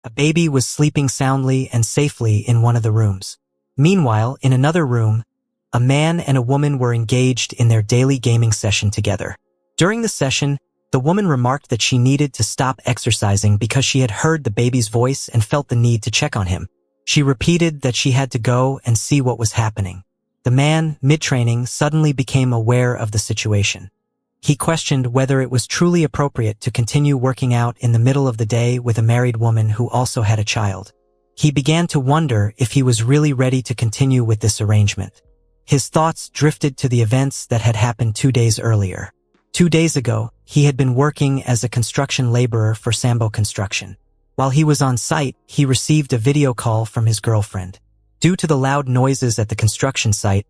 A baby was sleeping soundly and safely in one of the rooms. Meanwhile, in another room, a man and a woman were engaged in their daily gaming session together. During the session, the woman remarked that she needed to stop exercising because she had heard the baby's voice and felt the need to check on him. She repeated that she had to go and see what was happening. The man, mid-training, suddenly became aware of the situation. He questioned whether it was truly appropriate to continue working out in the middle of the day with a married woman who also had a child. He began to wonder if he was really ready to continue with this arrangement. His thoughts drifted to the events that had happened 2 days earlier. 2 days ago, he had been working as a construction laborer for Sambo Construction. While he was on site, he received a video call from his girlfriend. Due to the loud noises at the construction site,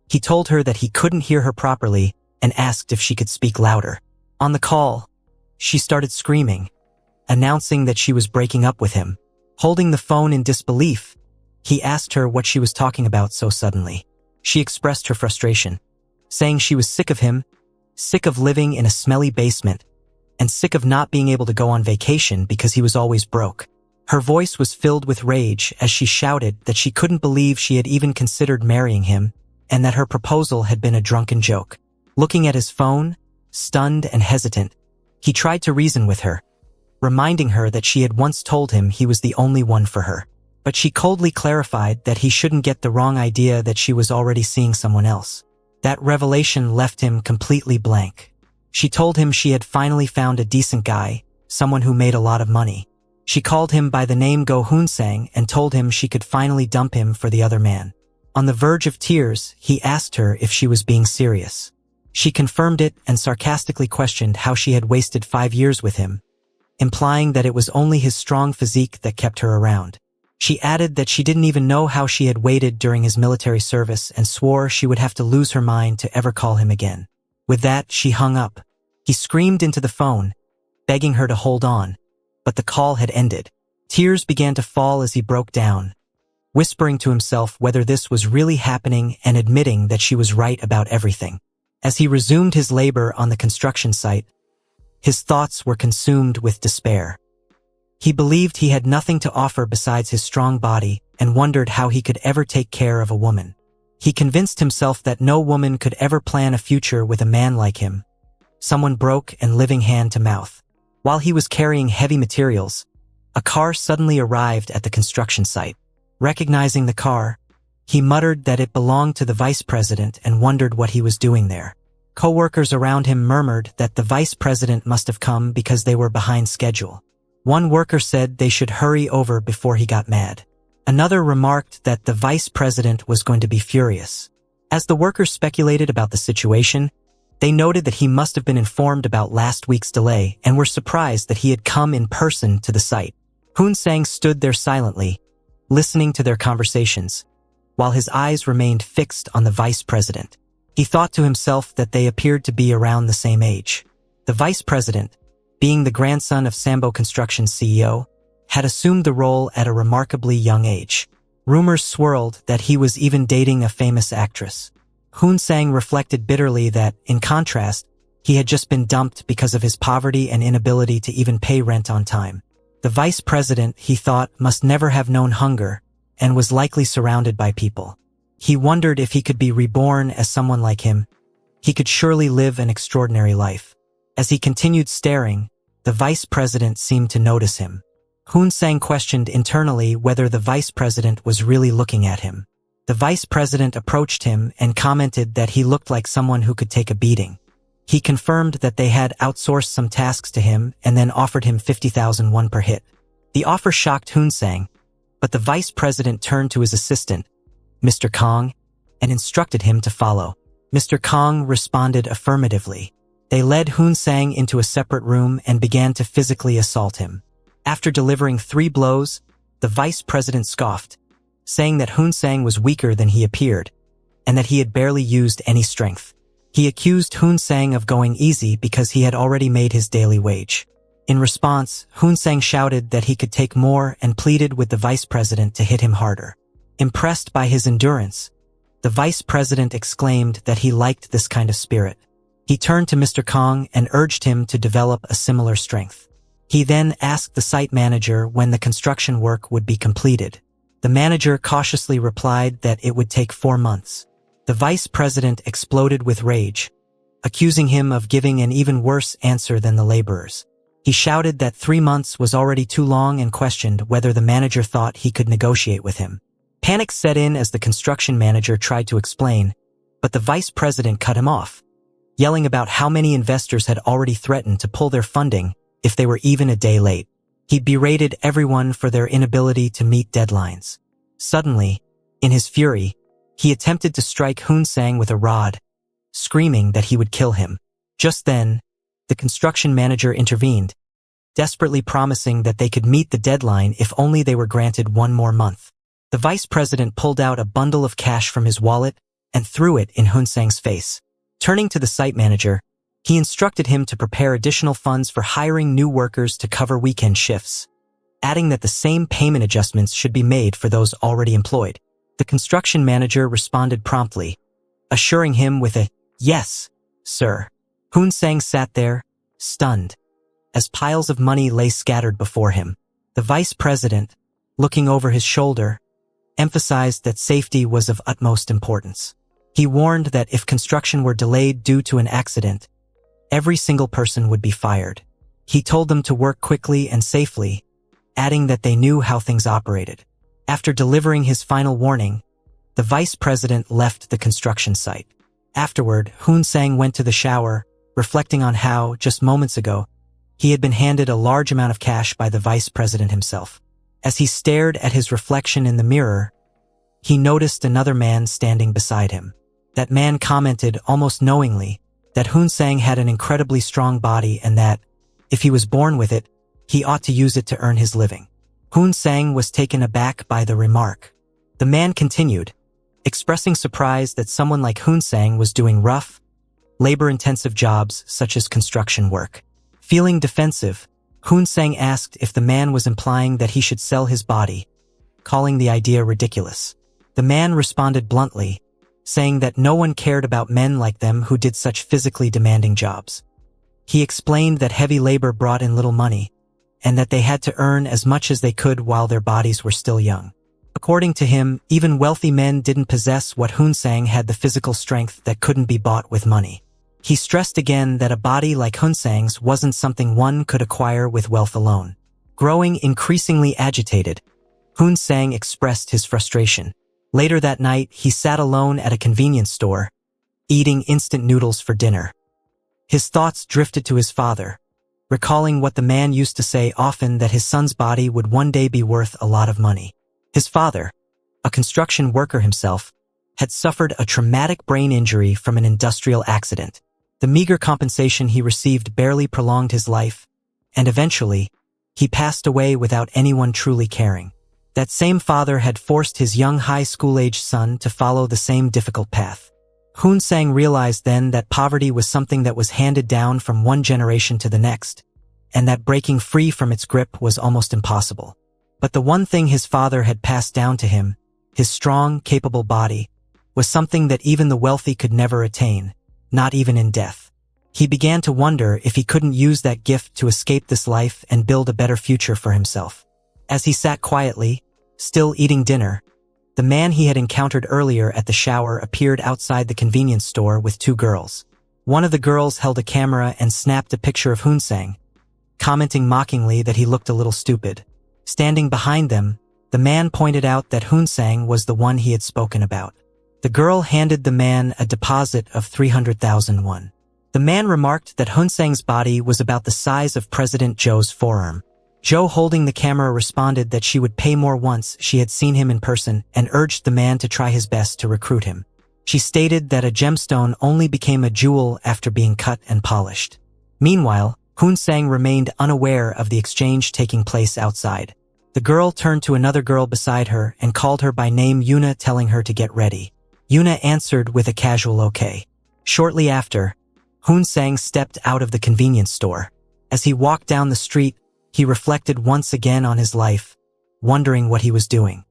he told her that he couldn't hear her properly and asked if she could speak louder. On the call, she started screaming, announcing that she was breaking up with him. Holding the phone in disbelief, he asked her what she was talking about so suddenly. She expressed her frustration, saying she was sick of him, sick of living in a smelly basement, and sick of not being able to go on vacation because he was always broke. Her voice was filled with rage as she shouted that she couldn't believe she had even considered marrying him and that her proposal had been a drunken joke. Looking at his phone, stunned and hesitant, he tried to reason with her, reminding her that she had once told him he was the only one for her. But she coldly clarified that he shouldn't get the wrong idea that she was already seeing someone else. That revelation left him completely blank. She told him she had finally found a decent guy, someone who made a lot of money. She called him by the name Go Hoon-sang and told him she could finally dump him for the other man. On the verge of tears, he asked her if she was being serious. She confirmed it and sarcastically questioned how she had wasted 5 years with him, implying that it was only his strong physique that kept her around. She added that she didn't even know how she had waited during his military service and swore she would have to lose her mind to ever call him again. With that, she hung up. He screamed into the phone, begging her to hold on, but the call had ended. Tears began to fall as he broke down, whispering to himself whether this was really happening and admitting that she was right about everything. As he resumed his labor on the construction site, his thoughts were consumed with despair. He believed he had nothing to offer besides his strong body and wondered how he could ever take care of a woman. He convinced himself that no woman could ever plan a future with a man like him, someone broke and living hand to mouth. While he was carrying heavy materials, a car suddenly arrived at the construction site. Recognizing the car, he muttered that it belonged to the vice president and wondered what he was doing there. Co-workers around him murmured that the vice president must have come because they were behind schedule. One worker said they should hurry over before he got mad. Another remarked that the vice president was going to be furious. As the workers speculated about the situation, they noted that he must have been informed about last week's delay and were surprised that he had come in person to the site. Hoon-sang stood there silently, listening to their conversations, while his eyes remained fixed on the vice president. He thought to himself that they appeared to be around the same age. The vice president, being the grandson of Sambo Construction's CEO, had assumed the role at a remarkably young age. Rumors swirled that he was even dating a famous actress. Hoon-sang reflected bitterly that, in contrast, he had just been dumped because of his poverty and inability to even pay rent on time. The vice president, he thought, must never have known hunger and was likely surrounded by people. He wondered if he could be reborn as someone like him. He could surely live an extraordinary life. As he continued staring, the vice president seemed to notice him. Hoon-sang questioned internally whether the vice president was really looking at him. The vice president approached him and commented that he looked like someone who could take a beating. He confirmed that they had outsourced some tasks to him and then offered him 50,000 won per hit. The offer shocked Hoon-sang, but the vice president turned to his assistant, Mr. Kong, and instructed him to follow. Mr. Kong responded affirmatively. They led Hoon-sang into a separate room and began to physically assault him. After delivering 3 blows, the vice president scoffed, saying that Hoon-sang was weaker than he appeared, and that he had barely used any strength. He accused Hoon-sang of going easy because he had already made his daily wage. In response, Hoon-sang shouted that he could take more and pleaded with the vice president to hit him harder. Impressed by his endurance, the vice president exclaimed that he liked this kind of spirit. He turned to Mr. Kong and urged him to develop a similar strength. He then asked the site manager when the construction work would be completed. The manager cautiously replied that it would take 4 months. The vice president exploded with rage, accusing him of giving an even worse answer than the laborers. He shouted that 3 months was already too long and questioned whether the manager thought he could negotiate with him. Panic set in as the construction manager tried to explain, but the vice president cut him off, yelling about how many investors had already threatened to pull their funding if they were even a day late. He berated everyone for their inability to meet deadlines. Suddenly, in his fury, he attempted to strike Sang with a rod, screaming that he would kill him. Just then, the construction manager intervened, desperately promising that they could meet the deadline if only they were granted 1 more month. The vice president pulled out a bundle of cash from his wallet and threw it in Sang's face. Turning to the site manager, he instructed him to prepare additional funds for hiring new workers to cover weekend shifts, adding that the same payment adjustments should be made for those already employed. The construction manager responded promptly, assuring him with a, "Yes, sir." Sang sat there, stunned, as piles of money lay scattered before him. The vice president, looking over his shoulder, emphasized that safety was of utmost importance. He warned that if construction were delayed due to an accident, every single person would be fired. He told them to work quickly and safely, adding that they knew how things operated. After delivering his final warning, the vice president left the construction site. Afterward, Sang went to the shower, reflecting on how, just moments ago, he had been handed a large amount of cash by the vice president himself. As he stared at his reflection in the mirror, he noticed another man standing beside him. That man commented almost knowingly that Sang had an incredibly strong body and that, if he was born with it, he ought to use it to earn his living. Sang was taken aback by the remark. The man continued, expressing surprise that someone like Sang was doing rough, labor-intensive jobs such as construction work. Feeling defensive, Sang asked if the man was implying that he should sell his body, calling the idea ridiculous. The man responded bluntly, saying that no one cared about men like them who did such physically demanding jobs. He explained that heavy labor brought in little money, and that they had to earn as much as they could while their bodies were still young. According to him, even wealthy men didn't possess what Sang had, the physical strength that couldn't be bought with money. He stressed again that a body like Sang's wasn't something one could acquire with wealth alone. Growing increasingly agitated, Sang expressed his frustration. Later that night, he sat alone at a convenience store, eating instant noodles for dinner. His thoughts drifted to his father, recalling what the man used to say often, that his son's body would one day be worth a lot of money. His father, a construction worker himself, had suffered a traumatic brain injury from an industrial accident. The meager compensation he received barely prolonged his life, and eventually, he passed away without anyone truly caring. That same father had forced his young high school-age son to follow the same difficult path. Sang realized then that poverty was something that was handed down from one generation to the next, and that breaking free from its grip was almost impossible. But the one thing his father had passed down to him, his strong, capable body, was something that even the wealthy could never attain, not even in death. He began to wonder if he couldn't use that gift to escape this life and build a better future for himself. As he sat quietly, still eating dinner, the man he had encountered earlier at the shower appeared outside the convenience store with 2 girls. One of the girls held a camera and snapped a picture of Sang, commenting mockingly that he looked a little stupid. Standing behind them, the man pointed out that Sang was the one he had spoken about. The girl handed the man a deposit of 300,000 won. The man remarked that Sang's body was about the size of President Joe's forearm. Joe, holding the camera, responded that she would pay more once she had seen him in person and urged the man to try his best to recruit him. She stated that a gemstone only became a jewel after being cut and polished. Meanwhile, Sang remained unaware of the exchange taking place outside. The girl turned to another girl beside her and called her by name Yuna, telling her to get ready. Yuna answered with a casual okay. Shortly after, Sang stepped out of the convenience store. As he walked down the street, he reflected once again on his life, wondering what he was doing.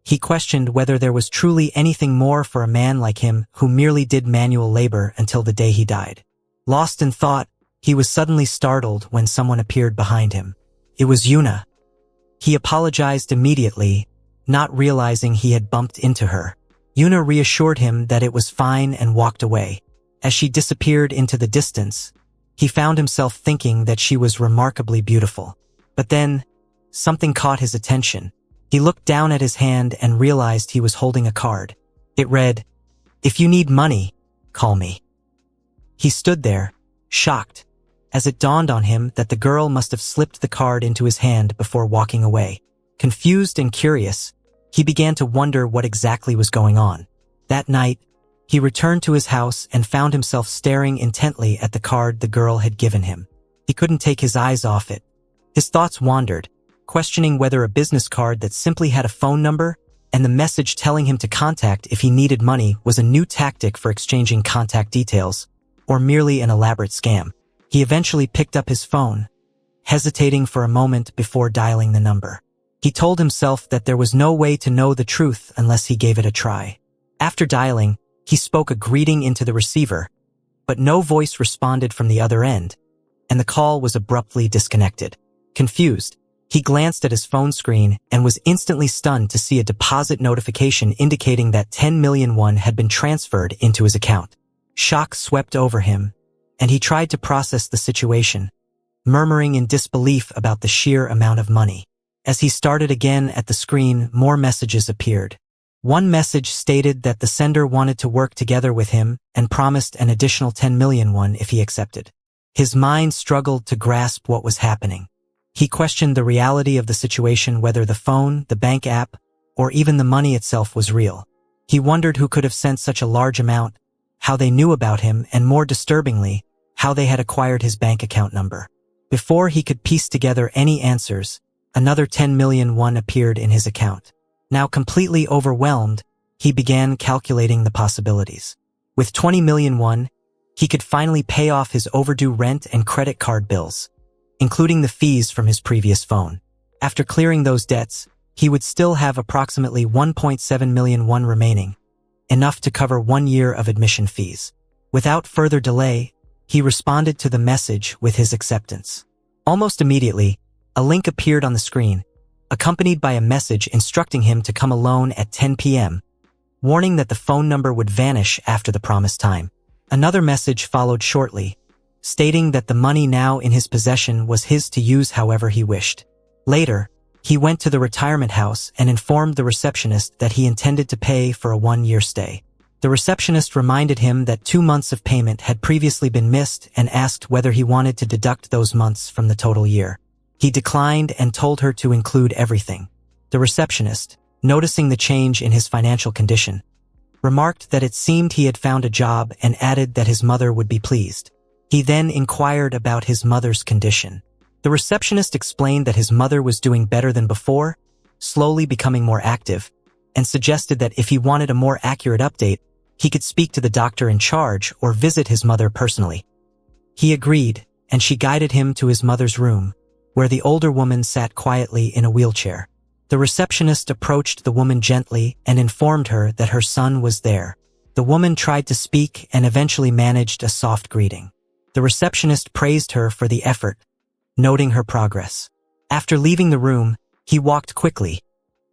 He questioned whether there was truly anything more for a man like him who merely did manual labor until the day he died. Lost in thought, he was suddenly startled when someone appeared behind him. It was Yuna. He apologized immediately, not realizing he had bumped into her. Yuna reassured him that it was fine and walked away. As she disappeared into the distance, he found himself thinking that she was remarkably beautiful. But then, something caught his attention. He looked down at his hand and realized he was holding a card. It read, "If you need money, call me." He stood there, shocked, as it dawned on him that the girl must have slipped the card into his hand before walking away. Confused and curious, he began to wonder what exactly was going on. That night, he returned to his house and found himself staring intently at the card the girl had given him. He couldn't take his eyes off it. His thoughts wandered, questioning whether a business card that simply had a phone number and the message telling him to contact if he needed money was a new tactic for exchanging contact details, or merely an elaborate scam. He eventually picked up his phone, hesitating for a moment before dialing the number. He told himself that there was no way to know the truth unless he gave it a try. After dialing, he spoke a greeting into the receiver, but no voice responded from the other end, and the call was abruptly disconnected. Confused, he glanced at his phone screen and was instantly stunned to see a deposit notification indicating that 10 million won had been transferred into his account. Shock swept over him, and he tried to process the situation, murmuring in disbelief about the sheer amount of money. As he started again at the screen, more messages appeared. One message stated that the sender wanted to work together with him and promised an additional 10 million won if he accepted. His mind struggled to grasp what was happening. He questioned the reality of the situation, whether the phone, the bank app, or even the money itself was real. He wondered who could have sent such a large amount, how they knew about him, and more disturbingly, how they had acquired his bank account number. Before he could piece together any answers, another 10 million won appeared in his account. Now completely overwhelmed, he began calculating the possibilities. With 20 million won, he could finally pay off his overdue rent and credit card bills, including the fees from his previous phone. After clearing those debts, he would still have approximately 1.7 million won remaining, enough to cover 1 year of admission fees. Without further delay, he responded to the message with his acceptance. Almost immediately, a link appeared on the screen, accompanied by a message instructing him to come alone at 10 p.m., warning that the phone number would vanish after the promised time. Another message followed shortly, stating that the money now in his possession was his to use however he wished. Later, he went to the retirement house and informed the receptionist that he intended to pay for a 1-year stay. The receptionist reminded him that 2 months of payment had previously been missed and asked whether he wanted to deduct those months from the total year. He declined and told her to include everything. The receptionist, noticing the change in his financial condition, remarked that it seemed he had found a job and added that his mother would be pleased. He then inquired about his mother's condition. The receptionist explained that his mother was doing better than before, slowly becoming more active, and suggested that if he wanted a more accurate update, he could speak to the doctor in charge or visit his mother personally. He agreed, and she guided him to his mother's room, where the older woman sat quietly in a wheelchair. The receptionist approached the woman gently and informed her that her son was there. The woman tried to speak and eventually managed a soft greeting. The receptionist praised her for the effort, noting her progress. After leaving the room, he walked quickly,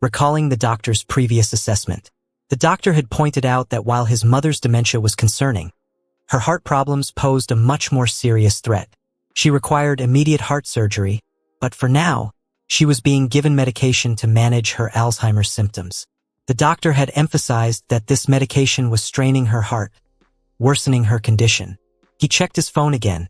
recalling the doctor's previous assessment. The doctor had pointed out that while his mother's dementia was concerning, her heart problems posed a much more serious threat. She required immediate heart surgery, but for now, she was being given medication to manage her Alzheimer's symptoms. The doctor had emphasized that this medication was straining her heart, worsening her condition. He checked his phone again,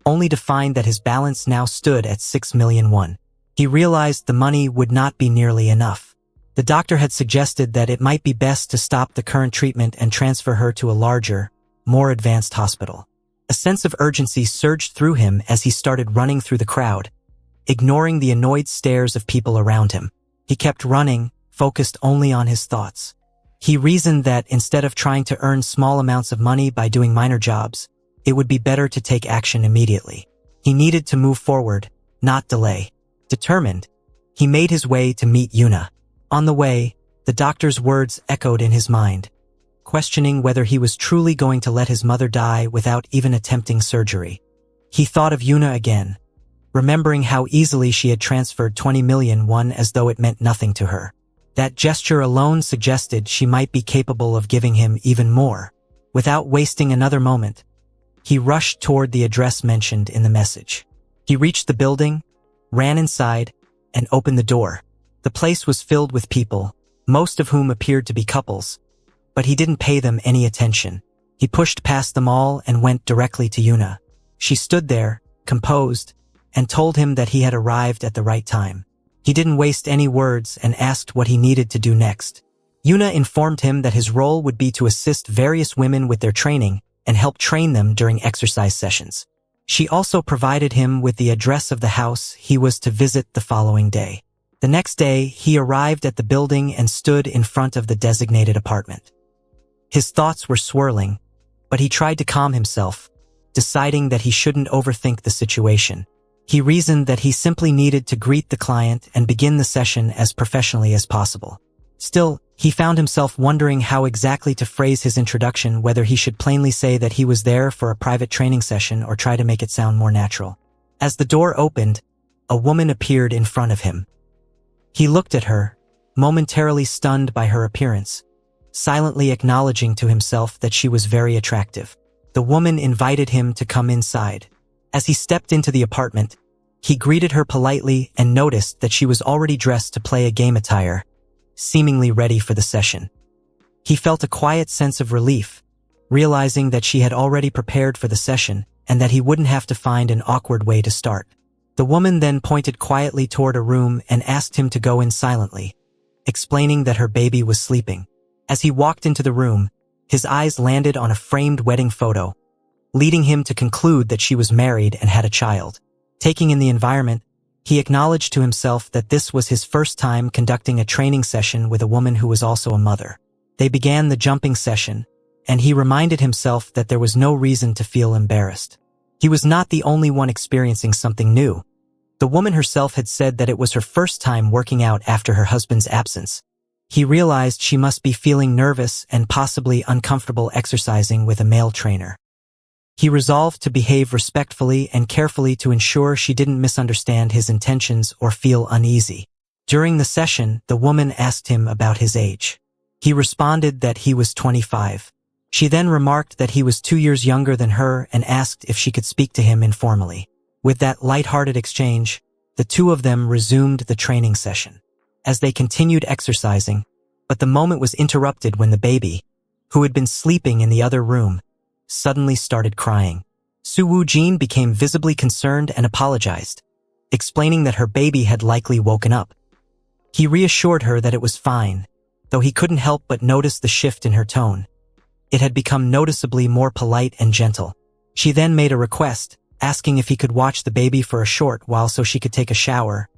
only to find that his balance now stood at 6 million won. He realized the money would not be nearly enough. The doctor had suggested that it might be best to stop the current treatment and transfer her to a larger, more advanced hospital. A sense of urgency surged through him as he started running through the crowd, ignoring the annoyed stares of people around him. He kept running, focused only on his thoughts. He reasoned that instead of trying to earn small amounts of money by doing minor jobs, it would be better to take action immediately. He needed to move forward, not delay. Determined, he made his way to meet Yuna. On the way, the doctor's words echoed in his mind, questioning whether he was truly going to let his mother die without even attempting surgery. He thought of Yuna again, remembering how easily she had transferred 20 million won as though it meant nothing to her. That gesture alone suggested she might be capable of giving him even more. Without wasting another moment, he rushed toward the address mentioned in the message. He reached the building, ran inside, and opened the door. The place was filled with people, most of whom appeared to be couples, but he didn't pay them any attention. He pushed past them all and went directly to Yuna. She stood there, composed, and told him that he had arrived at the right time. He didn't waste any words and asked what he needed to do next. Yuna informed him that his role would be to assist various women with their training and help train them during exercise sessions. She also provided him with the address of the house he was to visit the following day. The next day, he arrived at the building and stood in front of the designated apartment. His thoughts were swirling, but he tried to calm himself, deciding that he shouldn't overthink the situation. He reasoned that he simply needed to greet the client and begin the session as professionally as possible. Still, he found himself wondering how exactly to phrase his introduction, whether he should plainly say that he was there for a private training session or try to make it sound more natural. As the door opened, a woman appeared in front of him. He looked at her, momentarily stunned by her appearance, silently acknowledging to himself that she was very attractive. The woman invited him to come inside. As he stepped into the apartment, he greeted her politely and noticed that she was already dressed to play a game attire, seemingly ready for the session. He felt a quiet sense of relief, realizing that she had already prepared for the session and that he wouldn't have to find an awkward way to start. The woman then pointed quietly toward a room and asked him to go in silently, explaining that her baby was sleeping. As he walked into the room, his eyes landed on a framed wedding photo, leading him to conclude that she was married and had a child. Taking in the environment, he acknowledged to himself that this was his first time conducting a training session with a woman who was also a mother. They began the jumping session, and he reminded himself that there was no reason to feel embarrassed. He was not the only one experiencing something new. The woman herself had said that it was her first time working out after her husband's absence. He realized she must be feeling nervous and possibly uncomfortable exercising with a male trainer. He resolved to behave respectfully and carefully to ensure she didn't misunderstand his intentions or feel uneasy. During the session, the woman asked him about his age. He responded that he was 25. She then remarked that he was 2 years younger than her and asked if she could speak to him informally. With that light-hearted exchange, the two of them resumed the training session. As they continued exercising, but the moment was interrupted when the baby, who had been sleeping in the other room, suddenly started crying. Su Woo-jin became visibly concerned and apologized, explaining that her baby had likely woken up. He reassured her that it was fine, though he couldn't help but notice the shift in her tone. It had become noticeably more polite and gentle. She then made a request, asking if he could watch the baby for a short while so she could take a shower.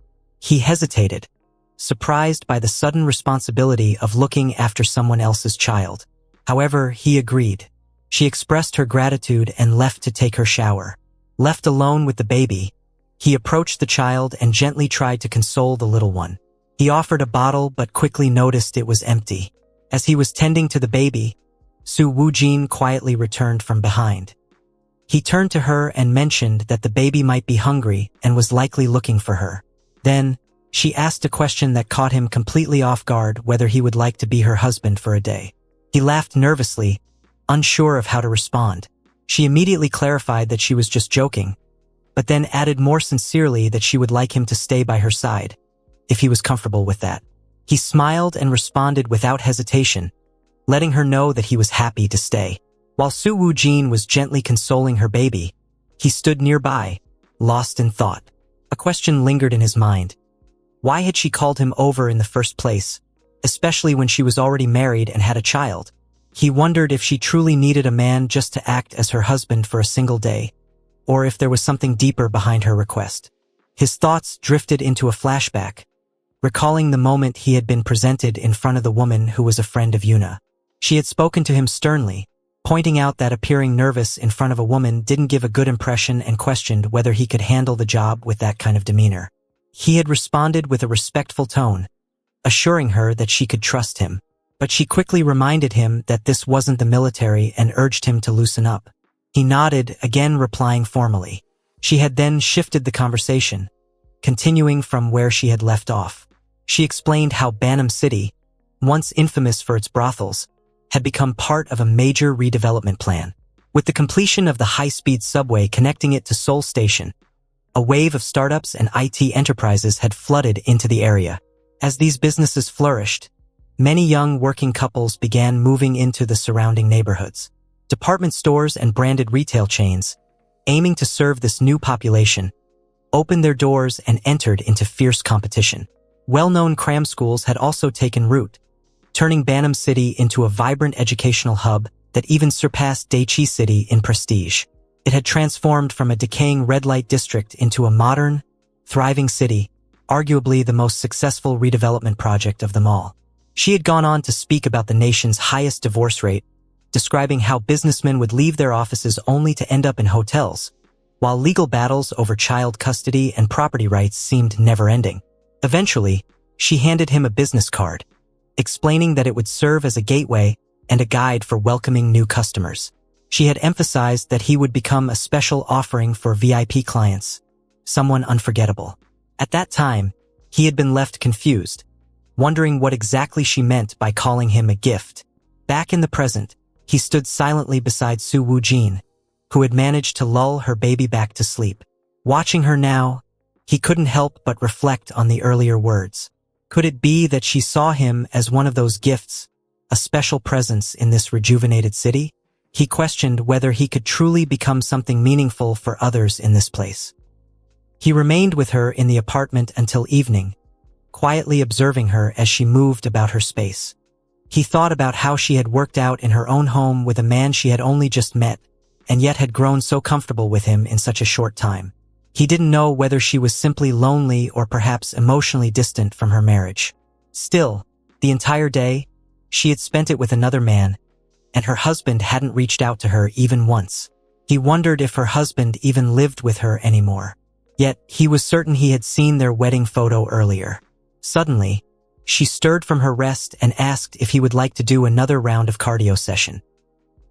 He hesitated, surprised by the sudden responsibility of looking after someone else's child. However, he agreed. She expressed her gratitude and left to take her shower. Left alone with the baby, he approached the child and gently tried to console the little one. He offered a bottle but quickly noticed it was empty. As he was tending to the baby, Su Woo-jin quietly returned from behind. He turned to her and mentioned that the baby might be hungry and was likely looking for her. Then, she asked a question that caught him completely off guard, whether he would like to be her husband for a day. He laughed nervously, unsure of how to respond. She immediately clarified that she was just joking, but then added more sincerely that she would like him to stay by her side, if he was comfortable with that. He smiled and responded without hesitation, letting her know that he was happy to stay. While Su Woo-jin was gently consoling her baby, he stood nearby, lost in thought. A question lingered in his mind. Why had she called him over in the first place, especially when she was already married and had a child? He wondered if she truly needed a man just to act as her husband for a single day, or if there was something deeper behind her request. His thoughts drifted into a flashback, recalling the moment he had been presented in front of the woman who was a friend of Yuna. She had spoken to him sternly, pointing out that appearing nervous in front of a woman didn't give a good impression and questioned whether he could handle the job with that kind of demeanor. He had responded with a respectful tone, assuring her that she could trust him. But she quickly reminded him that this wasn't the military and urged him to loosen up. He nodded, again replying formally. She had then shifted the conversation, continuing from where she had left off. She explained how Banam City, once infamous for its brothels, had become part of a major redevelopment plan. With the completion of the high-speed subway connecting it to Seoul Station, a wave of startups and IT enterprises had flooded into the area. As these businesses flourished, many young working couples began moving into the surrounding neighborhoods. Department stores and branded retail chains, aiming to serve this new population, opened their doors and entered into fierce competition. Well-known cram schools had also taken root, turning Banam City into a vibrant educational hub that even surpassed Daechi City in prestige. It had transformed from a decaying red-light district into a modern, thriving city, arguably the most successful redevelopment project of them all. She had gone on to speak about the nation's highest divorce rate, describing how businessmen would leave their offices only to end up in hotels, while legal battles over child custody and property rights seemed never-ending. Eventually, she handed him a business card, explaining that it would serve as a gateway and a guide for welcoming new customers. She had emphasized that he would become a special offering for VIP clients, someone unforgettable. At that time, he had been left confused, wondering what exactly she meant by calling him a gift. Back in the present, he stood silently beside Su Woojin, who had managed to lull her baby back to sleep. Watching her now, he couldn't help but reflect on the earlier words. Could it be that she saw him as one of those gifts, a special presence in this rejuvenated city? He questioned whether he could truly become something meaningful for others in this place. He remained with her in the apartment until evening, quietly observing her as she moved about her space. He thought about how she had worked out in her own home with a man she had only just met, and yet had grown so comfortable with him in such a short time. He didn't know whether she was simply lonely or perhaps emotionally distant from her marriage. Still, the entire day, she had spent it with another man, and her husband hadn't reached out to her even once. He wondered if her husband even lived with her anymore. Yet, he was certain he had seen their wedding photo earlier. Suddenly, she stirred from her rest and asked if he would like to do another round of cardio session.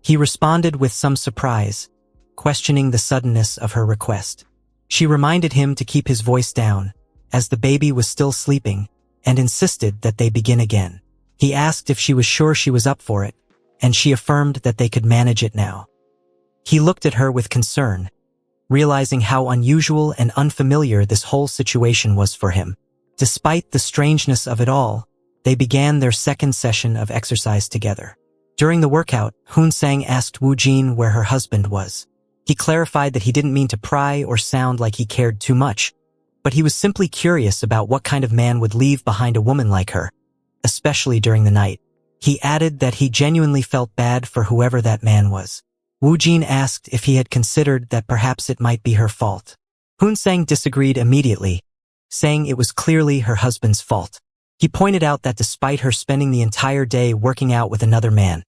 He responded with some surprise, questioning the suddenness of her request. She reminded him to keep his voice down, as the baby was still sleeping, and insisted that they begin again. He asked if she was sure she was up for it, and she affirmed that they could manage it now. He looked at her with concern, realizing how unusual and unfamiliar this whole situation was for him. Despite the strangeness of it all, they began their second session of exercise together. During the workout, Hoon-sang asked Woojin where her husband was. He clarified that he didn't mean to pry or sound like he cared too much, but he was simply curious about what kind of man would leave behind a woman like her, especially during the night. He added that he genuinely felt bad for whoever that man was. Woojin asked if he had considered that perhaps it might be her fault. Hoon-sang disagreed immediately, saying it was clearly her husband's fault. He pointed out that despite her spending the entire day working out with another man,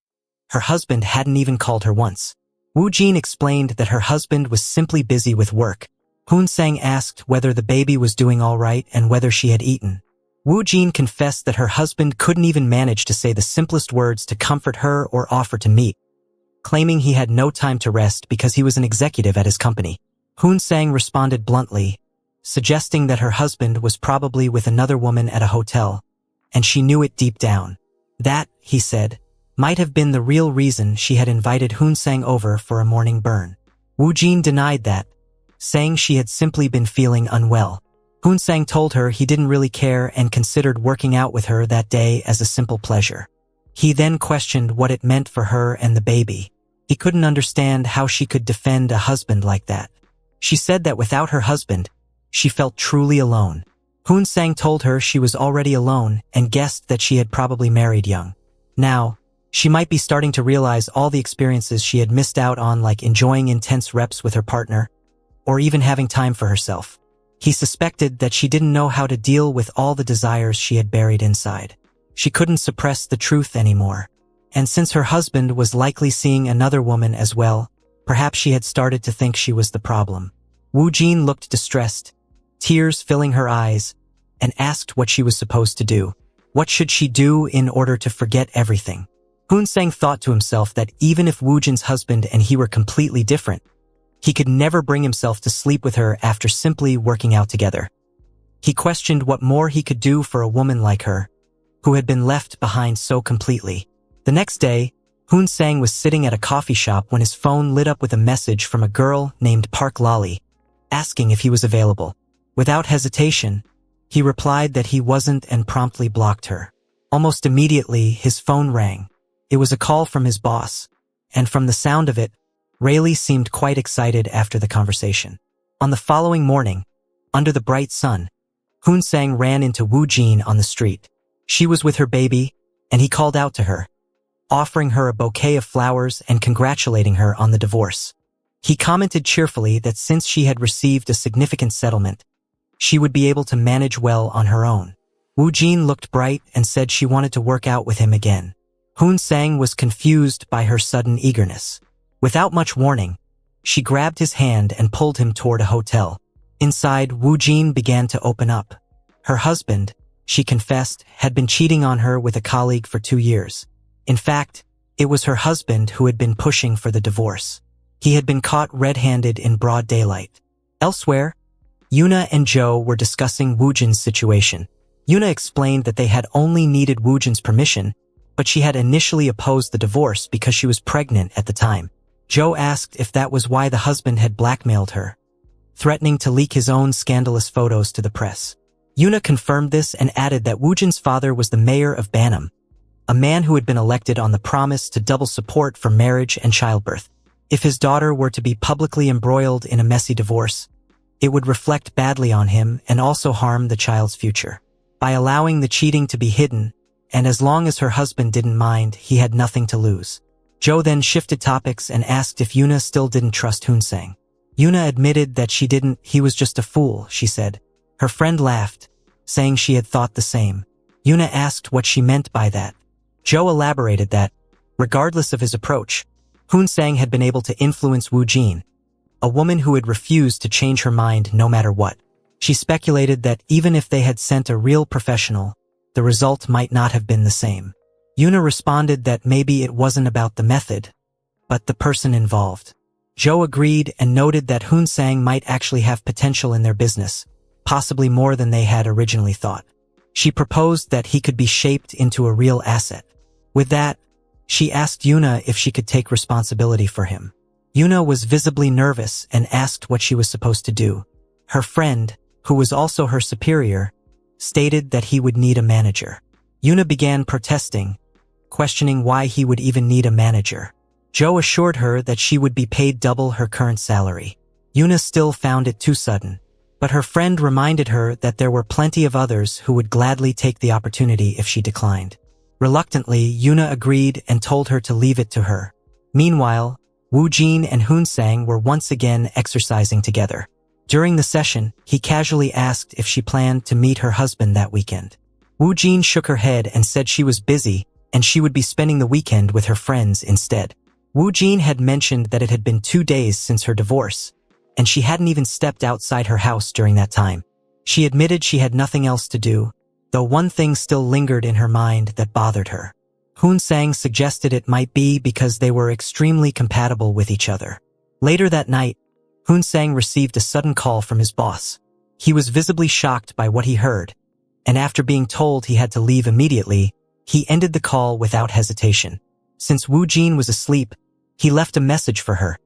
her husband hadn't even called her once. Woojin explained that her husband was simply busy with work. Hoon-sang asked whether the baby was doing all right and whether she had eaten. Woojin confessed that her husband couldn't even manage to say the simplest words to comfort her or offer to meet, claiming he had no time to rest because he was an executive at his company. Hoon-sang responded bluntly, suggesting that her husband was probably with another woman at a hotel, and she knew it deep down. That, he said, might have been the real reason she had invited Hoon-sang over for a morning burn. Woojin denied that, saying she had simply been feeling unwell. Hoon-sang told her he didn't really care and considered working out with her that day as a simple pleasure. He then questioned what it meant for her and the baby. He couldn't understand how she could defend a husband like that. She said that without her husband, she felt truly alone. Hoon-sang told her she was already alone and guessed that she had probably married young. Now, she might be starting to realize all the experiences she had missed out on, like enjoying intense reps with her partner, or even having time for herself. He suspected that she didn't know how to deal with all the desires she had buried inside. She couldn't suppress the truth anymore. And since her husband was likely seeing another woman as well, perhaps she had started to think she was the problem. Woojin looked distressed, tears filling her eyes, and asked what she was supposed to do. What should she do in order to forget everything? Hoon-sang thought to himself that even if Woojin's husband and he were completely different, He could never bring himself to sleep with her after simply working out together. He questioned what more he could do for a woman like her, who had been left behind so completely. The next day, Sang was sitting at a coffee shop when his phone lit up with a message from a girl named Park Lali, asking if he was available. Without hesitation, he replied that he wasn't and promptly blocked her. Almost immediately, his phone rang. It was a call from his boss, and from the sound of it, Rayleigh seemed quite excited after the conversation. On the following morning, under the bright sun, Sang ran into Woo Jin on the street. She was with her baby, and he called out to her, offering her a bouquet of flowers and congratulating her on the divorce. He commented cheerfully that since she had received a significant settlement, she would be able to manage well on her own. Woo Jin looked bright and said she wanted to work out with him again. Sang was confused by her sudden eagerness. Without much warning, she grabbed his hand and pulled him toward a hotel. Inside, Woo Jin began to open up. Her husband, she confessed, had been cheating on her with a colleague for 2 years. In fact, it was her husband who had been pushing for the divorce. He had been caught red-handed in broad daylight. Elsewhere, Yuna and Joe were discussing Woo Jin's situation. Yuna explained that they had only needed Woo Jin's permission, but she had initially opposed the divorce because she was pregnant at the time. Joe asked if that was why the husband had blackmailed her, threatening to leak his own scandalous photos to the press. Yuna confirmed this and added that Woo Jin's father was the mayor of Banam, a man who had been elected on the promise to double support for marriage and childbirth. If his daughter were to be publicly embroiled in a messy divorce, it would reflect badly on him and also harm the child's future. By allowing the cheating to be hidden, and as long as her husband didn't mind, he had nothing to lose. Joe then shifted topics and asked if Yuna still didn't trust Sang. Yuna admitted that she didn't. He was just a fool, she said. Her friend laughed, saying she had thought the same. Yuna asked what she meant by that. Joe elaborated that, regardless of his approach, Sang had been able to influence Woo Jin, a woman who had refused to change her mind no matter what. She speculated that even if they had sent a real professional, the result might not have been the same. Yuna responded that maybe it wasn't about the method, but the person involved. Joe agreed and noted that Sang might actually have potential in their business, possibly more than they had originally thought. She proposed that he could be shaped into a real asset. With that, she asked Yuna if she could take responsibility for him. Yuna was visibly nervous and asked what she was supposed to do. Her friend, who was also her superior, stated that he would need a manager. Yuna began protesting, questioning why he would even need a manager. Joe assured her that she would be paid double her current salary. Yuna still found it too sudden, but her friend reminded her that there were plenty of others who would gladly take the opportunity if she declined. Reluctantly, Yuna agreed and told her to leave it to her. Meanwhile, Woo Jin and Sang were once again exercising together. During the session, he casually asked if she planned to meet her husband that weekend. Woo Jin shook her head and said she was busy and she would be spending the weekend with her friends instead. Woo Jin had mentioned that it had been 2 days since her divorce, and she hadn't even stepped outside her house during that time. She admitted she had nothing else to do, though one thing still lingered in her mind that bothered her. Sang suggested it might be because they were extremely compatible with each other. Later that night, Sang received a sudden call from his boss. He was visibly shocked by what he heard, and after being told he had to leave immediately, he ended the call without hesitation. Since Woo Jin was asleep, he left a message for her,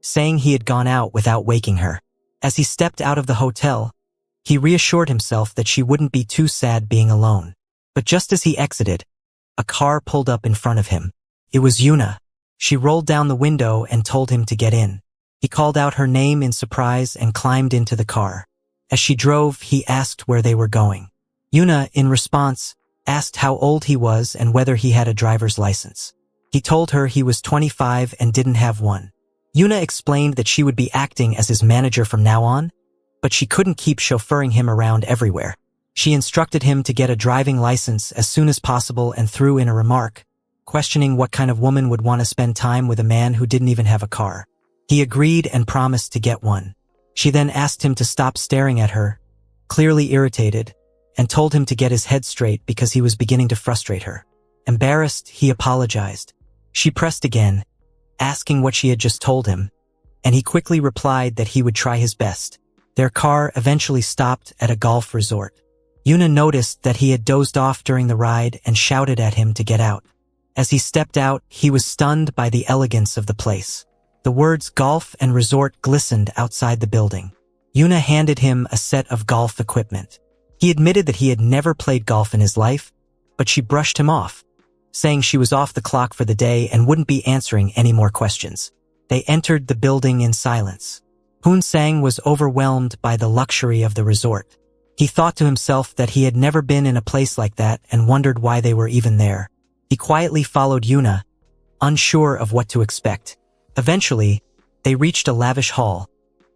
saying he had gone out without waking her. As he stepped out of the hotel, he reassured himself that she wouldn't be too sad being alone. But just as he exited, a car pulled up in front of him. It was Yuna. She rolled down the window and told him to get in. He called out her name in surprise and climbed into the car. As she drove, he asked where they were going. Yuna, in response, asked how old he was and whether he had a driver's license. He told her he was 25 and didn't have one. Yuna explained that she would be acting as his manager from now on, but she couldn't keep chauffeuring him around everywhere. She instructed him to get a driving license as soon as possible and threw in a remark, questioning what kind of woman would want to spend time with a man who didn't even have a car. He agreed and promised to get one. She then asked him to stop staring at her, clearly irritated, and told him to get his head straight because he was beginning to frustrate her. Embarrassed, he apologized. She pressed again, asking what she had just told him, and he quickly replied that he would try his best. Their car eventually stopped at a golf resort. Yuna noticed that he had dozed off during the ride and shouted at him to get out. As he stepped out, he was stunned by the elegance of the place. The words golf and resort glistened outside the building. Yuna handed him a set of golf equipment. He admitted that he had never played golf in his life, but she brushed him off, saying she was off the clock for the day and wouldn't be answering any more questions. They entered the building in silence. Sang was overwhelmed by the luxury of the resort. He thought to himself that he had never been in a place like that and wondered why they were even there. He quietly followed Yuna, unsure of what to expect. Eventually, they reached a lavish hall,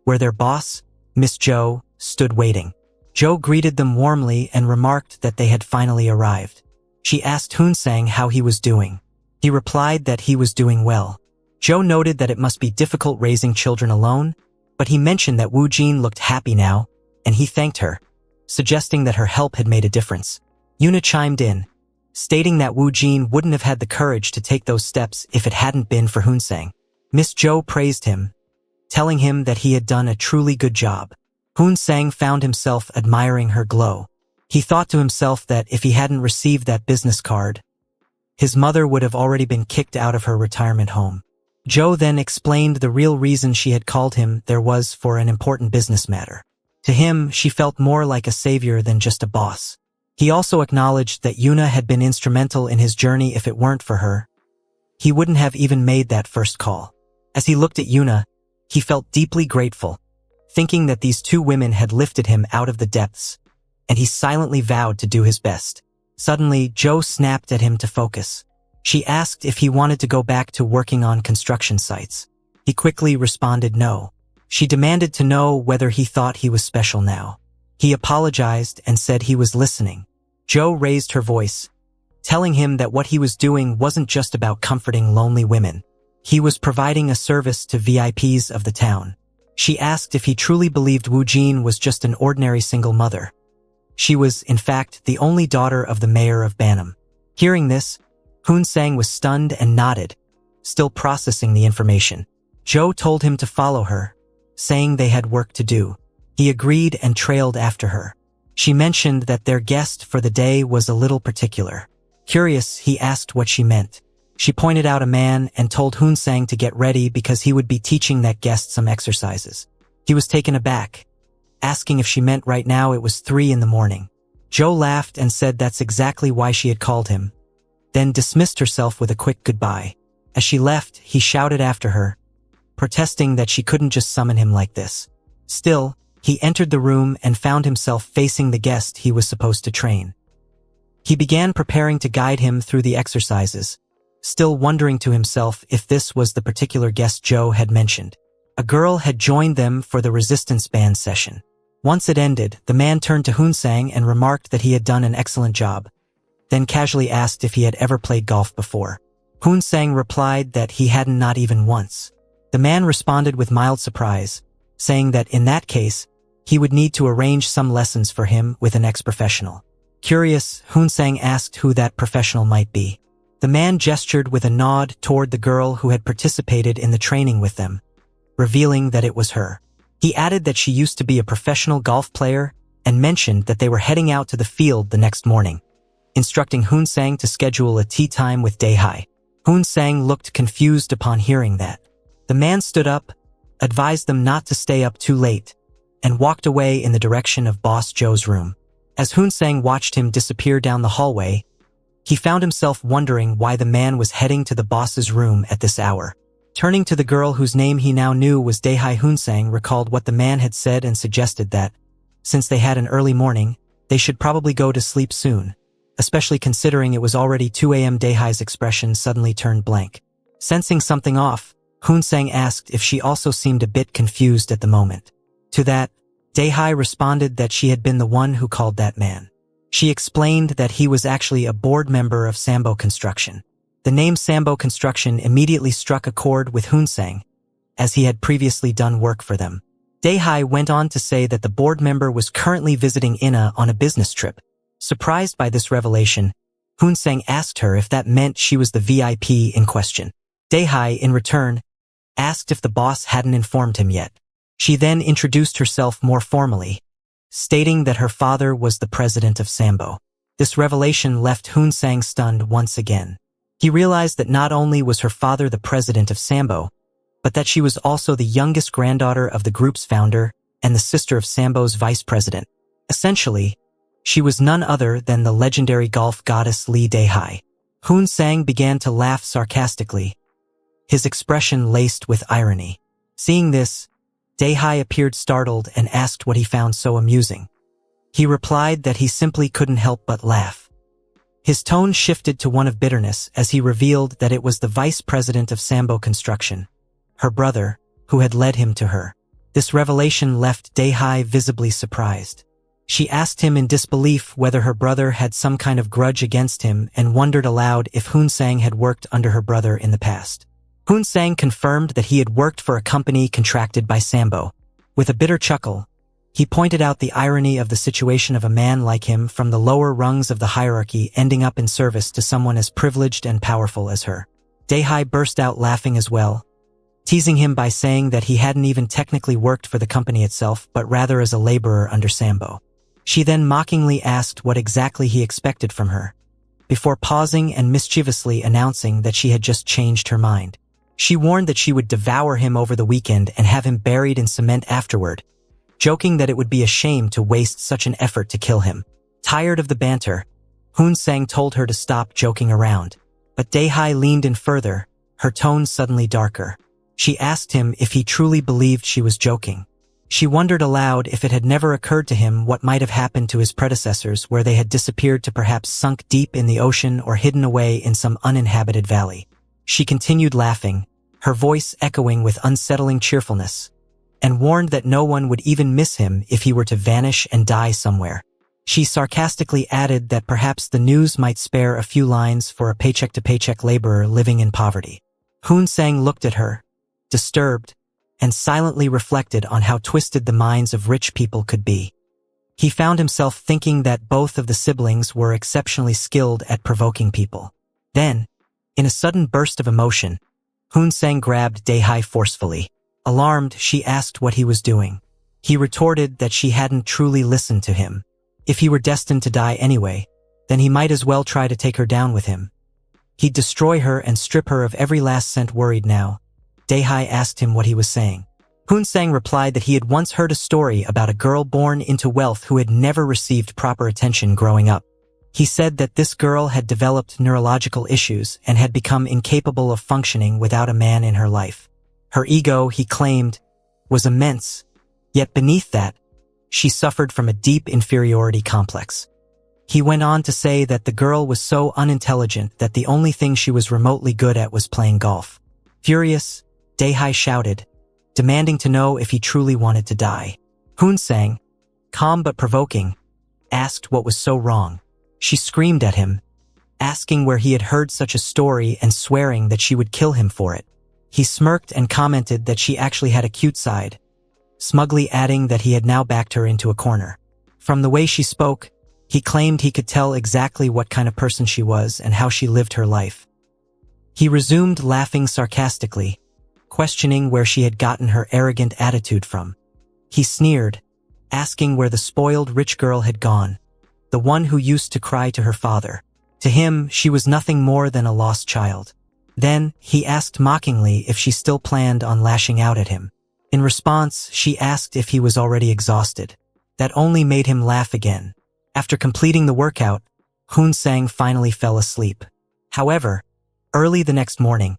where their boss, Miss Jo, stood waiting. Jo greeted them warmly and remarked that they had finally arrived. She asked Sang how he was doing. He replied that he was doing well. Jo noted that it must be difficult raising children alone, but he mentioned that Wu Jin looked happy now, and he thanked her, suggesting that her help had made a difference. Yuna chimed in, stating that Wu Jin wouldn't have had the courage to take those steps if it hadn't been for Sang. Miss Jo praised him, telling him that he had done a truly good job. Sang found himself admiring her glow. He thought to himself that if he hadn't received that business card, his mother would have already been kicked out of her retirement home. Jo then explained the real reason she had called him there was for an important business matter. To him, she felt more like a savior than just a boss. He also acknowledged that Yuna had been instrumental in his journey. If it weren't for her, he wouldn't have even made that first call. As he looked at Yuna, he felt deeply grateful, thinking that these two women had lifted him out of the depths, and he silently vowed to do his best. Suddenly, Jo snapped at him to focus. She asked if he wanted to go back to working on construction sites. He quickly responded no. She demanded to know whether he thought he was special now. He apologized and said he was listening. Jo raised her voice, telling him that what he was doing wasn't just about comforting lonely women. He was providing a service to VIPs of the town. She asked if he truly believed Wu Jin was just an ordinary single mother. She was, in fact, the only daughter of the mayor of Banam. Hearing this, Sang was stunned and nodded, still processing the information. Jo told him to follow her, saying they had work to do. He agreed and trailed after her. She mentioned that their guest for the day was a little particular. Curious, he asked what she meant. She pointed out a man and told Sang to get ready because he would be teaching that guest some exercises. He was taken aback, asking if she meant right now it was 3 in the morning. Jo laughed and said that's exactly why she had called him, then dismissed herself with a quick goodbye. As she left, he shouted after her, protesting that she couldn't just summon him like this. Still, he entered the room and found himself facing the guest he was supposed to train. He began preparing to guide him through the exercises, still wondering to himself if this was the particular guest Jo had mentioned. A girl had joined them for the resistance band session. Once it ended, the man turned to Sang and remarked that he had done an excellent job, then casually asked if he had ever played golf before. Sang replied that he hadn't, not even once. The man responded with mild surprise, saying that in that case, he would need to arrange some lessons for him with an ex-professional. Curious, Sang asked who that professional might be. The man gestured with a nod toward the girl who had participated in the training with them, revealing that it was her. He added that she used to be a professional golf player and mentioned that they were heading out to the field the next morning, instructing Sang to schedule a tea time with Daehai. Sang looked confused upon hearing that. The man stood up, advised them not to stay up too late, and walked away in the direction of Boss Joe's room. As Sang watched him disappear down the hallway, he found himself wondering why the man was heading to the boss's room at this hour. Turning to the girl whose name he now knew was Daehai, Sang recalled what the man had said and suggested that, since they had an early morning, they should probably go to sleep soon, especially considering it was already 2 a.m. Daehai's expression suddenly turned blank. Sensing something off, Sang asked if she also seemed a bit confused at the moment. To that, Daehai responded that she had been the one who called that man. She explained that he was actually a board member of Sambo Construction. The name Sambo Construction immediately struck a chord with Sang, as he had previously done work for them. Daehai went on to say that the board member was currently visiting Ina on a business trip. Surprised by this revelation, Sang asked her if that meant she was the VIP in question. Daehai, in return, asked if the boss hadn't informed him yet. She then introduced herself more formally, stating that her father was the president of Sambo. This revelation left Hoon-sang stunned once again. He realized that not only was her father the president of Sambo, but that she was also the youngest granddaughter of the group's founder and the sister of Sambo's vice president. Essentially, she was none other than the legendary golf goddess Lee Dae-hai. Hoon-sang began to laugh sarcastically, his expression laced with irony. Seeing this, Dae-hai appeared startled and asked what he found so amusing. He replied that he simply couldn't help but laugh. His tone shifted to one of bitterness as he revealed that it was the vice president of Sambo Construction, her brother, who had led him to her. This revelation left Dae-hai visibly surprised. She asked him in disbelief whether her brother had some kind of grudge against him and wondered aloud if Hoon-sang had worked under her brother in the past. Hoon-sang confirmed that he had worked for a company contracted by Sambo. With a bitter chuckle, he pointed out the irony of the situation of a man like him from the lower rungs of the hierarchy ending up in service to someone as privileged and powerful as her. Dae-hai burst out laughing as well, teasing him by saying that he hadn't even technically worked for the company itself but rather as a laborer under Sambo. She then mockingly asked what exactly he expected from her, before pausing and mischievously announcing that she had just changed her mind. She warned that she would devour him over the weekend and have him buried in cement afterward, joking that it would be a shame to waste such an effort to kill him. Tired of the banter, Hoon-sang told her to stop joking around. But Dae-hai leaned in further, her tone suddenly darker. She asked him if he truly believed she was joking. She wondered aloud if it had never occurred to him what might have happened to his predecessors where they had disappeared to perhaps sunk deep in the ocean or hidden away in some uninhabited valley. She continued laughing, her voice echoing with unsettling cheerfulness, and warned that no one would even miss him if he were to vanish and die somewhere. She sarcastically added that perhaps the news might spare a few lines for a paycheck-to-paycheck laborer living in poverty. Hoon-sang looked at her, disturbed, and silently reflected on how twisted the minds of rich people could be. He found himself thinking that both of the siblings were exceptionally skilled at provoking people. Then, in a sudden burst of emotion, Hoon-sang grabbed Dae-hai forcefully. Alarmed, she asked what he was doing. He retorted that she hadn't truly listened to him. If he were destined to die anyway, then he might as well try to take her down with him. He'd destroy her and strip her of every last cent. Worried now, Dae-hai asked him what he was saying. Hoon-sang replied that he had once heard a story about a girl born into wealth who had never received proper attention growing up. He said that this girl had developed neurological issues and had become incapable of functioning without a man in her life. Her ego, he claimed, was immense, yet beneath that, she suffered from a deep inferiority complex. He went on to say that the girl was so unintelligent that the only thing she was remotely good at was playing golf. Furious, Dae-hai shouted, demanding to know if he truly wanted to die. Hoon-sang, calm but provoking, asked what was so wrong. She screamed at him, asking where he had heard such a story and swearing that she would kill him for it. He smirked and commented that she actually had a cute side, smugly adding that he had now backed her into a corner. From the way she spoke, he claimed he could tell exactly what kind of person she was and how she lived her life. He resumed laughing sarcastically, questioning where she had gotten her arrogant attitude from. He sneered, asking where the spoiled rich girl had gone, the one who used to cry to her father. To him, she was nothing more than a lost child. Then, he asked mockingly if she still planned on lashing out at him. In response, she asked if he was already exhausted. That only made him laugh again. After completing the workout, Hoon-sang finally fell asleep. However, early the next morning,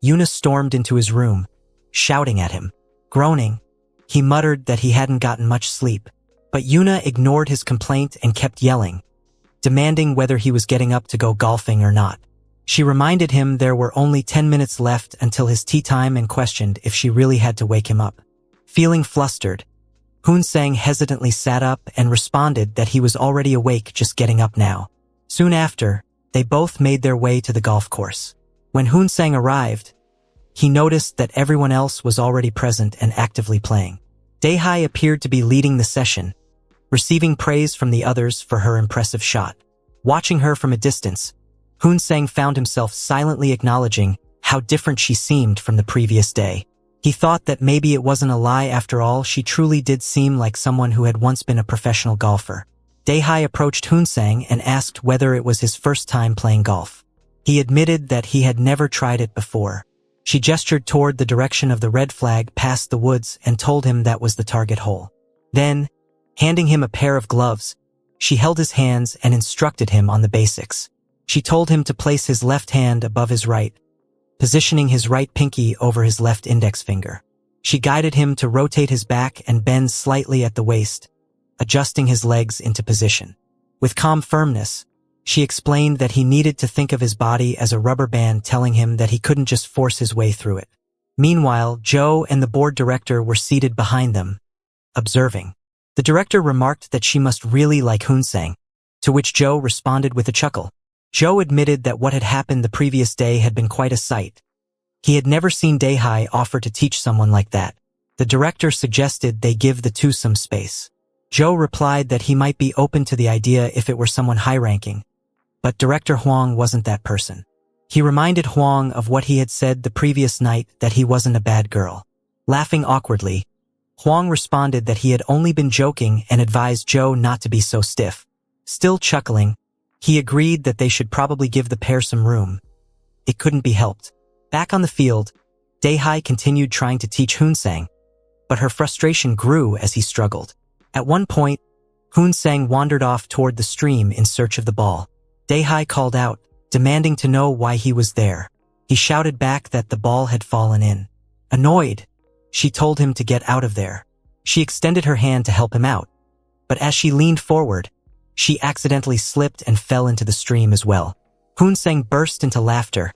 Yuna stormed into his room, shouting at him. Groaning, he muttered that he hadn't gotten much sleep. But Yuna ignored his complaint and kept yelling, demanding whether he was getting up to go golfing or not. She reminded him there were only 10 minutes left until his tea time and questioned if she really had to wake him up. Feeling flustered, Hoon-sang hesitantly sat up and responded that he was already awake, just getting up now. Soon after, they both made their way to the golf course. When Hoon-sang arrived, he noticed that everyone else was already present and actively playing. Dae-hai appeared to be leading the session, receiving praise from the others for her impressive shot. Watching her from a distance, Hoon-sang found himself silently acknowledging how different she seemed from the previous day. He thought that maybe it wasn't a lie after all. She truly did seem like someone who had once been a professional golfer. Dae-hai approached Hoon-sang and asked whether it was his first time playing golf. He admitted that he had never tried it before. She gestured toward the direction of the red flag past the woods and told him that was the target hole. Then, handing him a pair of gloves, she held his hands and instructed him on the basics. She told him to place his left hand above his right, positioning his right pinky over his left index finger. She guided him to rotate his back and bend slightly at the waist, adjusting his legs into position. With calm firmness, she explained that he needed to think of his body as a rubber band, telling him that he couldn't just force his way through it. Meanwhile, Joe and the board director were seated behind them, observing. The director remarked that she must really like Hoon-sang, to which Joe responded with a chuckle. Joe admitted that what had happened the previous day had been quite a sight. He had never seen Dae-hai offer to teach someone like that. The director suggested they give the two some space. Joe replied that he might be open to the idea if it were someone high-ranking, but Director Hwang wasn't that person. He reminded Hwang of what he had said the previous night, that he wasn't a bad girl. Laughing awkwardly, Hwang responded that he had only been joking and advised Joe not to be so stiff. Still chuckling, he agreed that they should probably give the pair some room. It couldn't be helped. Back on the field, Dae-hai continued trying to teach Hoon-sang, but her frustration grew as he struggled. At one point, Hoon-sang wandered off toward the stream in search of the ball. Dae-hai called out, demanding to know why he was there. He shouted back that the ball had fallen in. Annoyed, she told him to get out of there. She extended her hand to help him out, but as she leaned forward, she accidentally slipped and fell into the stream as well. Hoon-sang burst into laughter,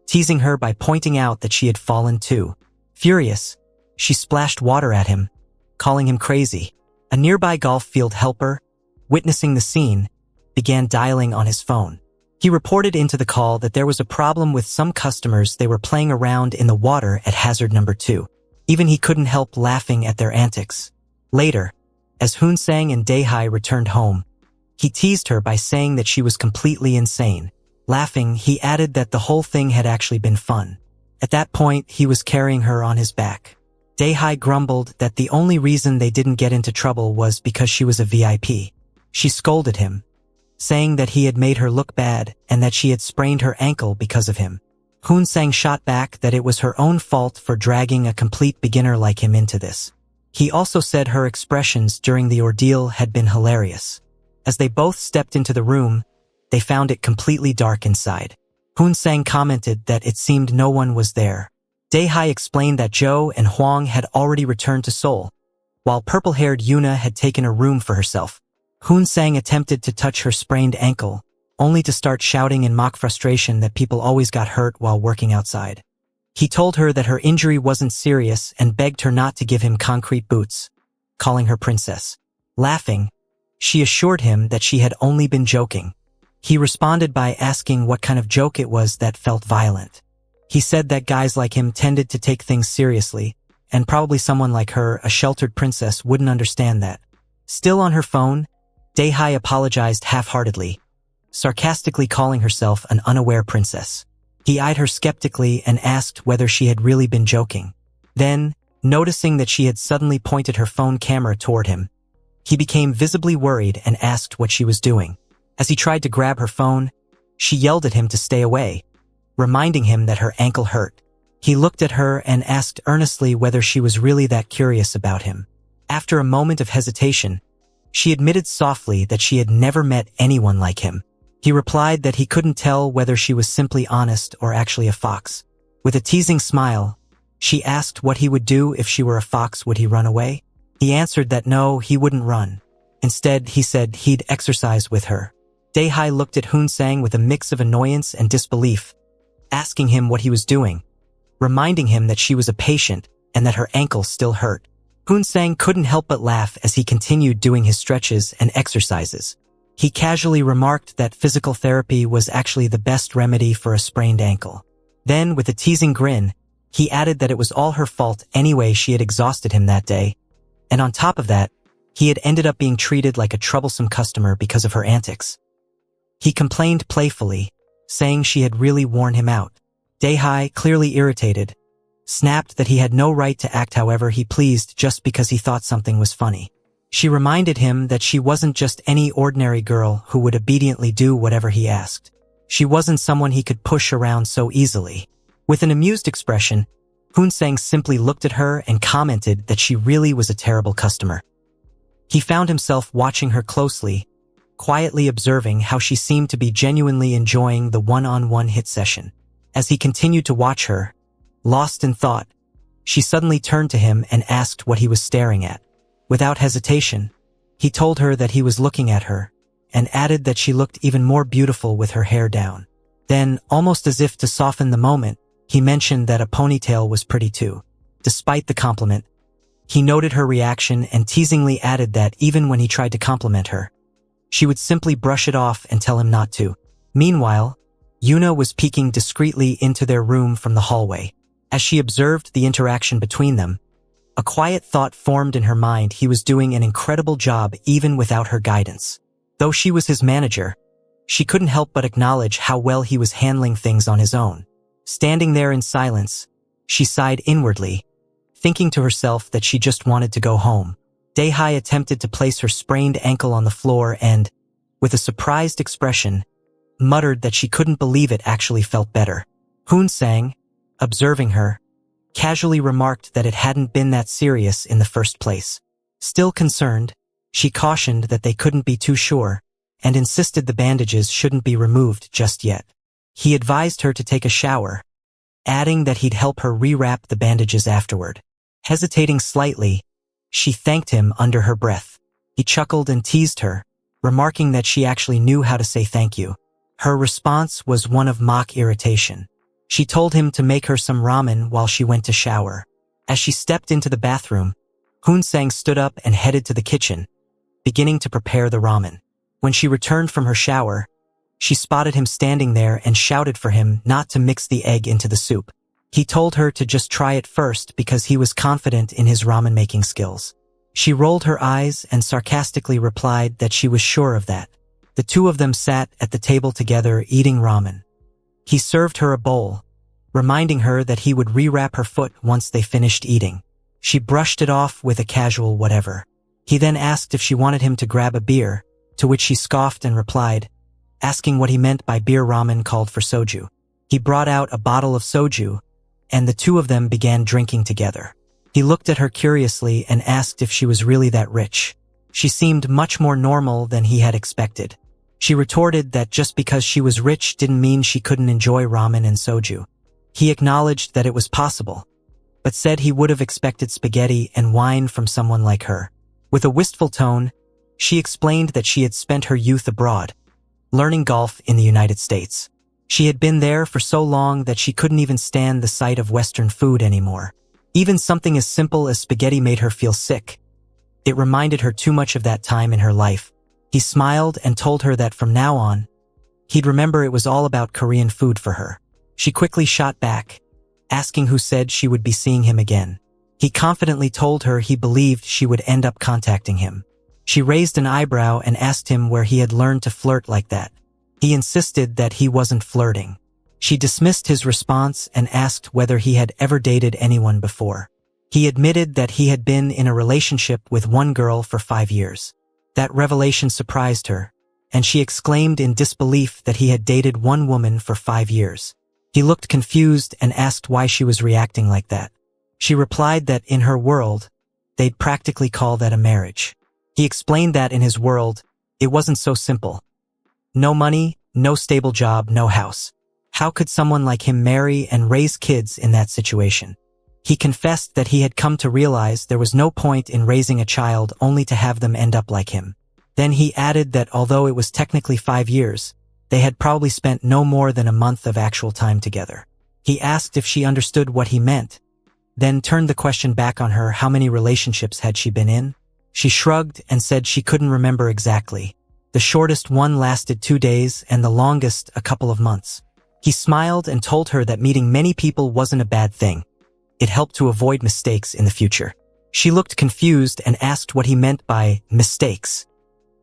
teasing her by pointing out that she had fallen too. Furious, she splashed water at him, calling him crazy. A nearby golf field helper, witnessing the scene, began dialing on his phone. He reported into the call that there was a problem with some customers. They were playing around in the water at hazard number 2. Even he couldn't help laughing at their antics. Later, as Hoon-sang and Dae-hai returned home, he teased her by saying that she was completely insane. Laughing, he added that the whole thing had actually been fun. At that point, he was carrying her on his back. Dae-hai grumbled that the only reason they didn't get into trouble was because she was a VIP. She scolded him, saying that he had made her look bad and that she had sprained her ankle because of him. Hoon-sang shot back that it was her own fault for dragging a complete beginner like him into this. He also said her expressions during the ordeal had been hilarious. As they both stepped into the room, they found it completely dark inside. Hoon-sang commented that it seemed no one was there. Dae-hai explained that Joe and Hwang had already returned to Seoul, while purple-haired Yuna had taken a room for herself. Hoon-sang attempted to touch her sprained ankle, only to start shouting in mock frustration that people always got hurt while working outside. He told her that her injury wasn't serious and begged her not to give him concrete boots, calling her princess. Laughing, she assured him that she had only been joking. He responded by asking what kind of joke it was that felt violent. He said that guys like him tended to take things seriously, and probably someone like her, a sheltered princess, wouldn't understand that. Still on her phone, Dae-hai apologized half-heartedly, sarcastically calling herself an unaware princess. He eyed her skeptically and asked whether she had really been joking. Then, noticing that she had suddenly pointed her phone camera toward him, he became visibly worried and asked what she was doing. As he tried to grab her phone, she yelled at him to stay away, reminding him that her ankle hurt. He looked at her and asked earnestly whether she was really that curious about him. After a moment of hesitation, she admitted softly that she had never met anyone like him. He replied that he couldn't tell whether she was simply honest or actually a fox. With a teasing smile, she asked what he would do if she were a fox. Would he run away? He answered that no, he wouldn't run. Instead, he said he'd exercise with her. Dae-hai looked at Hoon-sang with a mix of annoyance and disbelief, asking him what he was doing, reminding him that she was a patient and that her ankle still hurt. Hoon-sang couldn't help but laugh as he continued doing his stretches and exercises. He casually remarked that physical therapy was actually the best remedy for a sprained ankle. Then, with a teasing grin, he added that it was all her fault anyway. She had exhausted him that day, and on top of that, he had ended up being treated like a troublesome customer because of her antics. He complained playfully, saying she had really worn him out. Dae-hai, clearly irritated, snapped that he had no right to act however he pleased just because he thought something was funny. She reminded him that she wasn't just any ordinary girl who would obediently do whatever he asked. She wasn't someone he could push around so easily. With an amused expression, Hoon-sang simply looked at her and commented that she really was a terrible customer. He found himself watching her closely, quietly observing how she seemed to be genuinely enjoying the one-on-one hit session. As he continued to watch her, lost in thought, she suddenly turned to him and asked what he was staring at. Without hesitation, he told her that he was looking at her, and added that she looked even more beautiful with her hair down. Then, almost as if to soften the moment, he mentioned that a ponytail was pretty too. Despite the compliment, he noted her reaction and teasingly added that even when he tried to compliment her, she would simply brush it off and tell him not to. Meanwhile, Yuna was peeking discreetly into their room from the hallway. As she observed the interaction between them, a quiet thought formed in her mind. He was doing an incredible job even without her guidance. Though she was his manager, she couldn't help but acknowledge how well he was handling things on his own. Standing there in silence, she sighed inwardly, thinking to herself that she just wanted to go home. Daehye attempted to place her sprained ankle on the floor and, with a surprised expression, muttered that she couldn't believe it actually felt better. Hoon-sang, observing her, casually remarked that it hadn't been that serious in the first place. Still concerned, she cautioned that they couldn't be too sure, and insisted the bandages shouldn't be removed just yet. He advised her to take a shower, adding that he'd help her rewrap the bandages afterward. Hesitating slightly, she thanked him under her breath. He chuckled and teased her, remarking that she actually knew how to say thank you. Her response was one of mock irritation. She told him to make her some ramen while she went to shower. As she stepped into the bathroom, Hoon-sang stood up and headed to the kitchen, beginning to prepare the ramen. When she returned from her shower, she spotted him standing there and shouted for him not to mix the egg into the soup. He told her to just try it first because he was confident in his ramen-making skills. She rolled her eyes and sarcastically replied that she was sure of that. The two of them sat at the table together eating ramen. He served her a bowl, reminding her that he would rewrap her foot once they finished eating. She brushed it off with a casual whatever. He then asked if she wanted him to grab a beer, to which she scoffed and replied, asking what he meant by beer ramen called for soju. He brought out a bottle of soju, and the two of them began drinking together. He looked at her curiously and asked if she was really that rich. She seemed much more normal than he had expected. She retorted that just because she was rich didn't mean she couldn't enjoy ramen and soju. He acknowledged that it was possible, but said he would have expected spaghetti and wine from someone like her. With a wistful tone, she explained that she had spent her youth abroad, learning golf in the United States. She had been there for so long that she couldn't even stand the sight of Western food anymore. Even something as simple as spaghetti made her feel sick. It reminded her too much of that time in her life. He smiled and told her that from now on, he'd remember it was all about Korean food for her. She quickly shot back, asking who said she would be seeing him again. He confidently told her he believed she would end up contacting him. She raised an eyebrow and asked him where he had learned to flirt like that. He insisted that he wasn't flirting. She dismissed his response and asked whether he had ever dated anyone before. He admitted that he had been in a relationship with one girl for 5 years. That revelation surprised her, and she exclaimed in disbelief that he had dated one woman for 5 years. He looked confused and asked why she was reacting like that. She replied that in her world, they'd practically call that a marriage. He explained that in his world, it wasn't so simple. No money, no stable job, no house. How could someone like him marry and raise kids in that situation? He confessed that he had come to realize there was no point in raising a child only to have them end up like him. Then he added that although it was technically 5 years, they had probably spent no more than a month of actual time together. He asked if she understood what he meant, then turned the question back on her. How many relationships had she been in? She shrugged and said she couldn't remember exactly. The shortest one lasted 2 days and the longest a couple of months. He smiled and told her that meeting many people wasn't a bad thing. It helped to avoid mistakes in the future. She looked confused and asked what he meant by mistakes.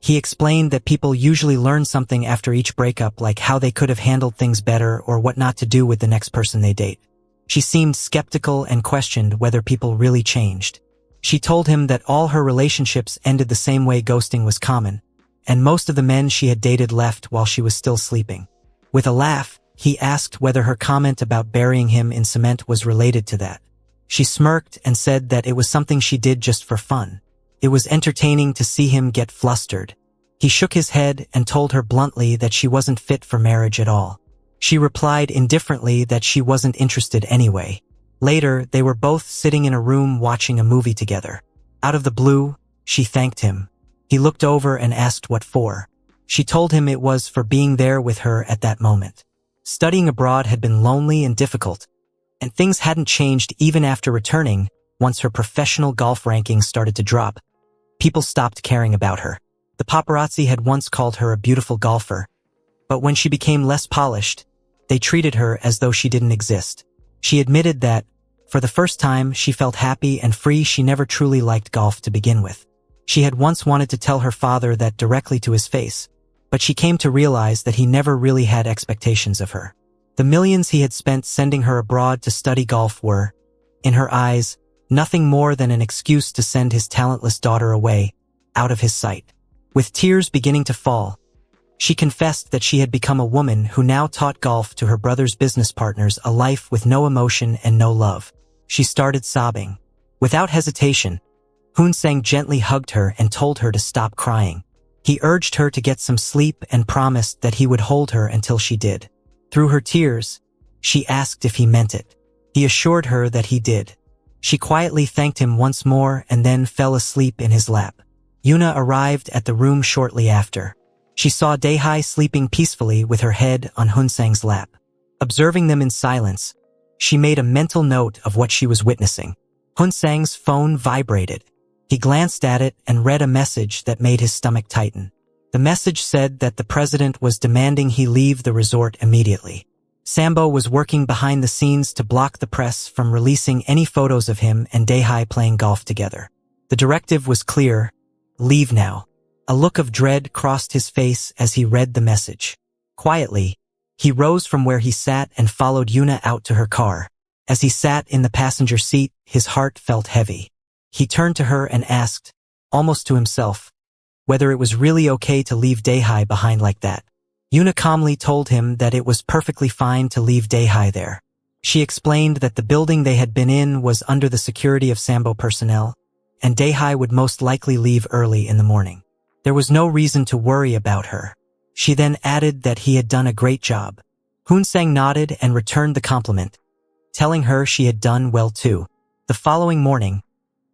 He explained that people usually learn something after each breakup, like how they could have handled things better or what not to do with the next person they date. She seemed skeptical and questioned whether people really changed. She told him that all her relationships ended the same way ghosting was common, and most of the men she had dated left while she was still sleeping. With a laugh, he asked whether her comment about burying him in cement was related to that. She smirked and said that it was something she did just for fun. It was entertaining to see him get flustered. He shook his head and told her bluntly that she wasn't fit for marriage at all. She replied indifferently that she wasn't interested anyway. Later, they were both sitting in a room watching a movie together. Out of the blue, she thanked him. He looked over and asked what for. She told him it was for being there with her at that moment. Studying abroad had been lonely and difficult, and things hadn't changed even after returning. Once her professional golf rankings started to drop, people stopped caring about her. The paparazzi had once called her a beautiful golfer, but when she became less polished, they treated her as though she didn't exist. She admitted that, for the first time, she felt happy and free. She never truly liked golf to begin with. She had once wanted to tell her father that directly to his face, but she came to realize that he never really had expectations of her. The millions he had spent sending her abroad to study golf were, in her eyes, nothing more than an excuse to send his talentless daughter away, out of his sight. With tears beginning to fall, she confessed that she had become a woman who now taught golf to her brother's business partners, a life with no emotion and no love. She started sobbing. Without hesitation, Hoon-sang gently hugged her and told her to stop crying. He urged her to get some sleep and promised that he would hold her until she did. Through her tears, she asked if he meant it. He assured her that he did. She quietly thanked him once more and then fell asleep in his lap. Yuna arrived at the room shortly after. She saw Dae-hai sleeping peacefully with her head on Hoon-sang's lap. Observing them in silence, she made a mental note of what she was witnessing. Hoon-sang's phone vibrated. He glanced at it and read a message that made his stomach tighten. The message said that the president was demanding he leave the resort immediately. Sambo was working behind the scenes to block the press from releasing any photos of him and Dae-hai playing golf together. The directive was clear: leave now. A look of dread crossed his face as he read the message. Quietly, he rose from where he sat and followed Yuna out to her car. As he sat in the passenger seat, his heart felt heavy. He turned to her and asked, almost to himself, whether it was really okay to leave Dae-hai behind like that. Yuna calmly told him that it was perfectly fine to leave Dae-hai there. She explained that the building they had been in was under the security of Sambo personnel, and Dae-hai would most likely leave early in the morning. There was no reason to worry about her. She then added that he had done a great job. Hoon-sang nodded and returned the compliment, telling her she had done well too. The following morning,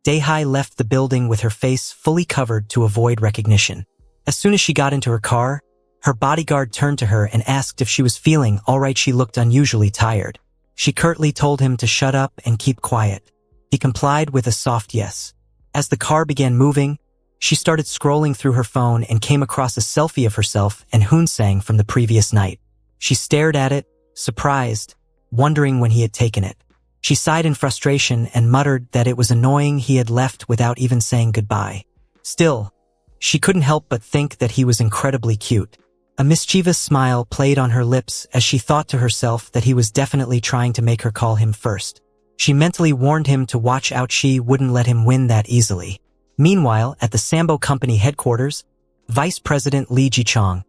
Dae-hai left the building with her face fully covered to avoid recognition. As soon as she got into her car, her bodyguard turned to her and asked if she was feeling all right. She looked unusually tired. She curtly told him to shut up and keep quiet. He complied with a soft yes. As the car began moving, she started scrolling through her phone and came across a selfie of herself and Hoon-sang from the previous night. She stared at it, surprised, wondering when he had taken it. She sighed in frustration and muttered that it was annoying he had left without even saying goodbye. Still, she couldn't help but think that he was incredibly cute. A mischievous smile played on her lips as she thought to herself that he was definitely trying to make her call him first. She mentally warned him to watch out. She wouldn't let him win that easily. Meanwhile, at the Sambo Company headquarters, Vice President Lee Ji-chong,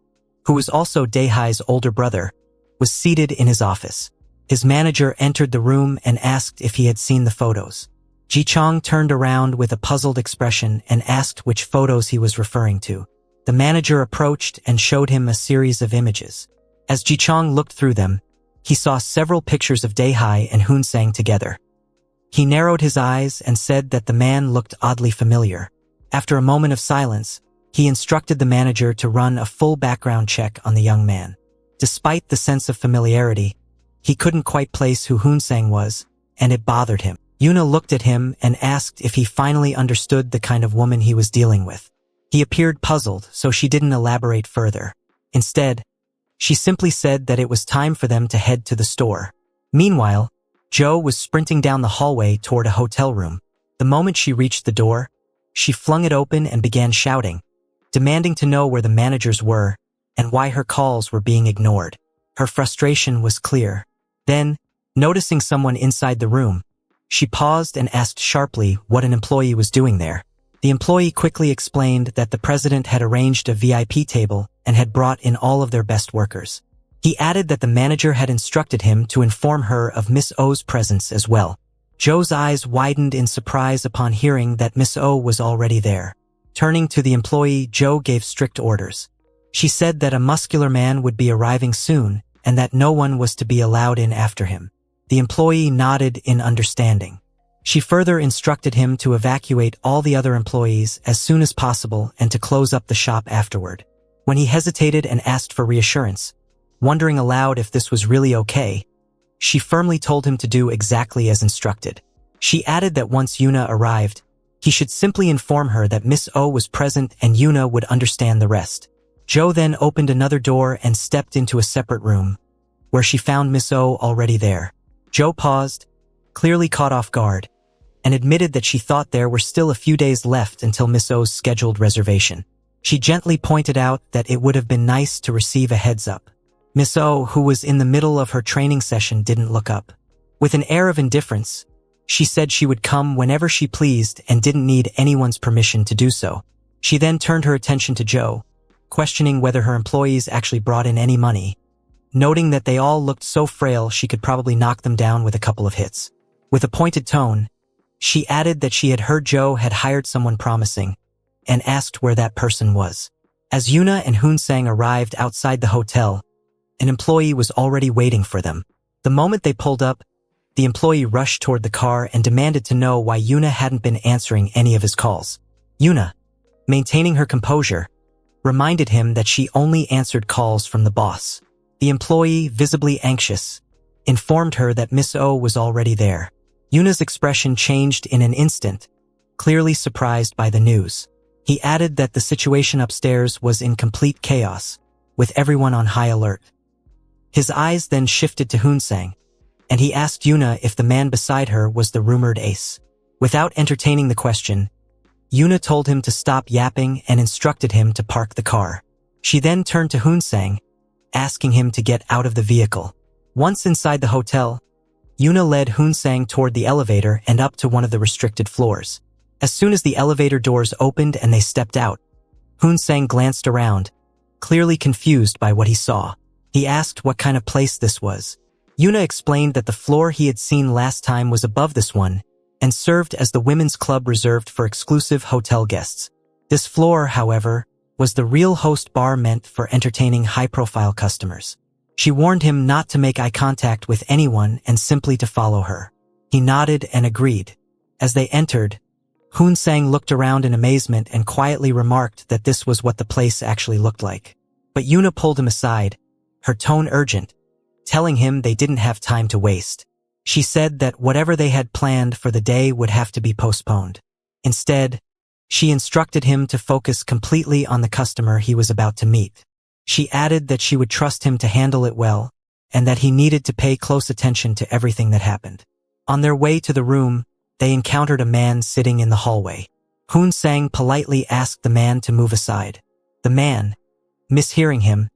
who was also Dae-hai's older brother, was seated in his office. His manager entered the room and asked if he had seen the photos. Ji-chong turned around with a puzzled expression and asked which photos he was referring to. The manager approached and showed him a series of images. As Ji-chong looked through them, he saw several pictures of Dae-hai and Hoon-sang together. He narrowed his eyes and said that the man looked oddly familiar. After a moment of silence, he instructed the manager to run a full background check on the young man. Despite the sense of familiarity, he couldn't quite place who Hoon-sang was, and it bothered him. Yuna looked at him and asked if he finally understood the kind of woman he was dealing with. He appeared puzzled, so she didn't elaborate further. Instead, she simply said that it was time for them to head to the store. Meanwhile, Jo was sprinting down the hallway toward a hotel room. The moment she reached the door, she flung it open and began shouting, demanding to know where the managers were and why her calls were being ignored. Her frustration was clear. Then, Noticing someone inside the room, she paused and asked sharply what an employee was doing there. The employee quickly explained that the president had arranged a VIP table and had brought in all of their best workers. He added that the manager had instructed him to inform her of Miss O's presence as well. Joe's eyes widened in surprise upon hearing that Miss O was already there. Turning to the employee, Joe gave strict orders. She said that a muscular man would be arriving soon and that no one was to be allowed in after him. The employee nodded in understanding. She further instructed him to evacuate all the other employees as soon as possible and to close up the shop afterward. When he hesitated and asked for reassurance, wondering aloud if this was really okay, she firmly told him to do exactly as instructed. She added that once Yuna arrived, he should simply inform her that Miss O was present and Yuna would understand the rest. Joe then opened another door and stepped into a separate room, where she found Miss O already there. Joe paused, clearly caught off guard, and admitted that she thought there were still a few days left until Miss O's scheduled reservation. She gently pointed out that it would have been nice to receive a heads-up. Miss O, who was in the middle of her training session, didn't look up. With an air of indifference, she said she would come whenever she pleased and didn't need anyone's permission to do so. She then turned her attention to Joe, questioning whether her employees actually brought in any money, noting that they all looked so frail she could probably knock them down with a couple of hits. With a pointed tone, she added that she had heard Joe had hired someone promising, and asked where that person was. As Yuna and Hoon-sang arrived outside the hotel, an employee was already waiting for them. The moment they pulled up, the employee rushed toward the car and demanded to know why Yuna hadn't been answering any of his calls. Yuna, maintaining her composure, reminded him that she only answered calls from the boss. The employee, visibly anxious, informed her that Miss O was already there. Yuna's expression changed in an instant, clearly surprised by the news. He added that the situation upstairs was in complete chaos, with everyone on high alert. His eyes then shifted to Hoon-sang, and he asked Yuna if the man beside her was the rumored ace. Without entertaining the question, Yuna told him to stop yapping and instructed him to park the car. She then turned to Hoon-sang, asking him to get out of the vehicle. Once inside the hotel, Yuna led Hoon-sang toward the elevator and up to one of the restricted floors. As soon as the elevator doors opened and they stepped out, Hoon-sang glanced around, clearly confused by what he saw. He asked what kind of place this was. Yuna explained that the floor he had seen last time was above this one and served as the women's club reserved for exclusive hotel guests. This floor, however, was the real host bar meant for entertaining high-profile customers. She warned him not to make eye contact with anyone and simply to follow her. He nodded and agreed. As they entered, Hoon-sang looked around in amazement and quietly remarked that this was what the place actually looked like. But Yuna pulled him aside, her tone urgent, telling him they didn't have time to waste. She said that whatever they had planned for the day would have to be postponed. Instead, she instructed him to focus completely on the customer he was about to meet. She added that she would trust him to handle it well, and that he needed to pay close attention to everything that happened. On their way to the room, they encountered a man sitting in the hallway. Hoon-sang politely asked the man to move aside. The man, mishearing him,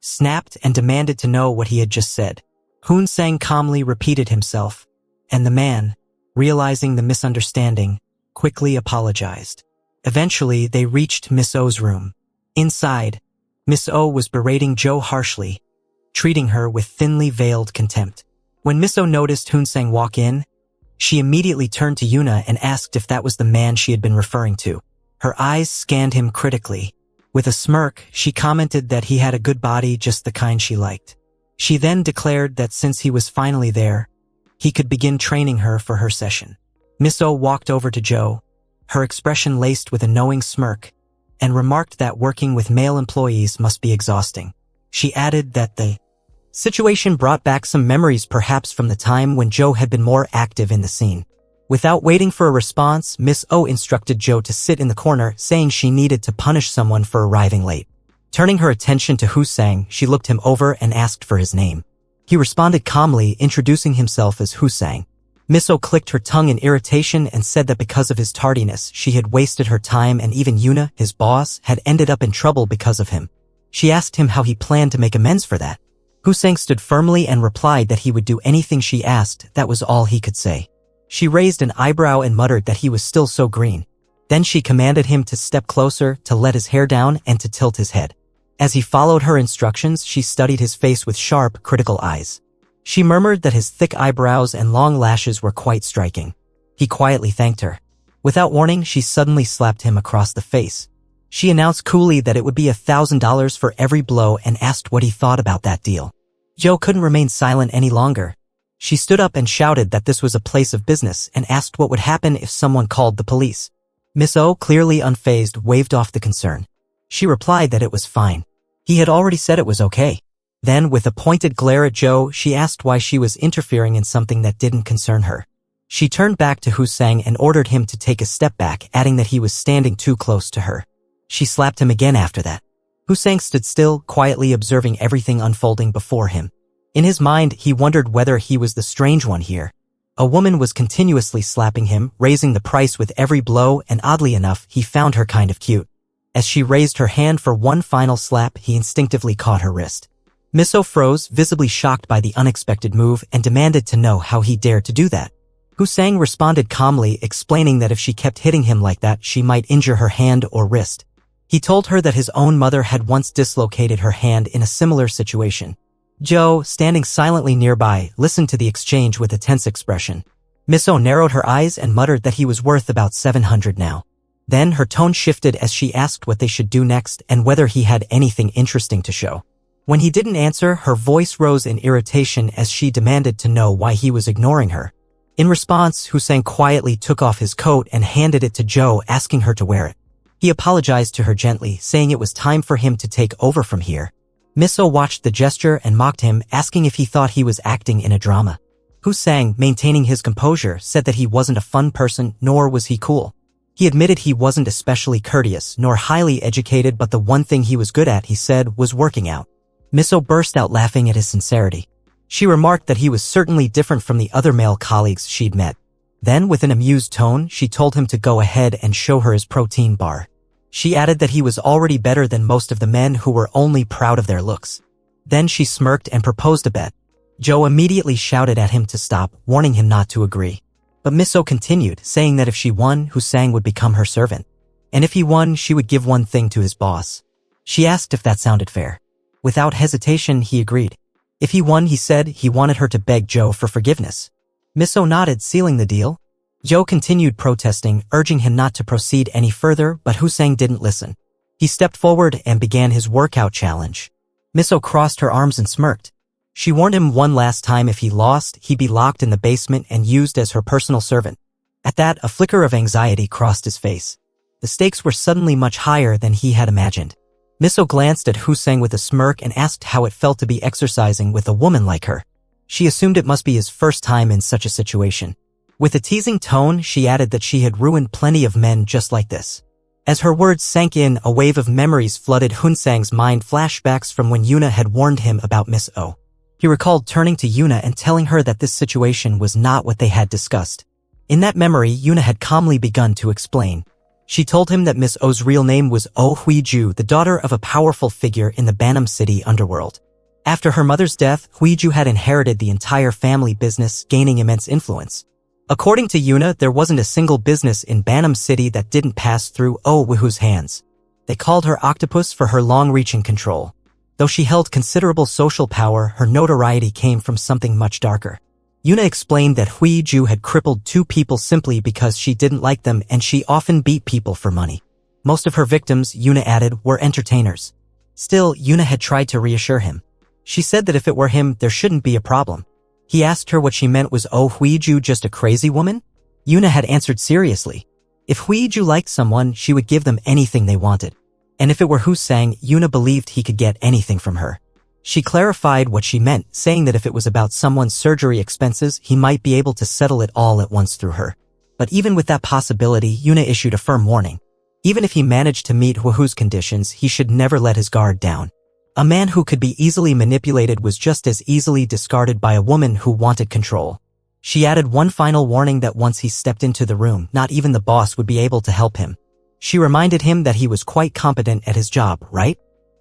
snapped and demanded to know what he had just said. Hoon-sang calmly repeated himself, and the man, realizing the misunderstanding, quickly apologized. Eventually, they reached Miss O's room. Inside, Miss O was berating Joe harshly, treating her with thinly veiled contempt. When Miss O noticed Hoon-sang walk in, she immediately turned to Yuna and asked if that was the man she had been referring to. Her eyes scanned him critically. With a smirk, she commented that he had a good body, just the kind she liked. She then declared that since he was finally there, he could begin training her for her session. Miss O walked over to Joe, her expression laced with a knowing smirk, and remarked that working with male employees must be exhausting. She added that the situation brought back some memories, perhaps from the time when Joe had been more active in the scene. Without waiting for a response, Miss O instructed Joe to sit in the corner, saying she needed to punish someone for arriving late. Turning her attention to Hoon-sang, she looked him over and asked for his name. He responded calmly, introducing himself as Hoon-sang. Miss O clicked her tongue in irritation and said that because of his tardiness, she had wasted her time, and even Yuna, his boss, had ended up in trouble because of him. She asked him how he planned to make amends for that. Hussein stood firmly and replied that he would do anything she asked. That was all he could say. She raised an eyebrow and muttered that he was still so green. Then she commanded him to step closer, to let his hair down, and to tilt his head. As he followed her instructions, she studied his face with sharp, critical eyes. She murmured that his thick eyebrows and long lashes were quite striking. He quietly thanked her. Without warning, she suddenly slapped him across the face. She announced coolly that it would be $1,000 for every blow and asked what he thought about that deal. Joe couldn't remain silent any longer. She stood up and shouted that this was a place of business and asked what would happen if someone called the police. Miss O, clearly unfazed, waved off the concern. She replied that it was fine. He had already said it was okay. Then, with a pointed glare at Joe, she asked why she was interfering in something that didn't concern her. She turned back to Hussein and ordered him to take a step back, adding that he was standing too close to her. She slapped him again after that. Hussein stood still, quietly observing everything unfolding before him. In his mind, he wondered whether he was the strange one here. A woman was continuously slapping him, raising the price with every blow, and oddly enough, he found her kind of cute. As she raised her hand for one final slap, he instinctively caught her wrist. Miss O froze, visibly shocked by the unexpected move, and demanded to know how he dared to do that. Hussein responded calmly, explaining that if she kept hitting him like that, she might injure her hand or wrist. He told her that his own mother had once dislocated her hand in a similar situation. Joe, standing silently nearby, listened to the exchange with a tense expression. Miss O narrowed her eyes and muttered that he was worth about $700 now. Then her tone shifted as she asked what they should do next and whether he had anything interesting to show. When he didn't answer, her voice rose in irritation as she demanded to know why he was ignoring her. In response, Hussein quietly took off his coat and handed it to Joe, asking her to wear it. He apologized to her gently, saying it was time for him to take over from here. Miss O watched the gesture and mocked him, asking if he thought he was acting in a drama. Hussein, maintaining his composure, said that he wasn't a fun person, nor was he cool. He admitted he wasn't especially courteous, nor highly educated, but the one thing he was good at, he said, was working out. Miss O burst out laughing at his sincerity. She remarked that he was certainly different from the other male colleagues she'd met. Then, with an amused tone, she told him to go ahead and show her his protein bar. She added that he was already better than most of the men who were only proud of their looks. Then she smirked and proposed a bet. Joe immediately shouted at him to stop, warning him not to agree. But Miss O continued, saying that if she won, Hussein would become her servant. And if he won, she would give one thing to his boss. She asked if that sounded fair. Without hesitation, he agreed. If he won, he said, he wanted her to beg Joe for forgiveness. Miss O nodded, sealing the deal. Joe continued protesting, urging him not to proceed any further, but Hussein didn't listen. He stepped forward and began his workout challenge. Miss O crossed her arms and smirked. She warned him one last time if he lost, he'd be locked in the basement and used as her personal servant. At that, a flicker of anxiety crossed his face. The stakes were suddenly much higher than he had imagined. Miss O glanced at Hussein with a smirk and asked how it felt to be exercising with a woman like her. She assumed it must be his first time in such a situation. With a teasing tone, she added that she had ruined plenty of men just like this. As her words sank in, a wave of memories flooded Hunsang's mind, flashbacks from when Yuna had warned him about Miss O. He recalled turning to Yuna and telling her that this situation was not what they had discussed. In that memory, Yuna had calmly begun to explain. She told him that Miss O's real name was Oh Huiju, the daughter of a powerful figure in the Banam City underworld. After her mother's death, Huiju had inherited the entire family business, gaining immense influence. According to Yuna, there wasn't a single business in Banam City that didn't pass through Oh Huiju's hands. They called her Octopus for her long-reaching control. Though she held considerable social power, her notoriety came from something much darker. Yuna explained that Huiju had crippled 2 people simply because she didn't like them, and she often beat people for money. Most of her victims, Yuna added, were entertainers. Still, Yuna had tried to reassure him. She said that if it were him, there shouldn't be a problem. He asked her what she meant. Was Oh Huiju just a crazy woman? Yuna had answered seriously. If Huiju liked someone, she would give them anything they wanted. And if it were Hussein, Yuna believed he could get anything from her. She clarified what she meant, saying that if it was about someone's surgery expenses, he might be able to settle it all at once through her. But even with that possibility, Yuna issued a firm warning. Even if he managed to meet Huiju's conditions, he should never let his guard down. A man who could be easily manipulated was just as easily discarded by a woman who wanted control. She added one final warning that once he stepped into the room, not even the boss would be able to help him. She reminded him that he was quite competent at his job, right?